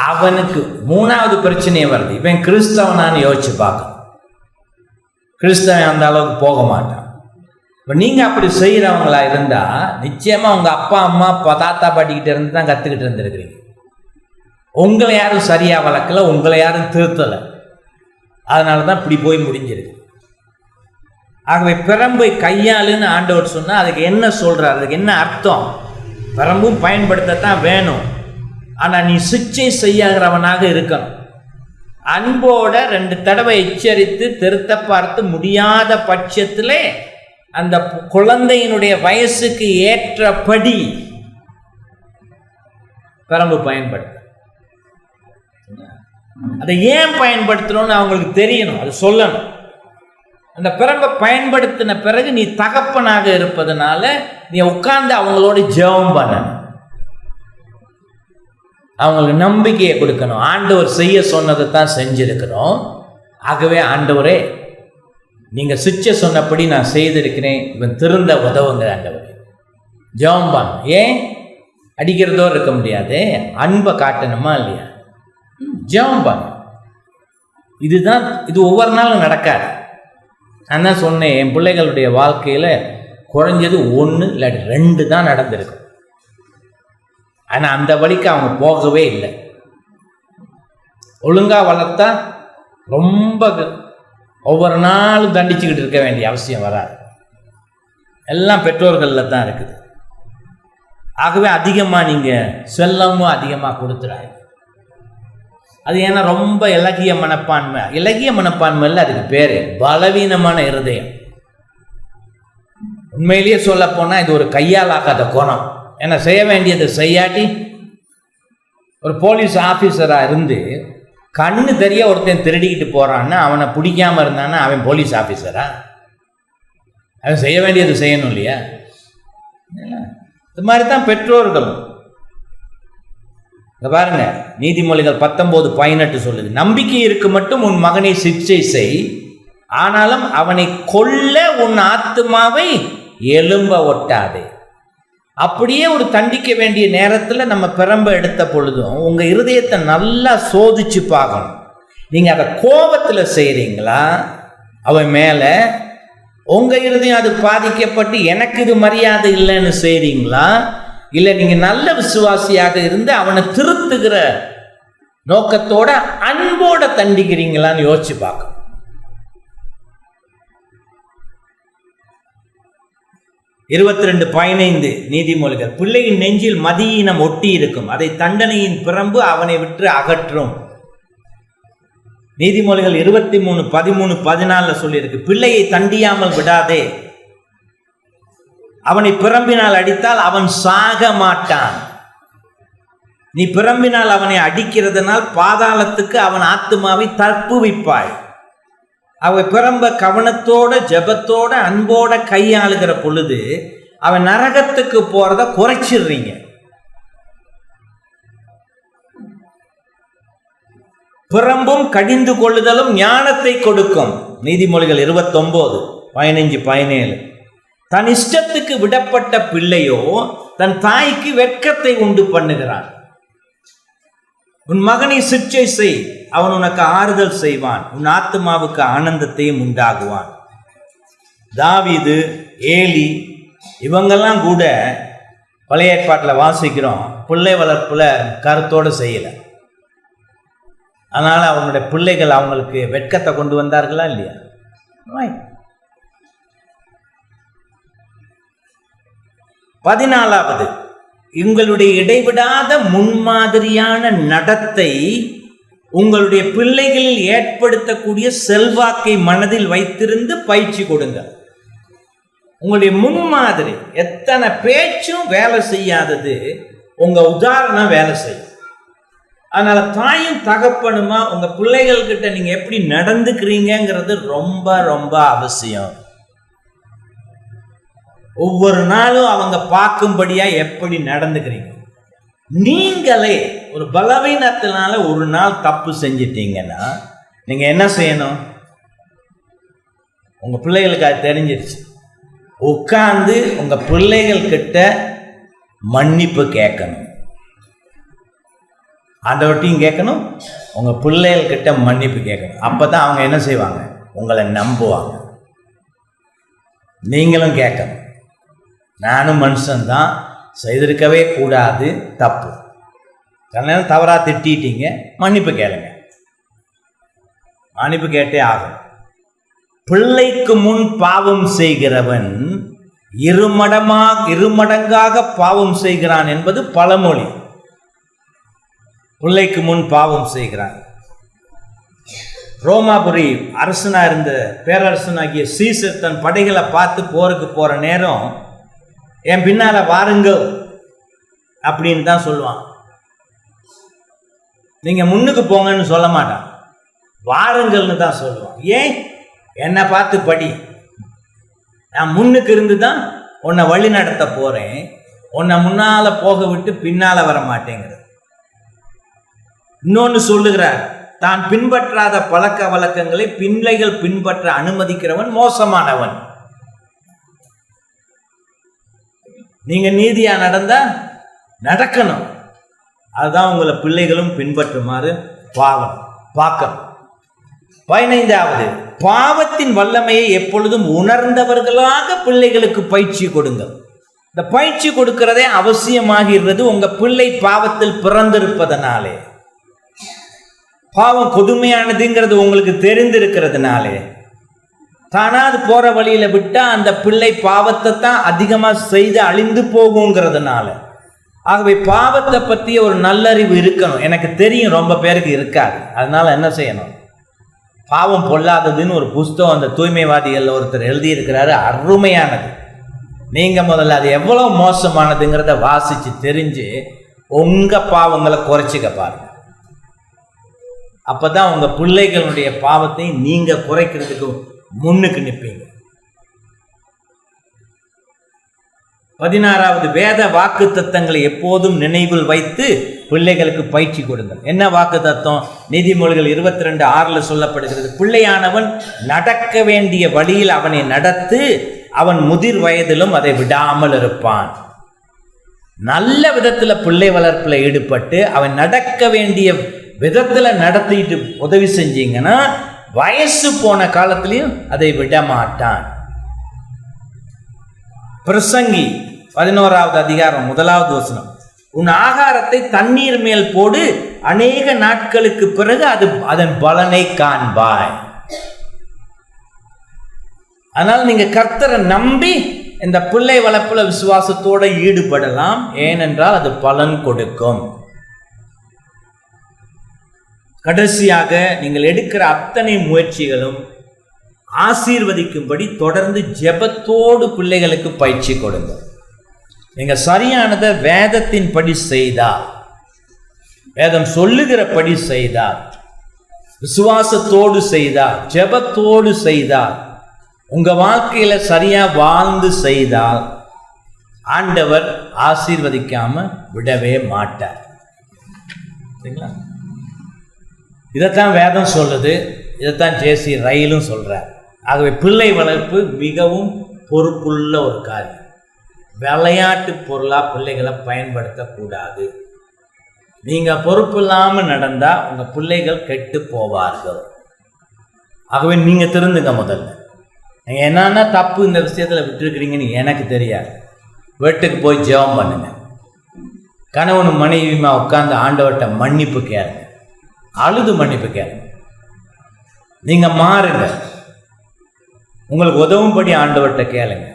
அவனுக்கு 3வது பிரச்சனையே வருது. இவன் கிறிஸ்தவனான்னு யோசிச்சு பார்க்கணும். கிறிஸ்தவன் அந்த அளவுக்கு போக மாட்டான். இப்போ நீங்கள் அப்படி செய்கிறவங்களா இருந்தால் நிச்சயமாக உங்கள் அப்பா அம்மா தாத்தா பாட்டிக்கிட்ட இருந்து தான் கற்றுக்கிட்டு இருந்துருக்கிறீங்க. உங்களை யாரும் சரியாக வளர்க்கலை, உங்களை யாரும் திருத்தலை. அதனால தான் இப்படி போய் முடிஞ்சிருக்கு. ஆகவே பிரம்பை கையாளுன்னு ஆண்டவர் சொன்னால் அதுக்கு என்ன சொல்கிறார், அதுக்கு என்ன அர்த்தம்? பிரம்பும் பயன்படுத்தத்தான் வேணும், ஆனால் நீ சிக்ஷை செய்யாகிறவனாக இருக்கணும். அன்போட 2 தடவை எச்சரித்து திருத்த பார்த்து முடியாத பட்சத்திலே அந்த குழந்தையினுடைய வயசுக்கு ஏற்றபடி பிரம்பு பயன்படுத்த. அதை ஏன் பயன்படுத்துறோம்னு அவங்களுக்கு தெரியணும், அது சொல்லணும். அந்த பிரம்பை பயன்படுத்தின பிறகு நீ தகப்பனாக இருப்பதனால நீ உட்கார்ந்து அவங்களோட ஜெபம் பண்ணணும், அவங்களுக்கு நம்பிக்கையை கொடுக்கணும். ஆண்டவர் செய்ய சொன்னதை தான் செஞ்சிருக்கிறோம். ஆகவே ஆண்டவரே நீங்கள் சிச்சை சொன்னபடி நான் செய்திருக்கிறேன், இவன் திருந்த உதவுங்க ஆண்டவரே. ஜெபம் பண்ண. ஏன் அடிக்கிறதோ இருக்க முடியாது, அன்பை காட்டணுமா இல்லையா? ஜெபம் பண்ண. இது ஒவ்வொரு நாளும் நடக்காது. நான் தான் சொன்னேன், என் பிள்ளைகளுடைய வாழ்க்கையில் குறைஞ்சது 1 இல்லாட்டி 2 தான் நடந்திருக்கு. ஆனால் அந்த வழிக்கு அவங்க போகவே இல்லை. ஒழுங்காக வளர்த்தா ரொம்ப ஒவ்வொரு நாளும் தண்டிச்சுக்கிட்டு இருக்க வேண்டிய அவசியம் வராது. எல்லாம் பெற்றோர்களில் தான் இருக்குது. ஆகவே அதிகமாக நீங்கள் செல்லமும் அதிகமாக கொடுத்துறாங்க. அது ஏன்னா ரொம்ப இலகிய மனப்பான்மை. இலகிய மனப்பான்மையில் அதுக்கு பேர் பலவீனமான இருதயம். உண்மையிலேயே சொல்ல போனால் இது ஒரு கையாலாகாத குணம். ஏன்னா செய்ய வேண்டியதை செய்யாட்டி, ஒரு போலீஸ் ஆஃபீஸராக இருந்து கண்ணு தெரிய ஒருத்தன் திருடிக்கிட்டு போகிறான்னா அவனை பிடிக்காமல் இருந்தான்னா அவன் போலீஸ் ஆஃபீஸரா? அவன் செய்ய வேண்டியது செய்யணும் இல்லையா? இது மாதிரி தான் பெற்றோர்களும். இதை பாருங்க, நீதிமொழிகள் 19:18 சொல்லுது, நம்பிக்கை இருக்கு மட்டும் உன் மகனை சிக்ஷை செய், ஆனாலும் அவனை கொல்ல உன் ஆத்துமாவை எழும்ப ஒட்டாதே. அப்படியே ஒரு தண்டிக்க வேண்டிய நேரத்தில் நம்ம பிரம்ப எடுத்த பொழுதும் உங்கள் இருதயத்தை நல்லா சோதிச்சு பார்க்கணும். நீங்கள் அதை கோபத்தில் செய்கிறீங்களா அவன் மேலே? உங்கள் இருதயம் அது பாதிக்கப்பட்டு எனக்கு இது மரியாதை இல்லைன்னு செய்கிறீங்களா? இல்லை நீங்கள் நல்ல விசுவாசியாக இருந்து அவனை திருத்துகிற நோக்கத்தோட அன்போட தண்டிக்கிறீங்களான்னு யோசிச்சு பார்க்கணும். (22:15) நீதிமொழிகள், பிள்ளையின் நெஞ்சில் மதியினம் ஒட்டி இருக்கும், அதை தண்டனையின் பிரம்பு அவனை விட்டு அகற்றும். நீதிமொழிகள் 23:13-14 சொல்லியிருக்கு, பிள்ளையை தண்டியாமல் விடாதே, அவனை பிரம்பினால் அடித்தால் அவன் சாக மாட்டான். நீ பிரம்பினால் அவனை அடிக்கிறதுனால் பாதாளத்துக்கு அவன் ஆத்துமாவை தப்புவிப்பாய். அவ பிரம்ப கவனத்தோட ஜபத்தோட அன்போட கையாளுகிற பொழுது அவன் நரகத்துக்கு போறத குறைச்சிடுறீங்க. பிரம்பும் கடிந்து கொள்ளுதலும் ஞானத்தை கொடுக்கும். நீதிமொழிகள் 29:15-17. தன் இஷ்டத்துக்கு விடப்பட்ட பிள்ளையோ தன் தாய்க்கு வெட்கத்தை உண்டு பண்ணுகிறான். உன் மகனை சிக்ஷை செய், அவன் உனக்கு ஆறுதல் செய்வான், உன் ஆத்துமாவுக்கு ஆனந்தத்தையும் உண்டாகுவான். தாவீது, ஏலி இவங்கெல்லாம் கூட பழைய ஏற்பாட்டில் வாசிக்கிறோம், பிள்ளை வளர்ப்பில் கருத்தோடு செய்யலை. அதனால் அவங்களுடைய பிள்ளைகள் அவங்களுக்கு வெட்கத்தை கொண்டு வந்தார்களா இல்லையா? 14வது, உங்களுடைய இடைவிடாத முன்மாதிரியான நடத்தை உங்களுடைய பிள்ளைகளில் ஏற்படுத்தக்கூடிய செல்வாக்கை மனதில் வைத்திருந்து பயிற்சி கொடுங்க. உங்களுடைய முன்மாதிரி, எத்தனை பேச்சும் வேலை செய்யாதது, உங்க உதாரணம் வேலை செய்யும். அதனால தாயும் தகப்பனுமா உங்க பிள்ளைகள் கிட்ட நீங்க எப்படி நடந்துக்கிறீங்கிறது ரொம்ப ரொம்ப அவசியம். ஒவ்வொரு நாளும் அவங்க பார்க்கும்படியா எப்படி நடந்துக்கிறீங்க. நீங்களே ஒரு பலவீனத்தினால ஒரு நாள் தப்பு செஞ்சிட்டீங்கன்னா நீங்க என்ன செய்யணும்? உங்க பிள்ளைகளுக்கு அது தெரிஞ்சிருச்சு, உட்கார்ந்து உங்க பிள்ளைகள் கிட்ட மன்னிப்பு கேட்கணும். ஆண்டவர்கிட்டையும் கேட்கணும், உங்க பிள்ளைகள் கிட்ட மன்னிப்பு கேட்கணும். அப்பதான் அவங்க என்ன செய்வாங்க? உங்களை நம்புவாங்க. நீங்களும் கேட்கணும், நானும் மனுஷன்தான், செய்திருக்கவே கூடாது, தப்பு, நேரம் தவறாக திட்டீங்க, மன்னிப்பு கேளுங்க. மன்னிப்பு கேட்டே ஆகும். பிள்ளைக்கு முன் பாவம் செய்கிறவன் இருமடங்காக பாவம் செய்கிறான் என்பது பழமொழி. பிள்ளைக்கு முன் பாவம் செய்கிறான். ரோமாபுரி அரசனா இருந்த பேரரசனாகிய சீசர் தன் படைகளை பார்த்து போருக்கு போற நேரம், என் பின்னால வாருங்கள் அப்படின்னு தான் சொல்லுவான். நீங்க முன்னுக்கு போங்கன்னு சொல்ல மாட்டான், வாருங்கள்னு தான் சொல்லுவான். ஏன்? என்னை பார்த்து படி, நான் முன்னுக்கு இருந்து தான் உன்னை வழி நடத்த போறேன், உன்னை முன்னால போக விட்டு பின்னால வர மாட்டேங்கிறது. இன்னொன்னு சொல்லுகிறார், தான் பின்பற்றாத பழக்க வழக்கங்களை பிள்ளைகள் பின்பற்ற அனுமதிக்கிறவன் மோசமானவன். நீங்க நீதியா நடந்தா நடக்கணும், அதுதான் உங்களை பிள்ளைகளும் பின்பற்றுமாறு பார்க்கணும். 15வது, பாவத்தின் வல்லமையை எப்பொழுதும் உணர்ந்தவர்களாக பிள்ளைகளுக்கு பயிற்சி கொடுங்கள். இந்த பயிற்சி கொடுக்கிறதே அவசியமாகிறது உங்க பிள்ளை பாவத்தில் பிறந்திருப்பதனாலே, பாவம் கொடுமையானதுங்கிறது உங்களுக்கு தெரிந்திருக்கிறதுனாலே. தானாது போற வழியில விட்டா அந்த பிள்ளை பாவத்தை தான் அதிகமா செய்து அழிந்து போகுங்கிறதுனால. ஆகவே பாவத்தை பற்றிய ஒரு நல்லறிவு இருக்கணும். எனக்கு தெரியும், ரொம்ப பேருக்கு இருக்காது. அதனால என்ன செய்யணும்? பாவம் பொல்லாததுன்னு ஒரு புஸ்தகம் அந்த தூய்மைவாதிகள் ஒருத்தர் எழுதியிருக்கிறாரு, அருமையானது. நீங்க முதல்ல அது எவ்வளவு மோசமானதுங்கிறத வாசிச்சு தெரிஞ்சு உங்க பாவங்களை குறைச்சிக்க பாருங்க. அப்பதான் உங்க பிள்ளைகளுடைய பாவத்தை நீங்க குறைக்கிறதுக்கு முன்னுக்கு நிற்பீங்க. 16வது, வேத வாக்கு தத்தங்களை எப்போதும் நினைவில் வைத்து பிள்ளைகளுக்கு பயிற்சி கொடுங்கள். என்ன வாக்கு தத்தம்? நீதிமொழிகள் 22:6 சொல்லப்படுகிறது, பிள்ளையானவன் நடக்க வேண்டிய வழியில் அவனை நடத்து, அவன் முதிர் வயதிலும் அதை விடாமல் இருப்பான். நல்ல விதத்துல பிள்ளை வளர்ப்புல ஈடுபட்டு அவன் நடக்க வேண்டிய விதத்துல நடத்திட்டு உதவி செஞ்சீங்கன்னா வயசு போன காலத்திலையும் அதை விட மாட்டான். பிரசங்கி 11வது அதிகாரம் 1வது வசனம், உன் ஆகாரத்தை தண்ணீர் மேல் போடு, அநேக நாட்களுக்கு பிறகு அதன் பலனை காண்பாய். அதனால் நீங்க கர்த்தரை நம்பி இந்த பிள்ளை வளர்ப்புல விசுவாசத்தோட ஈடுபடலாம். ஏனென்றால் அது பலன் கொடுக்கும். கடைசியாக, நீங்கள் எடுக்கிற அத்தனை முயற்சிகளும் ஆசீர்வதிக்கும்படி தொடர்ந்து ஜெபத்தோடு பிள்ளைகளுக்கு பயிற்சி கொடுங்க. நீங்க சரியானதை வேதத்தின் படி செய்தால், வேதம் சொல்லுகிற படி செய்தால், விசுவாசத்தோடு செய்தால், ஜெபத்தோடு செய்தால், உங்க வாழ்க்கையில சரியா வாழ்ந்து செய்தால் ஆண்டவர் ஆசீர்வதிக்காம விடவே மாட்டார். சரிங்களா? இதைத்தான் வேதம் சொல்லுது, இதைத்தான் ஜேசி ரயிலும் சொல்றார். ஆகவே பிள்ளை வளர்ப்பு மிகவும் பொறுப்புள்ள ஒரு காரியம். விளையாட்டு பொருளா பிள்ளைகளை பயன்படுத்தக்கூடாது. நீங்க பொறுப்பு இல்லாம நடந்தா உங்க பிள்ளைகள் கெட்டு போவார்கள். ஆகவே நீங்க திருந்துங்க முதல்ல. நீங்கள் என்னன்னா தப்பு இந்த விஷயத்தில் விட்டுருக்கிறீங்கன்னு எனக்கு தெரியாது. வீட்டுக்கு போய் ஜெபம் பண்ணுங்க. கணவனும் மனைவியுமா உட்கார்ந்து ஆண்டவர்கிட்ட மன்னிப்பு கேளுங்க. அழுது மன்னிப்பு கேளுங்க. நீங்கள் மாறுங்க. உங்களுக்கு உதவும்படி ஆண்டவர்கிட்ட கேளுங்க.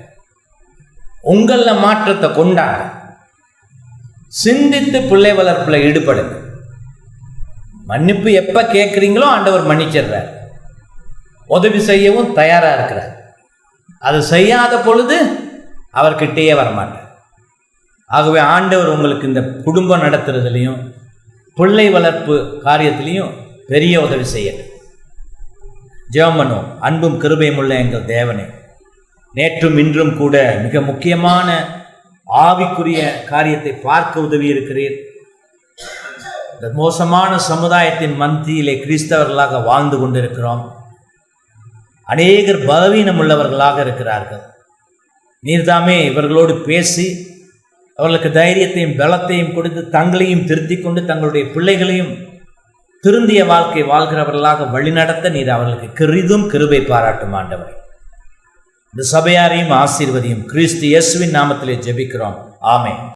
உங்களில் மாற்றத்தை கொண்டாங்க. சிந்தித்து பிள்ளை வளர்ப்பில் ஈடுபடுங்க. மன்னிப்பு எப்போ கேட்குறீங்களோ ஆண்டவர் மன்னிச்சிடுறார். உதவி செய்யவும் தயாராக இருக்கிறார். அது செய்யாத பொழுது அவர்கிட்டயே வரமாட்டார். ஆகவே ஆண்டவர் உங்களுக்கு இந்த குடும்பம் நடத்துறதுலையும் பிள்ளை வளர்ப்பு காரியத்திலையும் பெரிய உதவி செய்யணும். ஜெபம் பண்ணுவோம். அன்பும் கிருபையும் உள்ள எங்கள் தேவனே, நேற்றும் இன்றும் கூட மிக முக்கியமான ஆவிக்குரிய காரியத்தை பார்க்க உதவி இருக்கிறீர். இந்த மோசமான சமுதாயத்தின் மத்தியிலே கிறிஸ்தவர்களாக வாழ்ந்து கொண்டிருக்கிறோம். அநேகர் பலவீனம் உள்ளவர்களாக இருக்கிறார்கள். நீர்தாமே இவர்களோடு பேசி அவர்களுக்கு தைரியத்தையும் பலத்தையும் கொடுத்து தங்களையும் திருத்தி கொண்டு தங்களுடைய பிள்ளைகளையும் திருந்திய வாழ்க்கை வாழ்கிறவர்களாக வழிநடத்த நீர் அவர்களுக்கு கிறிதும் கிருபை பாராட்டும் ஆண்டவரே. இந்த சபையாரையும் ஆசீர்வதியும். கிறிஸ்து இயேசுவின் நாமத்திலே ஜெபிக்கிறோம். ஆமென்.